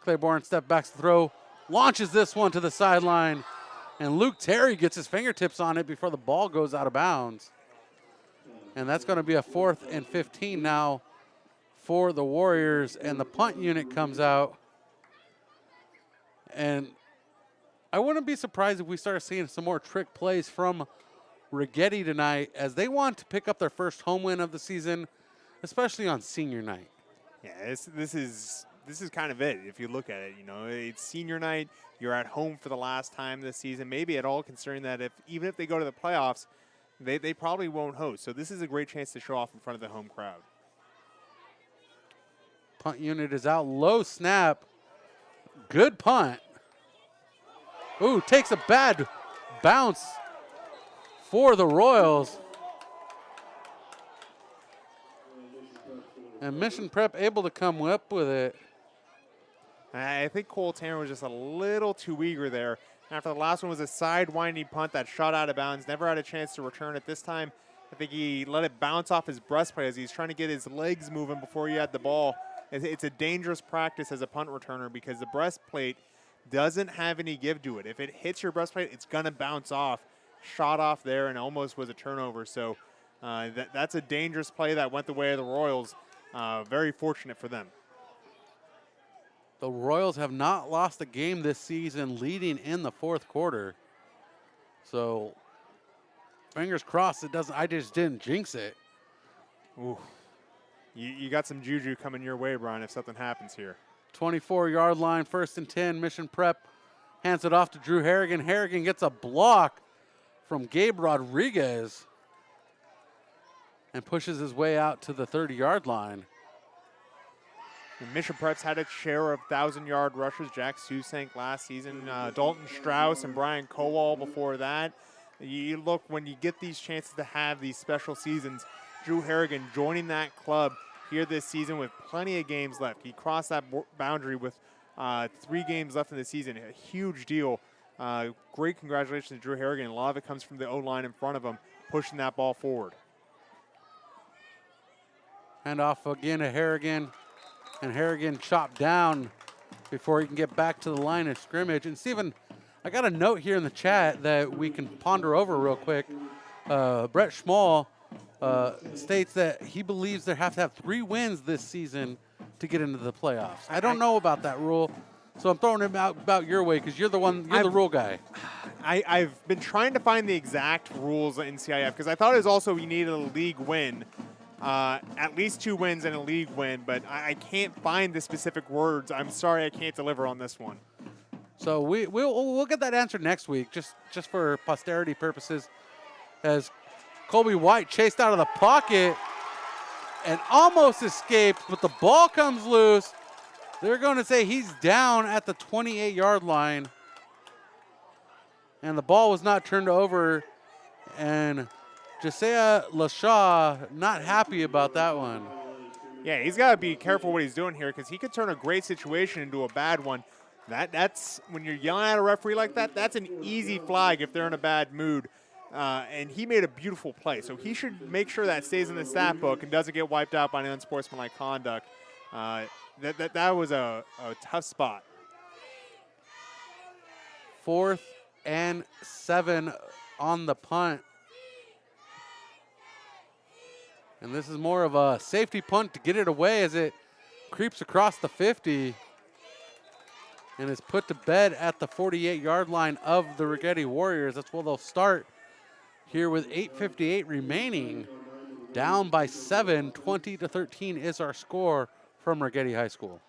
Claiborne step back to throw. Launches this one to the sideline, and Luke Terry gets his fingertips on it before the ball goes out of bounds. And that's going to be a 4th and 15 now for the Warriors, and the punt unit comes out. And I wouldn't be surprised if we start seeing some more trick plays from Righetti tonight, as they want to pick up their first home win of the season, especially on senior night. Yeah, this this is kind of it. If you look at it, you know, it's senior night. You're at home for the last time this season. Maybe at all concerning that even if they go to the playoffs, they probably won't host. So this is a great chance to show off in front of the home crowd. Punt unit is out. Low snap. Good punt. Ooh, takes a bad bounce for the Royals. And Mission Prep able to come up with it. I think Cole Tanner was just a little too eager there. After the last one was a sidewinding punt that shot out of bounds. Never had a chance to return it. This time, I think he let it bounce off his breastplate as he's trying to get his legs moving before he had the ball. It's a dangerous practice as a punt returner because the breastplate doesn't have any give to it. If it hits your breastplate, it's going to bounce off. Shot off there and almost was a turnover. So that's a dangerous play that went the way of the Royals. Very fortunate for them. The Royals have not lost a game this season leading in the fourth quarter. So fingers crossed it doesn't. I just didn't jinx it. Ooh. You got some juju coming your way, Brian, if something happens here. 24-yard line, 1st and 10. Mission Prep hands it off to Drew Harrigan. Harrigan gets a block from Gabe Rodriguez and pushes his way out to the 30-yard line. And Mission Prep's had its share of 1,000-yard rushers. Jack Susank last season, Dalton Strauss and Brian Kowal before that. You look, when you get these chances to have these special seasons, Drew Harrigan joining that club here this season with plenty of games left. He crossed that boundary with 3 games left in the season. A huge deal. Great congratulations to Drew Harrigan. A lot of it comes from the O-line in front of him, pushing that ball forward. Hand off again to Harrigan. And Harrigan chopped down before he can get back to the line of scrimmage. And Stephen, I got a note here in the chat that we can ponder over real quick. Brett Schmall states that he believes they have to have 3 wins this season to get into the playoffs. I don't know about that rule, so I'm throwing it about your way because you're the rule guy. I've been trying to find the exact rules in CIF because I thought it was also you needed a league win. At least 2 wins and a league win, but I can't find the specific words. I'm sorry I can't deliver on this one. So we'll get that answer next week, just for posterity purposes, as Colby White chased out of the pocket and almost escaped, but the ball comes loose. They're going to say he's down at the 28-yard line, and the ball was not turned over, and Josiah LaShaw not happy about that one. Yeah, he's got to be careful what he's doing here because he could turn a great situation into a bad one. That's when you're yelling at a referee like that, that's an easy flag if they're in a bad mood. And he made a beautiful play. So he should make sure that stays in the stat book and doesn't get wiped out by an unsportsmanlike conduct. That was a tough spot. 4th and 7 on the punt. And this is more of a safety punt to get it away as it creeps across the 50 and is put to bed at the 48-yard line of the Righetti Warriors. That's where they'll start here with 8:58 remaining. Down by 7, 20-13 is our score from Righetti High School.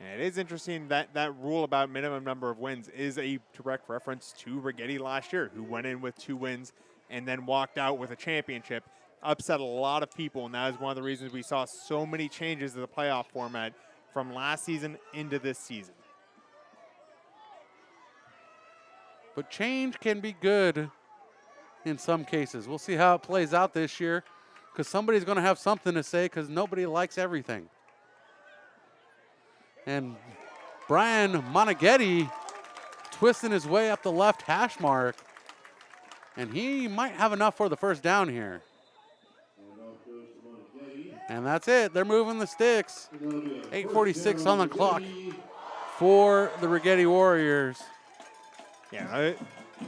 And it is interesting that that rule about minimum number of wins is a direct reference to Righetti last year, who went in with 2 wins and then walked out with a championship. Upset a lot of people, and that is one of the reasons we saw so many changes to the playoff format from last season into this season. But change can be good in some cases. We'll see how it plays out this year because somebody's going to have something to say because nobody likes everything. And Brian Monaghetti twisting his way up the left hash mark, and he might have enough for the first down here. And that's it. They're moving the sticks. 8:46 on the clock for the Righetti Warriors. Yeah,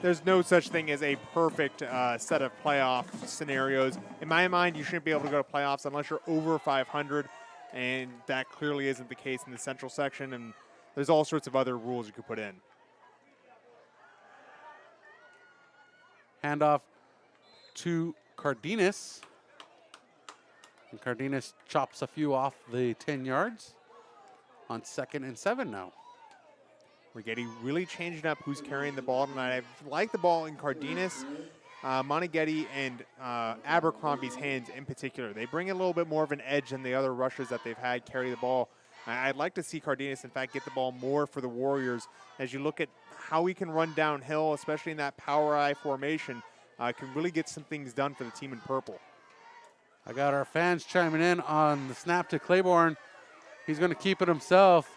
there's no such thing as a perfect set of playoff scenarios. In my mind, you shouldn't be able to go to playoffs unless you're over 500, and that clearly isn't the case in the central section, and there's all sorts of other rules you could put in. Handoff to Cardenas. And Cardenas chops a few off the 10 yards. on 2nd and 7 now. Righetti really changing up who's carrying the ball tonight. I like the ball in Cardenas, Moneghetti, and Abercrombie's hands in particular. They bring a little bit more of an edge than the other rushers that they've had carry the ball. I'd like to see Cardenas, in fact, get the ball more for the Warriors. As you look at how he can run downhill, especially in that power I formation, can really get some things done for the team in purple. I got our fans chiming in on the snap to Claiborne. He's going to keep it himself,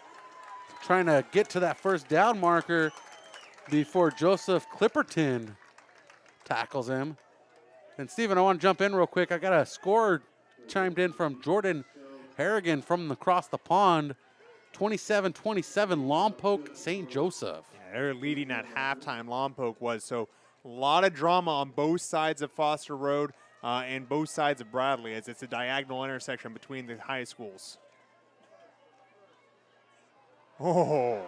trying to get to that first down marker before Joseph Clipperton tackles him. And Stephen, I want to jump in real quick. I got a score chimed in from Jordan Harrigan from across the pond. 27-27, Lompoc St. Joseph. Yeah, they're leading at halftime, Lompoc was. So a lot of drama on both sides of Foster Road and both sides of Bradley, as it's a diagonal intersection between the high schools. Oh.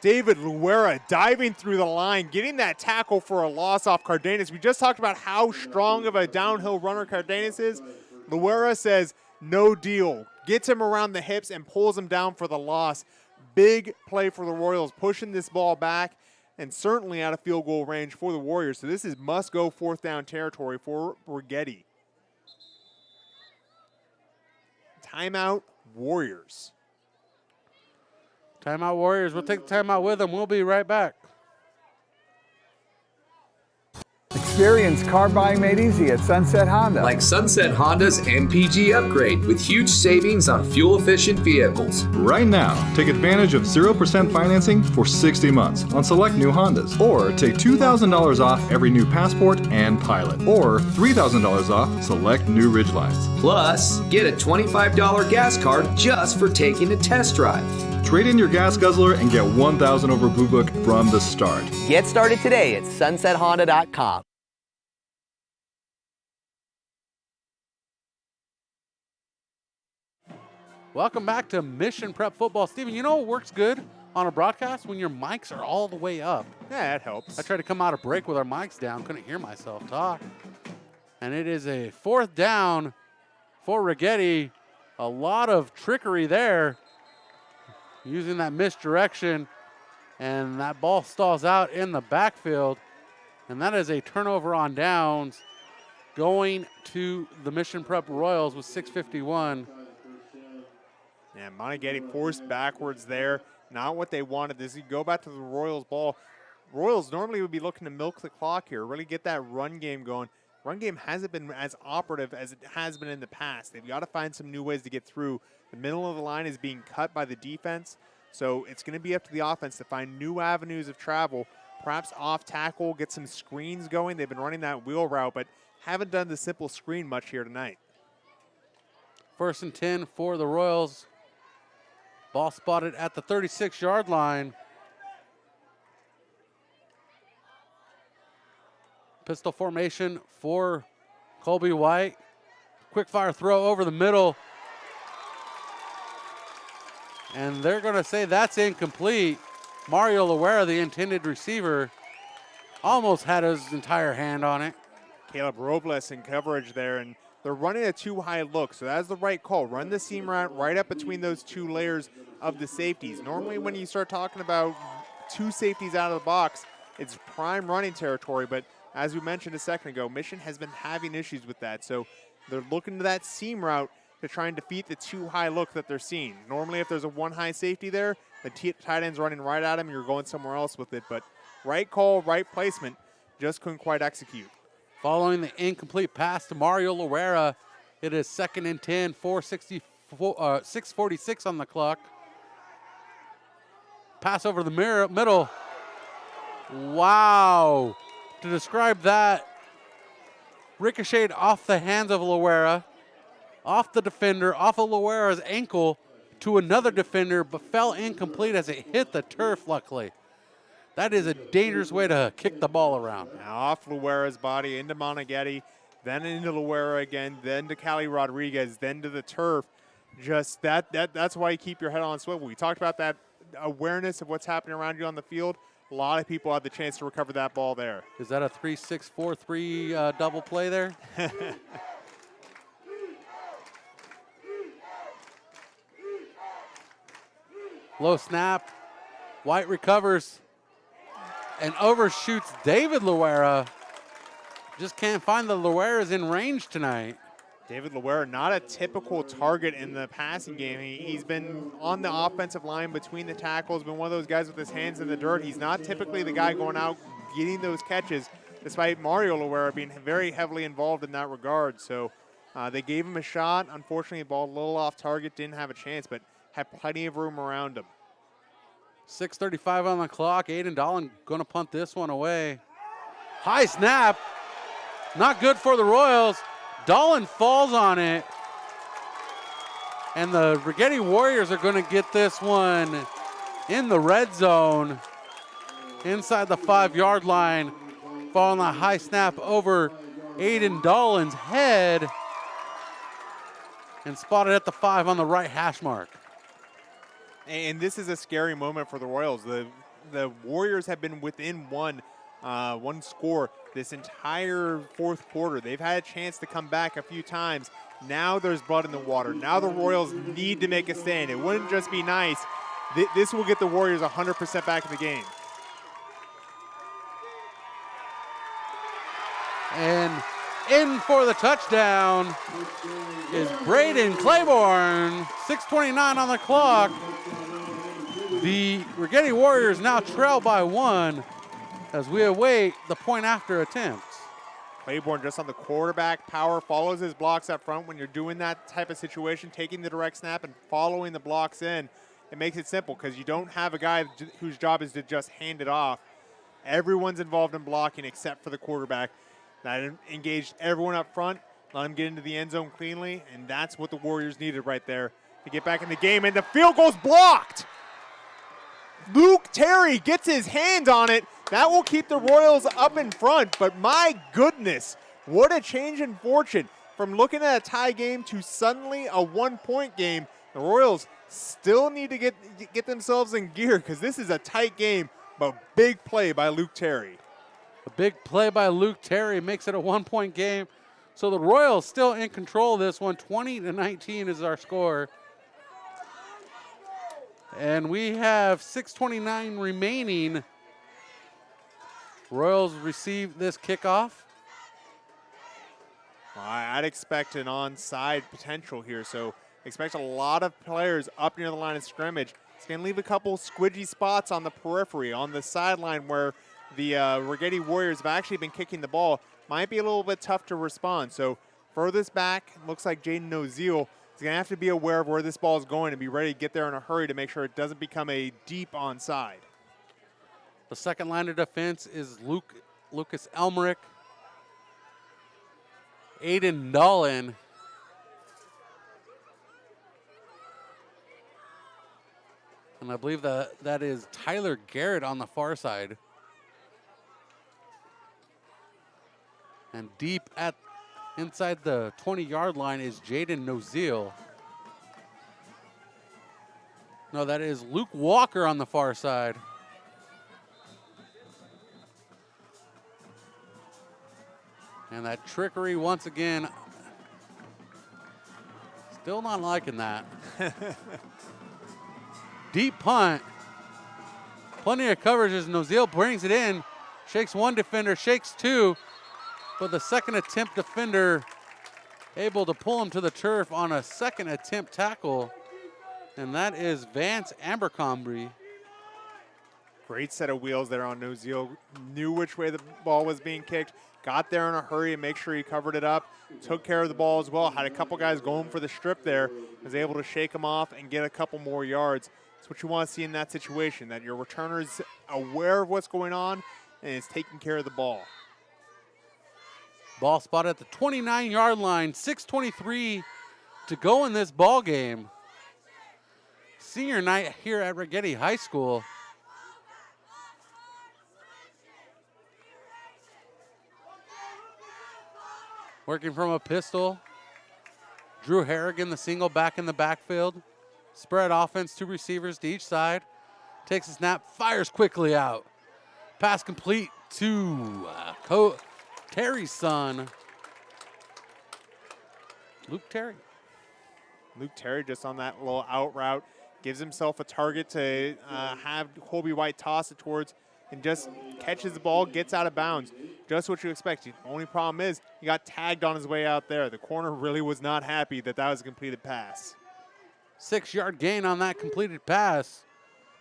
David Luera diving through the line, getting that tackle for a loss off Cardenas. We just talked about how strong of a downhill runner Cardenas is. Luera says, no deal. Gets him around the hips and pulls him down for the loss. Big play for the Royals, pushing this ball back and certainly out of field goal range for the Warriors. So this is must-go fourth down territory for Righetti. Timeout, Warriors. Timeout, Warriors. We'll take the timeout with them. We'll be right back. Experience car buying made easy at Sunset Honda. Like Sunset Honda's MPG upgrade with huge savings on fuel-efficient vehicles. Right now, take advantage of 0% financing for 60 months on select new Hondas. Or take $2,000 off every new Passport and Pilot. Or $3,000 off select new Ridgelines. Plus, get a $25 gas card just for taking a test drive. Trade in your gas guzzler and get 1,000 over Blue Book from the start. Get started today at sunsethonda.com. Welcome back to Mission Prep Football. Steven, you know what works good on a broadcast? When your mics are all the way up. Yeah, that helps. I tried to come out of break with our mics down. Couldn't hear myself talk. And it is a fourth down for Righetti. A lot of trickery there. Using that misdirection. And that ball stalls out in the backfield. And that is a turnover on downs going to the Mission Prep Royals with 6:51. Yeah, Moneghetti forced backwards there. Not what they wanted. This would go back to the Royals ball. Royals normally would be looking to milk the clock here, really get that run game going. Run game hasn't been as operative as it has been in the past. They've got to find some new ways to get through. The middle of the line is being cut by the defense, so it's going to be up to the offense to find new avenues of travel, perhaps off tackle, get some screens going. They've been running that wheel route, but haven't done the simple screen much here tonight. 1st and 10 for the Royals. Ball spotted at the 36-yard line. Pistol formation for Colby White. Quick fire throw over the middle. And they're going to say that's incomplete. Mario Loera, the intended receiver, almost had his entire hand on it. Caleb Robles in coverage there, and they're running a too high look, so that's the right call. Run the seam route right up between those two layers of the safeties. Normally when you start talking about two safeties out of the box, it's prime running territory, but as we mentioned a second ago, Mission has been having issues with that, so they're looking to that seam route to try and defeat the too high look that they're seeing. Normally if there's a one high safety there, the tight end's running right at him, you're going somewhere else with it, but right call, right placement, just couldn't quite execute. Following the incomplete pass to Mario Loera, it is 2nd and 10, 6:46 on the clock. Pass over the middle. Wow. To describe that, ricocheted off the hands of Loera, off the defender, off of Loera's ankle to another defender, but fell incomplete as it hit the turf, luckily. That is a dangerous way to kick the ball around. Now off Loera's body, into Moneghetti, then into Loera again, then to Cali Rodriguez, then to the turf. Just that's why you keep your head on swivel. We talked about that awareness of what's happening around you on the field. A lot of people had the chance to recover that ball there. Is that a 3-6-4-3 double play there? Low snap. White recovers and overshoots David Loera. Just can't find the Loeras in range tonight. David Loera, not a typical target in the passing game. He's been on the offensive line between the tackles, been one of those guys with his hands in the dirt. He's not typically the guy going out getting those catches, despite Mario Loera being very heavily involved in that regard. So they gave him a shot. Unfortunately, the ball a little off target, didn't have a chance, but had plenty of room around him. 6:35 on the clock. Aiden Dolan going to punt this one away. High snap. Not good for the Royals. Dolan falls on it. And the Righetti Warriors are going to get this one in the red zone. Inside the 5-yard line. Falling a high snap over Aiden Dolan's head. And spotted at the 5 on the right hash mark. And this is a scary moment for the Royals. The Warriors have been within one score this entire fourth quarter. They've had a chance to come back a few times. Now there's blood in the water. Now the Royals need to make a stand. It wouldn't just be nice. This will get the Warriors 100% back in the game. And in for the touchdown is Braden Claiborne. 6:29 on the clock. The Righetti Warriors now trail by 1 as we await the point after attempts. Claiborne just on the quarterback power, follows his blocks up front. When you're doing that type of situation, taking the direct snap and following the blocks in, it makes it simple because you don't have a guy whose job is to just hand it off. Everyone's involved in blocking except for the quarterback. That engaged everyone up front, let him get into the end zone cleanly, and that's what the Warriors needed right there to get back in the game, and the field goal's blocked. Luke Terry gets his hand on it. That will keep the Royals up in front, but my goodness, what a change in fortune. From looking at a tie game to suddenly a 1-point game, the Royals still need to get themselves in gear because this is a tight game, but big play by Luke Terry. A big play by Luke Terry makes it a 1-point game. So the Royals still in control of this one. 20-19 is our score. And we have 6:29 remaining. Royals receive this kickoff. I'd expect an onside potential here, so expect a lot of players up near the line of scrimmage. It's going to leave a couple squidgy spots on the periphery, on the sideline where the Righetti Warriors have actually been kicking the ball. Might be a little bit tough to respond. So furthest back, looks like Jaden Oziel is going to have to be aware of where this ball is going and be ready to get there in a hurry to make sure it doesn't become a deep onside. The second line of defense is Lucas Elmerick, Aiden Dolan, and I believe that is Tyler Garrett on the far side. And deep inside the 20-yard line is Jaden Oziel. No, that is Luke Walker on the far side. And that trickery once again. Still not liking that. Deep punt. Plenty of coverage as Oziel brings it in. Shakes one defender, shakes two. But the second attempt defender able to pull him to the turf on a second attempt tackle. And that is Vance Abercrombie. Great set of wheels there on Oziel. Knew which way the ball was being kicked. Got there in a hurry and make sure he covered it up. Took care of the ball as well. Had a couple guys going for the strip there. Was able to shake them off and get a couple more yards. That's what you want to see in that situation, that your returner's aware of what's going on and is taking care of the ball. Ball spotted at the 29-yard line. 6:23 to go in this ball game. Senior night here at Righetti High School. Working from a pistol. Drew Harrigan, the single back in the backfield. Spread offense, 2 receivers to each side. Takes a snap, fires quickly out. Pass complete to Terry's son, Luke Terry. Luke Terry just on that little out route. gives himself a target to have Colby White toss it towards, and just catches the ball, gets out of bounds. Just what you expect. The only problem is he got tagged on his way out there. The corner really was not happy that that was a completed pass. 6-yard gain on that completed pass.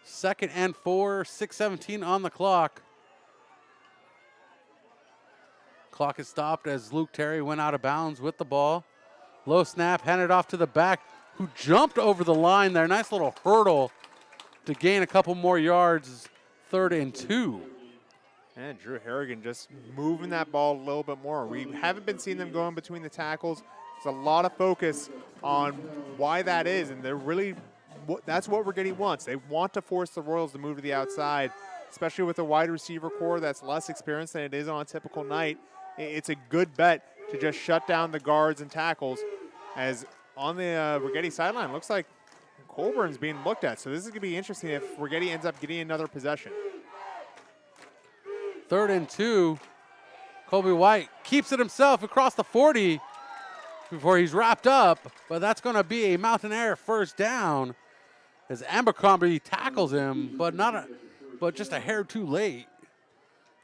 2nd and 4, 6:17 on the clock. Clock is stopped as Luke Terry went out of bounds with the ball. Low snap, handed off to the back, who jumped over the line there. Nice little hurdle to gain a couple more yards. 3rd and 2. And Drew Harrigan just moving that ball a little bit more. We haven't been seeing them going between the tackles. There's a lot of focus on why that is, and they're really, that's what Righetti wants. They want to force the Royals to move to the outside, especially with a wide receiver core that's less experienced than it is on a typical night. It's a good bet to just shut down the guards and tackles, as on the Righetti sideline, looks like Colburn's being looked at. So this is going to be interesting if Righetti ends up getting another possession. 3rd and 2. Colby White keeps it himself across the 40 before he's wrapped up, but that's going to be a Mountain Air first down as Abercrombie tackles him, but just a hair too late.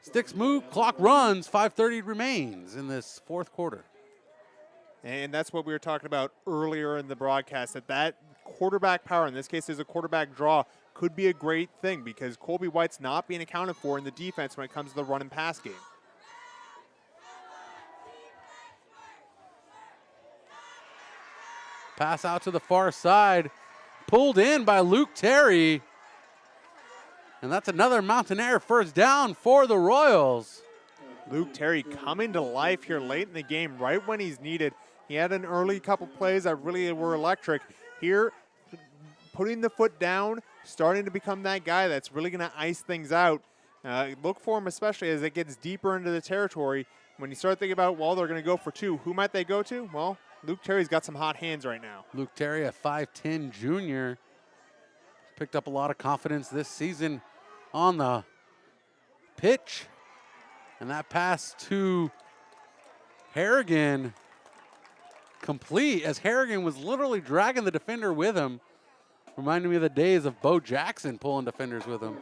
Sticks move, clock runs, 5:30 remains in this 4th quarter. And that's what we were talking about earlier in the broadcast, that quarterback power, in this case is a quarterback draw, could be a great thing because Colby White's not being accounted for in the defense when it comes to the run and pass game. Pass out to the far side, pulled in by Luke Terry. And that's another Mountain Air first down for the Royals. Luke Terry coming to life here late in the game, right when he's needed. He had an early couple plays that really were electric. Here, putting the foot down, starting to become that guy that's really going to ice things out. Look for him, especially as it gets deeper into the territory. When you start thinking about, well, they're going to go for 2, who might they go to? Well, Luke Terry's got some hot hands right now. Luke Terry, a 5'10 junior, picked up a lot of confidence this season on the pitch. And that pass to Harrigan complete, as Harrigan was literally dragging the defender with him. Reminding me of the days of Bo Jackson pulling defenders with him.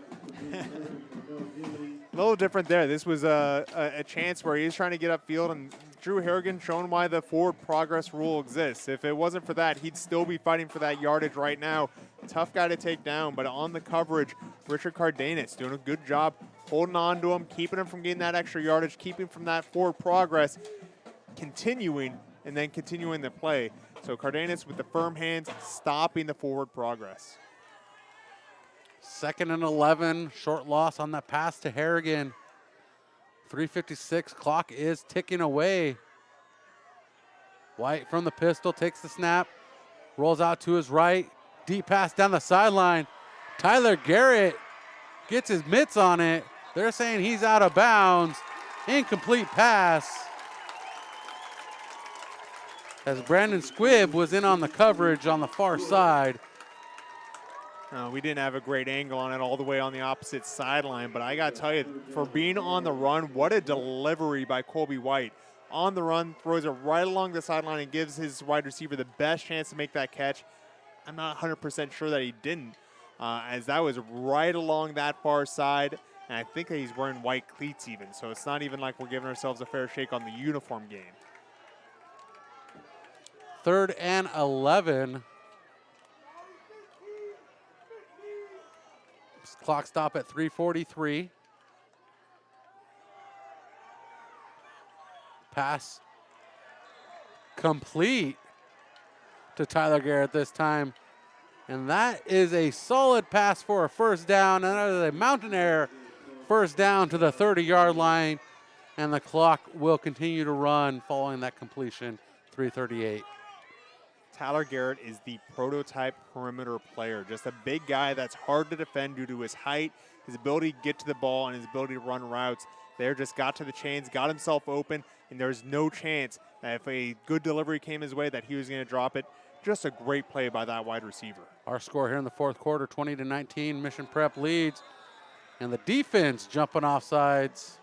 A little different there. This was a chance where he's trying to get upfield, and Drew Harrigan showing why the forward progress rule exists. If it wasn't for that, he'd still be fighting for that yardage right now. Tough guy to take down, but on the coverage, Richard Cardenas doing a good job holding on to him, keeping him from getting that extra yardage, keeping from that forward progress, continuing the play. So Cardenas with the firm hands, stopping the forward progress. 2nd and 11, short loss on that pass to Harrigan. 3:56, clock is ticking away. White from the pistol, takes the snap, rolls out to his right, deep pass down the sideline. Tyler Garrett gets his mitts on it. They're saying he's out of bounds. Incomplete pass. As Brandon Squibb was in on the coverage on the far side. We didn't have a great angle on it all the way on the opposite sideline, but I got to tell you, for being on the run, what a delivery by Colby White. On the run, throws it right along the sideline and gives his wide receiver the best chance to make that catch. I'm not 100% sure that he didn't, as that was right along that far side, and I think that he's wearing white cleats even, so it's not even like we're giving ourselves a fair shake on the uniform game. 3rd and 11. Clock stop at 3:43. Pass complete to Tyler Garrett this time. And that is a solid pass for a first down. And that is a Mountain Air first down to the 30-yard line. And the clock will continue to run following that completion, 3:38. Tyler Garrett is the prototype perimeter player, just a big guy that's hard to defend due to his height, his ability to get to the ball, and his ability to run routes. There just got to the chains, got himself open, and there's no chance that if a good delivery came his way that he was going to drop it. Just a great play by that wide receiver. Our score here in the 4th quarter, 20-19, Mission Prep leads. And the defense jumping off sides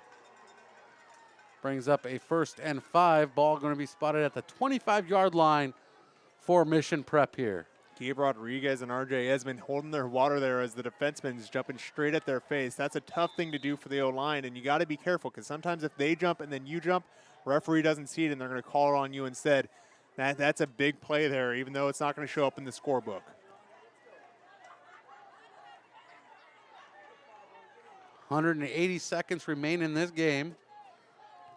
brings up a 1st and 5. Ball going to be spotted at the 25-yard line for Mission Prep here. Gabe Rodriguez and RJ Esmond holding their water there as the defenseman's jumping straight at their face. That's a tough thing to do for the O-line, and you got to be careful because sometimes if they jump and then you jump, referee doesn't see it and they're going to call it on you instead. That's a big play there, even though it's not going to show up in the scorebook. .180 seconds remain in this game.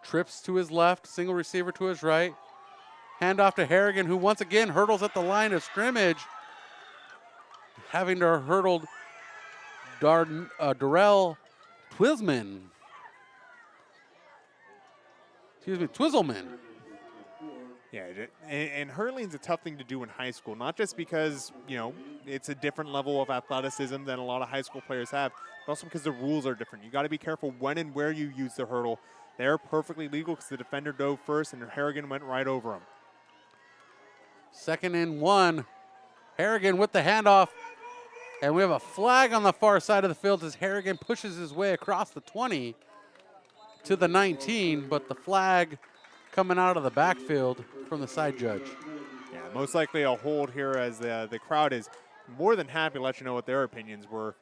Trips to his left, single receiver to his right. Handoff to Harrigan, who once again hurdles at the line of scrimmage. Having to hurdle Darrell Twizzleman. Yeah, and hurling's a tough thing to do in high school, not just because, you know, it's a different level of athleticism than a lot of high school players have, but also because the rules are different. You got to be careful when and where you use the hurdle. They're perfectly legal because the defender dove first and Harrigan went right over him. 2nd and 1. Harrigan with the handoff. And we have a flag on the far side of the field as Harrigan pushes his way across the 20 to the 19, but the flag coming out of the backfield from the side judge. Yeah, most likely a hold here as the crowd is more than happy to let you know what their opinions were,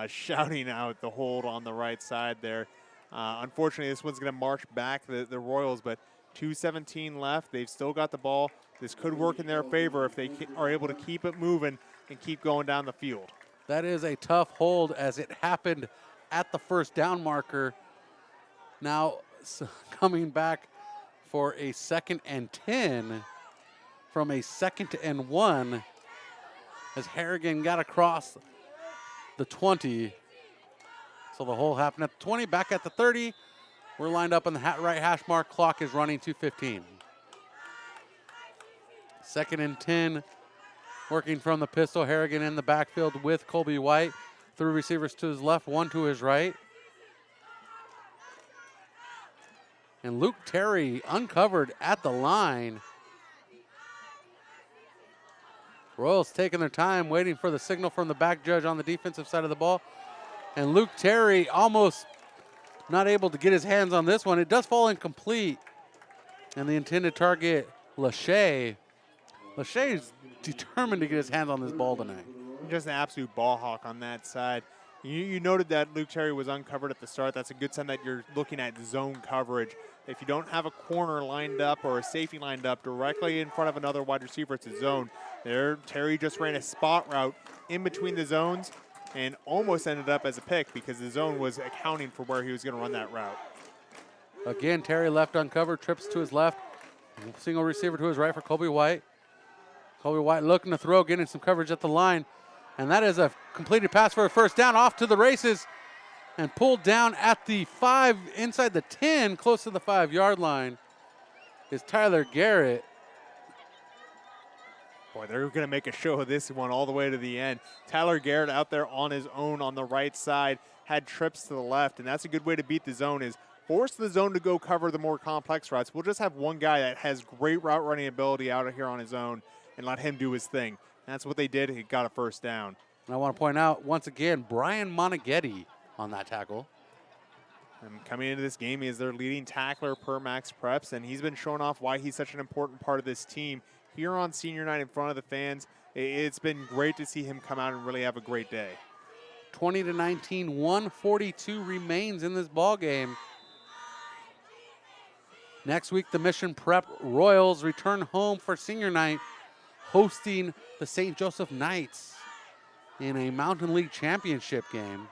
shouting out the hold on the right side there. Unfortunately, this one's going to march back the Royals, but 2:17 left. They've still got the ball. This could work in their favor if they are able to keep it moving and keep going down the field. That is a tough hold as it happened at the first down marker. Now coming back for a 2nd and 10 from a 2nd and 1 as Harrigan got across the 20. So the hold happened at the 20, back at the 30. We're lined up on the right hash mark. Clock is running to 15. 2nd and 10, working from the pistol. Harrigan in the backfield with Colby White. 3 receivers to his left, 1 to his right. And Luke Terry uncovered at the line. Royals taking their time, waiting for the signal from the back judge on the defensive side of the ball. And Luke Terry almost not able to get his hands on this one. It does fall incomplete. And the intended target, Lachey. Lachey is determined to get his hands on this ball tonight. Just an absolute ball hawk on that side. You noted that Luke Terry was uncovered at the start. That's a good sign that you're looking at zone coverage. If you don't have a corner lined up or a safety lined up directly in front of another wide receiver, it's a zone. There, Terry just ran a spot route in between the zones and almost ended up as a pick because the zone was accounting for where he was going to run that route. Again, Terry left uncovered, trips to his left. Single receiver to his right for Colby White. Colby White looking to throw, getting some coverage at the line. And that is a completed pass for a first down, off to the races. And pulled down at the 5, inside the 10, close to the 5-yard line, is Tyler Garrett. Boy, they're going to make a show of this one all the way to the end. Tyler Garrett out there on his own on the right side, had trips to the left, and that's a good way to beat the zone is force the zone to go cover the more complex routes. We'll just have one guy that has great route running ability out of here on his own and let him do his thing. And that's what they did. He got a first down. And I want to point out, once again, Brian Monaghetti on that tackle. And coming into this game, he is their leading tackler per Max Preps, and he's been showing off why he's such an important part of this team. Here on senior night in front of the fans, it's been great to see him come out and really have a great day. 20-19, 142 remains in this ball game. Next week, the Mission Prep Royals return home for senior night, hosting the St. Joseph Knights in a Mountain League championship game.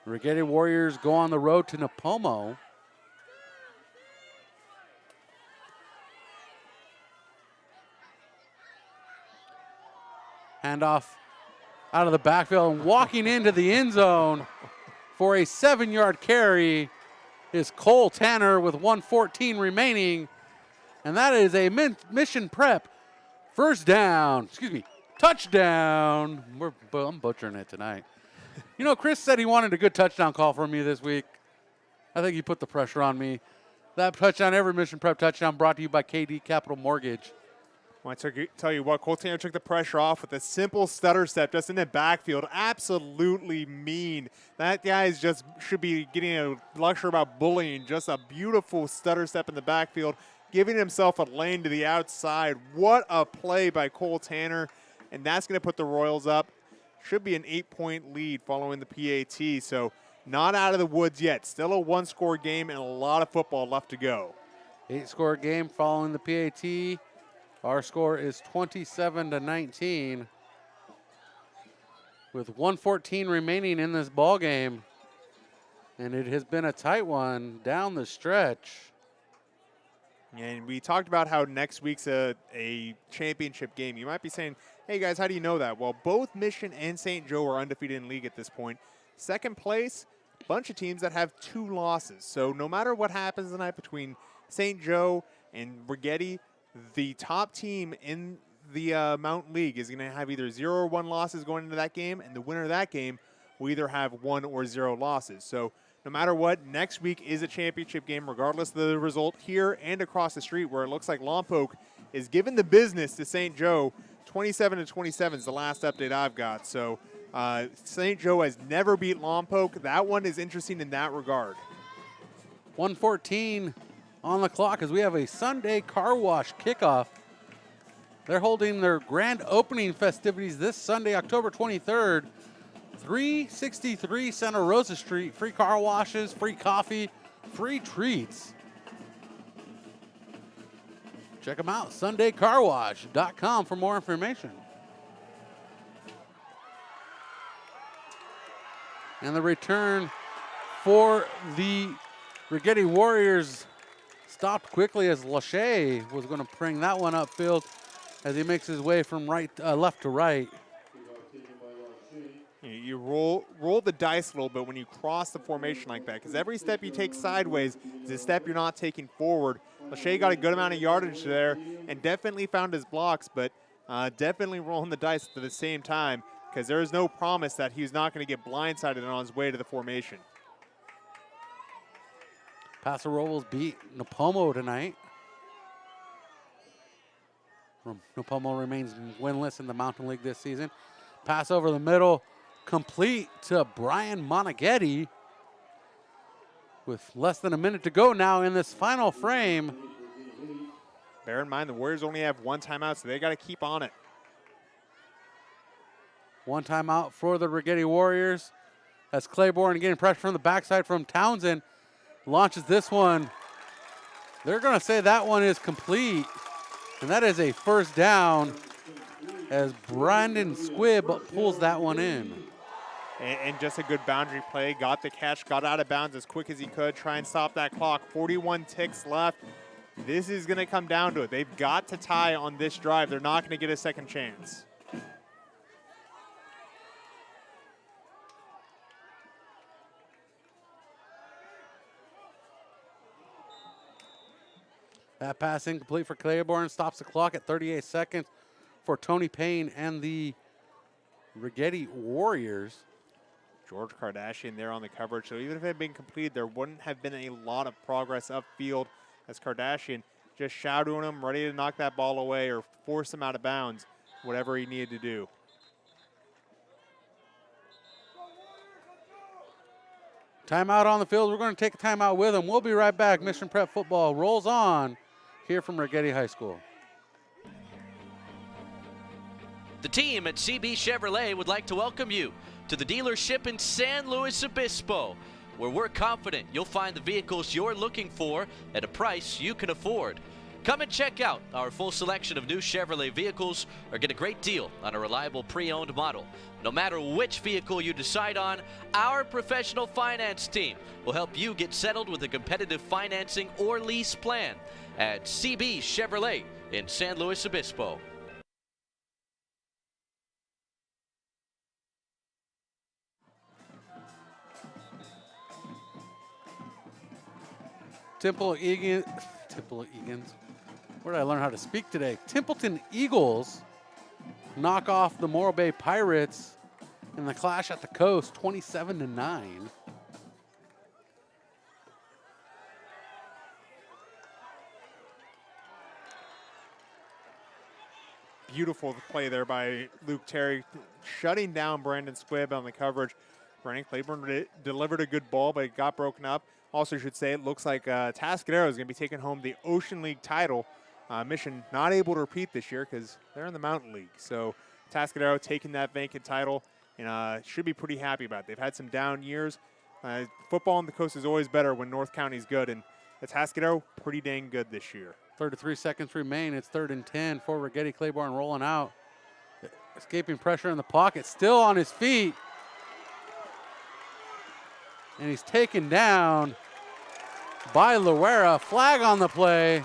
Righetti Warriors go on the road to Napomo. Handoff out of the backfield and walking into the end zone for a 7-yard carry is Cole Tanner with 1:14 remaining. And that is a Mission Prep touchdown. I'm butchering it tonight. You know, Chris said he wanted a good touchdown call from me this week. I think he put the pressure on me. That touchdown, every Mission Prep touchdown, brought to you by KD Capital Mortgage. Well, I tell you what, Cole Tanner took the pressure off with a simple stutter step just in the backfield. Absolutely mean. That guy just should be getting a lecture about bullying. Just a beautiful stutter step in the backfield. giving himself a lane to the outside. What a play by Cole Tanner. And that's going to put the Royals up. Should be an 8-point lead following the PAT. So not out of the woods yet. Still a one-score game and a lot of football left to go. 8-score game following the PAT. Our score is 27-19. With 1:14 remaining in this ball game. And it has been a tight one down the stretch. And we talked about how next week's a championship game. You might be saying, hey guys, how do you know that? Well, both Mission and St. Joe are undefeated in league at this point. Second place, a bunch of teams that have 2 losses. So no matter what happens tonight between St. Joe and Righetti, the top team in the Mountain League is going to have either 0 or 1 losses going into that game, and the winner of that game will either have 1 or 0 losses. So no matter what, next week is a championship game, regardless of the result here and across the street, where it looks like Lompoc is giving the business to St. Joe. 27-27 is the last update I've got. So St. Joe has never beat Lompoc. That one is interesting in that regard. 1:14 on the clock as we have a Sunday car wash kickoff. They're holding their grand opening festivities this Sunday, October 23rd. 363 Santa Rosa Street. Free car washes, free coffee, free treats. Check them out, SundayCarWash.com for more information. And the return for the Righetti Warriors stopped quickly as Lachey was going to bring that one upfield as he makes his way from left to right. You roll the dice a little bit when you cross the formation like that, because every step you take sideways is a step you're not taking forward. Lachey got a good amount of yardage there and definitely found his blocks, but definitely rolling the dice at the same time, because there is no promise that he's not going to get blindsided on his way to the formation. Paso Robles beat Napomo tonight. Napomo remains winless in the Mountain League this season. Pass over the middle, complete to Brian Monaghetti. With less than a minute to go now in this final frame. Bear in mind, the Warriors only have 1 timeout, so they got to keep on it. 1 timeout for the Righetti Warriors. As Claiborne getting pressure from the backside from Townsend. Launches this one. They're going to say that one is complete. And that is a first down as Brandon Squibb pulls that one in. And just a good boundary play. Got the catch, got out of bounds as quick as he could. Try and stop that clock. 41 ticks left. This is going to come down to it. They've got to tie on this drive. They're not going to get a second chance. That pass incomplete for Claiborne. Stops the clock at 38 seconds for Tony Payne and the Righetti Warriors. George Kardashian there on the coverage. So even if it had been completed, there wouldn't have been a lot of progress upfield as Kardashian just shadowing him, ready to knock that ball away or force him out of bounds, whatever he needed to do. Timeout on the field. We're going to take a timeout with him. We'll be right back. Mission Prep Football rolls on here from Righetti High School. The team at CB Chevrolet would like to welcome you to the dealership in San Luis Obispo, where we're confident you'll find the vehicles you're looking for at a price you can afford. Come and check out our full selection of new Chevrolet vehicles or get a great deal on a reliable pre-owned model. No matter which vehicle you decide on, our professional finance team will help you get settled with a competitive financing or lease plan at CB Chevrolet in San Luis Obispo. Temple Eagles. Where did I learn how to speak today? Templeton Eagles knock off the Morro Bay Pirates in the Clash at the Coast, 27-9. Beautiful play there by Luke Terry, shutting down Brandon Squibb on the coverage. running. Claiborne delivered a good ball, but it got broken up. Also should say it looks like Tascadero is going to be taking home the Ocean League title. Mission not able to repeat this year because they're in the Mountain League. So Tascadero taking that vacant title and should be pretty happy about it. They've had some down years. Football on the coast is always better when North County's good, and Tascadero pretty dang good this year. 33 seconds remain. It's 3rd and 10 for Righetti. Claiborne rolling out. Escaping pressure in the pocket. Still on his feet. And he's taken down by Loera. Flag on the play.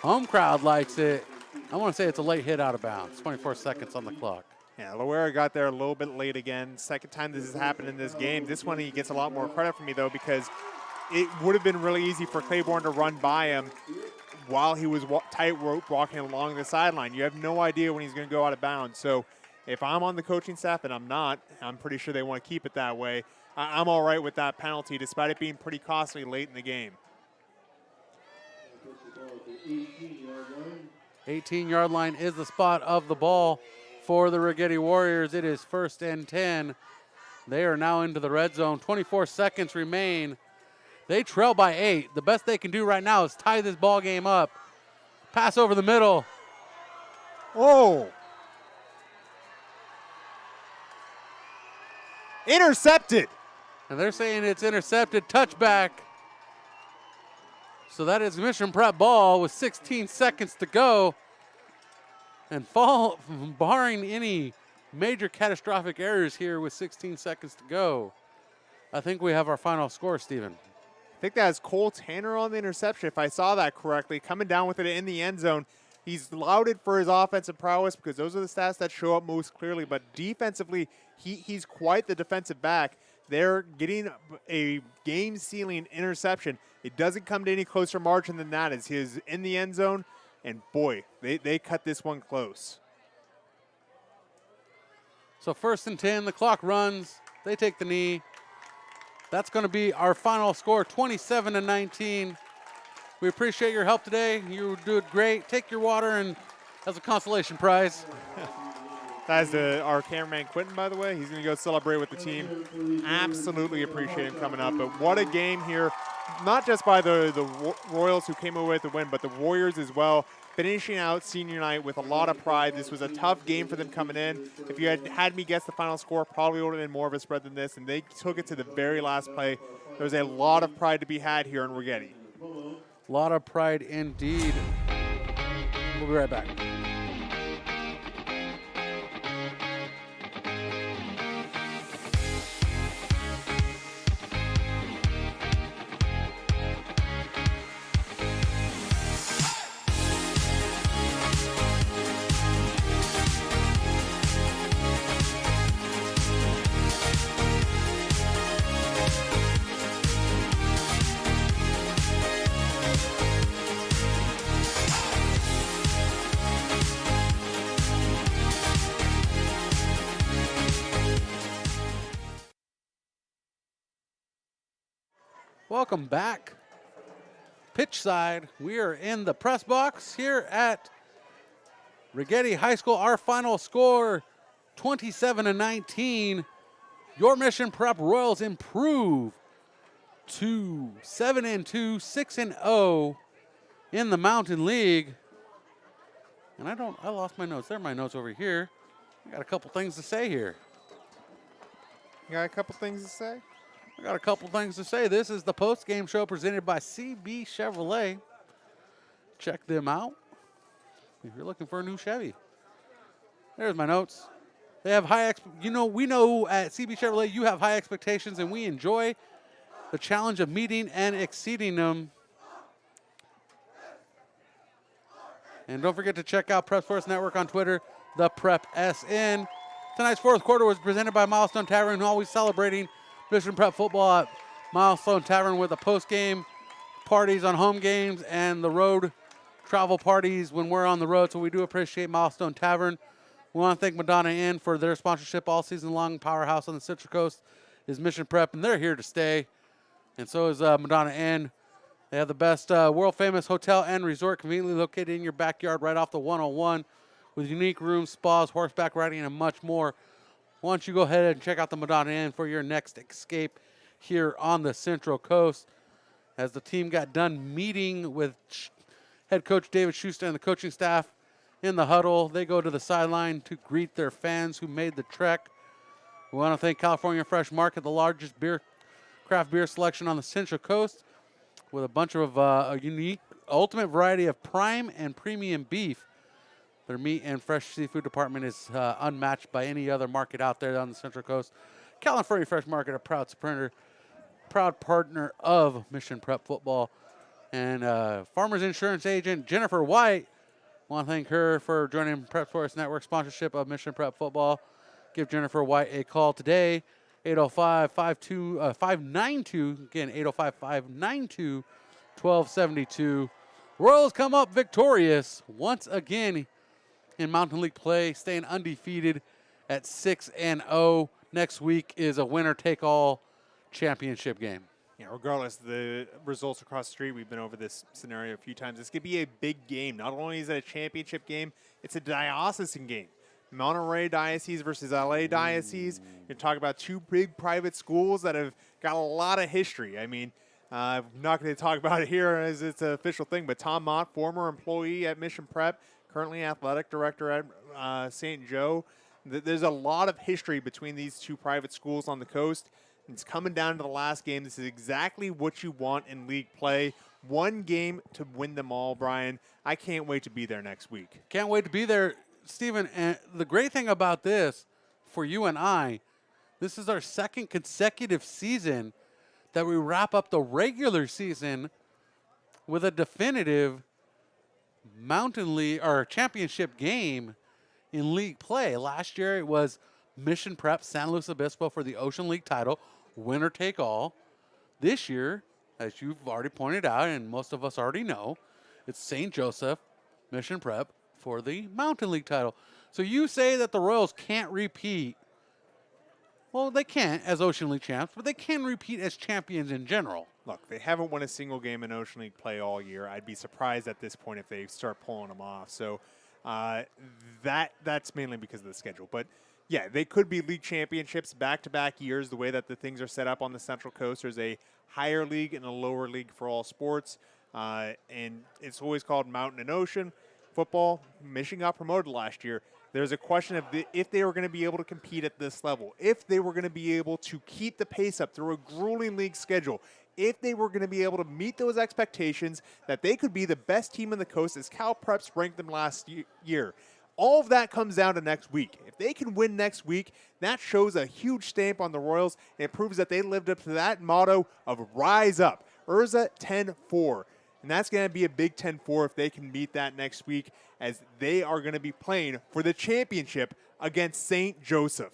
Home crowd likes it. I want to say it's a late hit out of bounds. 24 seconds on the clock. Yeah, Loera got there a little bit late again. Second time this has happened in this game. This one he gets a lot more credit from me, though, because it would have been really easy for Claiborne to run by him while he was tightrope walking along the sideline. You have no idea when he's going to go out of bounds. So if I'm on the coaching staff, and I'm not, I'm pretty sure they want to keep it that way. I'm all right with that penalty, despite it being pretty costly late in the game. 18-yard line is the spot of the ball for the Righetti Warriors. It is 1st and 10. They are now into the red zone. 24 seconds remain. They trail by 8. The best they can do right now is tie this ball game up. Pass over the middle. Oh! Intercepted. And they're saying it's intercepted. Touchback. So that is Mission Prep ball with 16 seconds to go. And barring any major catastrophic errors here with 16 seconds to go, I think we have our final score, Stephen. I think that is Cole Tanner on the interception, if I saw that correctly. Coming down with it in the end zone. He's lauded for his offensive prowess because those are the stats that show up most clearly. But defensively, he's quite the defensive back. They're getting a game-sealing interception. It doesn't come to any closer margin than that as he's in the end zone. And, boy, they cut this one close. So 1st and 10, the clock runs. They take the knee. That's going to be our final score, 27-19. We appreciate your help today. You did great. Take your water and as a consolation prize. That's our cameraman Quentin, by the way. He's going to go celebrate with the team. Absolutely appreciate him coming up. But what a game here, not just by the Royals who came away with the win, but the Warriors as well, finishing out senior night with a lot of pride. This was a tough game for them coming in. If you had me guess the final score, probably would have been more of a spread than this, and they took it to the very last play. There's a lot of pride to be had here in Righetti. A lot of pride indeed. We'll be right back. Welcome back. Pitch side. We are in the press box here at Righetti High School. Our final score, 27-19. Your Mission Prep Royals improve to 7-2, 6-0 in the Mountain League. And I lost my notes. There are my notes over here. I got a couple things to say here. You got a couple things to say? I got a couple things to say. This is the post-game show presented by CB Chevrolet. Check them out if you're looking for a new Chevy. There's my notes. They have we know at CB Chevrolet you have high expectations, and we enjoy the challenge of meeting and exceeding them. And don't forget to check out Prep Sports Network on Twitter, the Prep SN. Tonight's fourth quarter was presented by Milestone Tavern, always celebrating Mission Prep football at Milestone Tavern with the post-game parties on home games and the road travel parties when we're on the road. So we do appreciate Milestone Tavern. We want to thank Madonna Inn for their sponsorship all season long. Powerhouse on the Citrus Coast is Mission Prep, and they're here to stay. And so is Madonna Inn. They have the best world-famous hotel and resort conveniently located in your backyard right off the 101 with unique rooms, spas, horseback riding, and much more. why don't you go ahead and check out the Madonna Inn for your next escape here on the Central Coast. As the team got done meeting with head coach David Schuster and the coaching staff in the huddle, they go to the sideline to greet their fans who made the trek. We want to thank California Fresh Market, the largest craft beer selection on the Central Coast, with a bunch of a unique, ultimate variety of prime and premium beef. Their meat and fresh seafood department is unmatched by any other market out there on the Central Coast. California Fresh Market, a proud partner of Mission Prep Football. And Farmers Insurance agent Jennifer White, want to thank her for joining Prep Sports Network sponsorship of Mission Prep Football. Give Jennifer White a call today, 805-592, again, 805-592-1272. Royals come up victorious once again in Mountain League play, staying undefeated at 6-0. Next week is a winner-take-all championship game. Yeah, regardless of the results across the street, we've been over this scenario a few times. This could be a big game. Not only is it a championship game, it's a diocesan game. Monterey Diocese versus LA Diocese. You're talking about two big private schools that have got a lot of history. I mean, I'm not going to talk about it here as it's an official thing, but Tom Mott, former employee at Mission Prep, currently athletic director at St. Joe. There's a lot of history between these two private schools on the coast. It's coming down to the last game. This is exactly what you want in league play. One game to win them all, Brian. I can't wait to be there next week. Can't wait to be there, Stephen. And the great thing about this, for you and I, this is our second consecutive season that we wrap up the regular season with a definitive Mountain League or championship game in league play. Last year it was Mission Prep San Luis Obispo for the Ocean League title, winner take all. This year, as you've already pointed out and most of us already know, it's St. Joseph Mission Prep for the Mountain League title. So you say that the Royals can't repeat. Well, they can't as Ocean League champs, but they can repeat as champions in general. Look, they haven't won a single game in Ocean League play all year. I'd be surprised at this point if they start pulling them off. So that's mainly because of the schedule. But yeah, they could be league championships back-to-back years. The way that the things are set up on the Central Coast, there's a higher league and a lower league for all sports. And it's always called Mountain and Ocean football. Mission got promoted last year. There's a question of if they were going to be able to compete at this level, if they were going to be able to keep the pace up through a grueling league schedule, if they were going to be able to meet those expectations that they could be the best team in the coast as Cal Preps ranked them last year. All of that comes down to next week. If they can win next week, that shows a huge stamp on the Royals, and it proves that they lived up to that motto of rise up. Urza 10-4. And that's going to be a big 10-4 if they can meet that next week, as they are going to be playing for the championship against St. Joseph.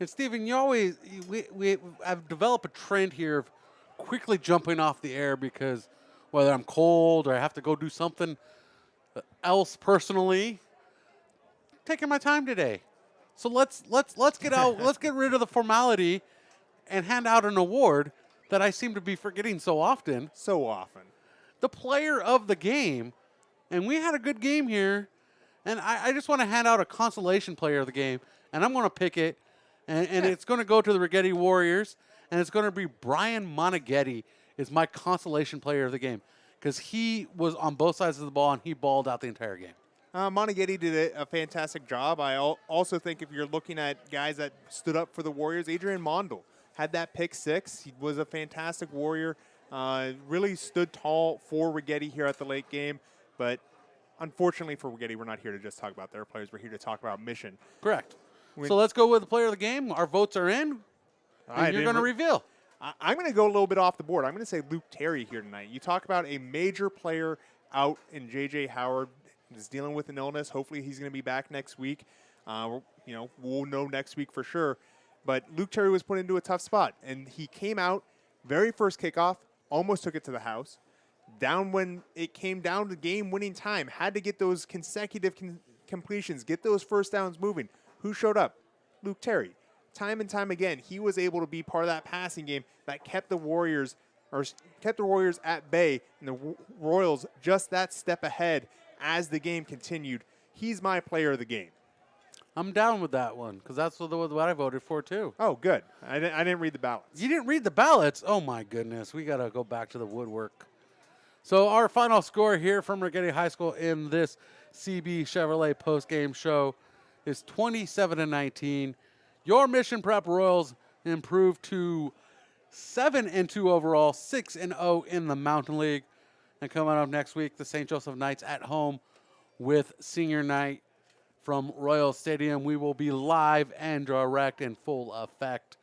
And Stephen, I've developed a trend here of quickly jumping off the air because whether I'm cold or I have to go do something else personally, taking my time today. So let's get out. Let's get rid of the formality and hand out an award that I seem to be forgetting so often. The player of the game, and we had a good game here, and I just want to hand out a consolation player of the game, and I'm going to pick it, and it's going to go to the Righetti Warriors, and it's going to be Brian Moneghetti is my consolation player of the game because he was on both sides of the ball, and he balled out the entire game. Moneghetti did a fantastic job. I also think if you're looking at guys that stood up for the Warriors, Adrian Mondel had that pick six. He was a fantastic Warrior. Really stood tall for Righetti here at the late game. But unfortunately for Righetti, we're not here to just talk about their players. We're here to talk about Mission. Correct. So let's go with the player of the game. Our votes are in. And you're going to reveal. I'm going to go a little bit off the board. I'm going to say Luke Terry here tonight. You talk about a major player out in J.J. Howard. Is dealing with an illness. Hopefully he's going to be back next week. We'll know next week for sure. But Luke Terry was put into a tough spot. And he came out, very first kickoff, almost took it to the house. Down when it came down to game-winning time, had to get those consecutive completions, get those first downs moving. Who showed up? Luke Terry. Time and time again, he was able to be part of that passing game that kept the Warriors at bay, and the Royals just that step ahead as the game continued. He's my player of the game. I'm down with that one because that's what I voted for too. Oh, good. I didn't read the ballots. You didn't read the ballots? Oh, my goodness. We got to go back to the woodwork. So our final score here from Righetti High School in this CB Chevrolet postgame show is 27-19. Your Mission Prep Royals improved to 7-2 overall, 6-0 in the Mountain League. And coming up next week, the St. Joseph Knights at home with senior night from Royal Stadium. We will be live and direct in full effect.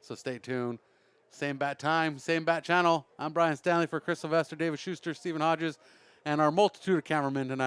So stay tuned. Same bat time, same bat channel. I'm Brian Stanley for Chris Sylvester, David Schuster, Stephen Hodges, and our multitude of cameramen tonight.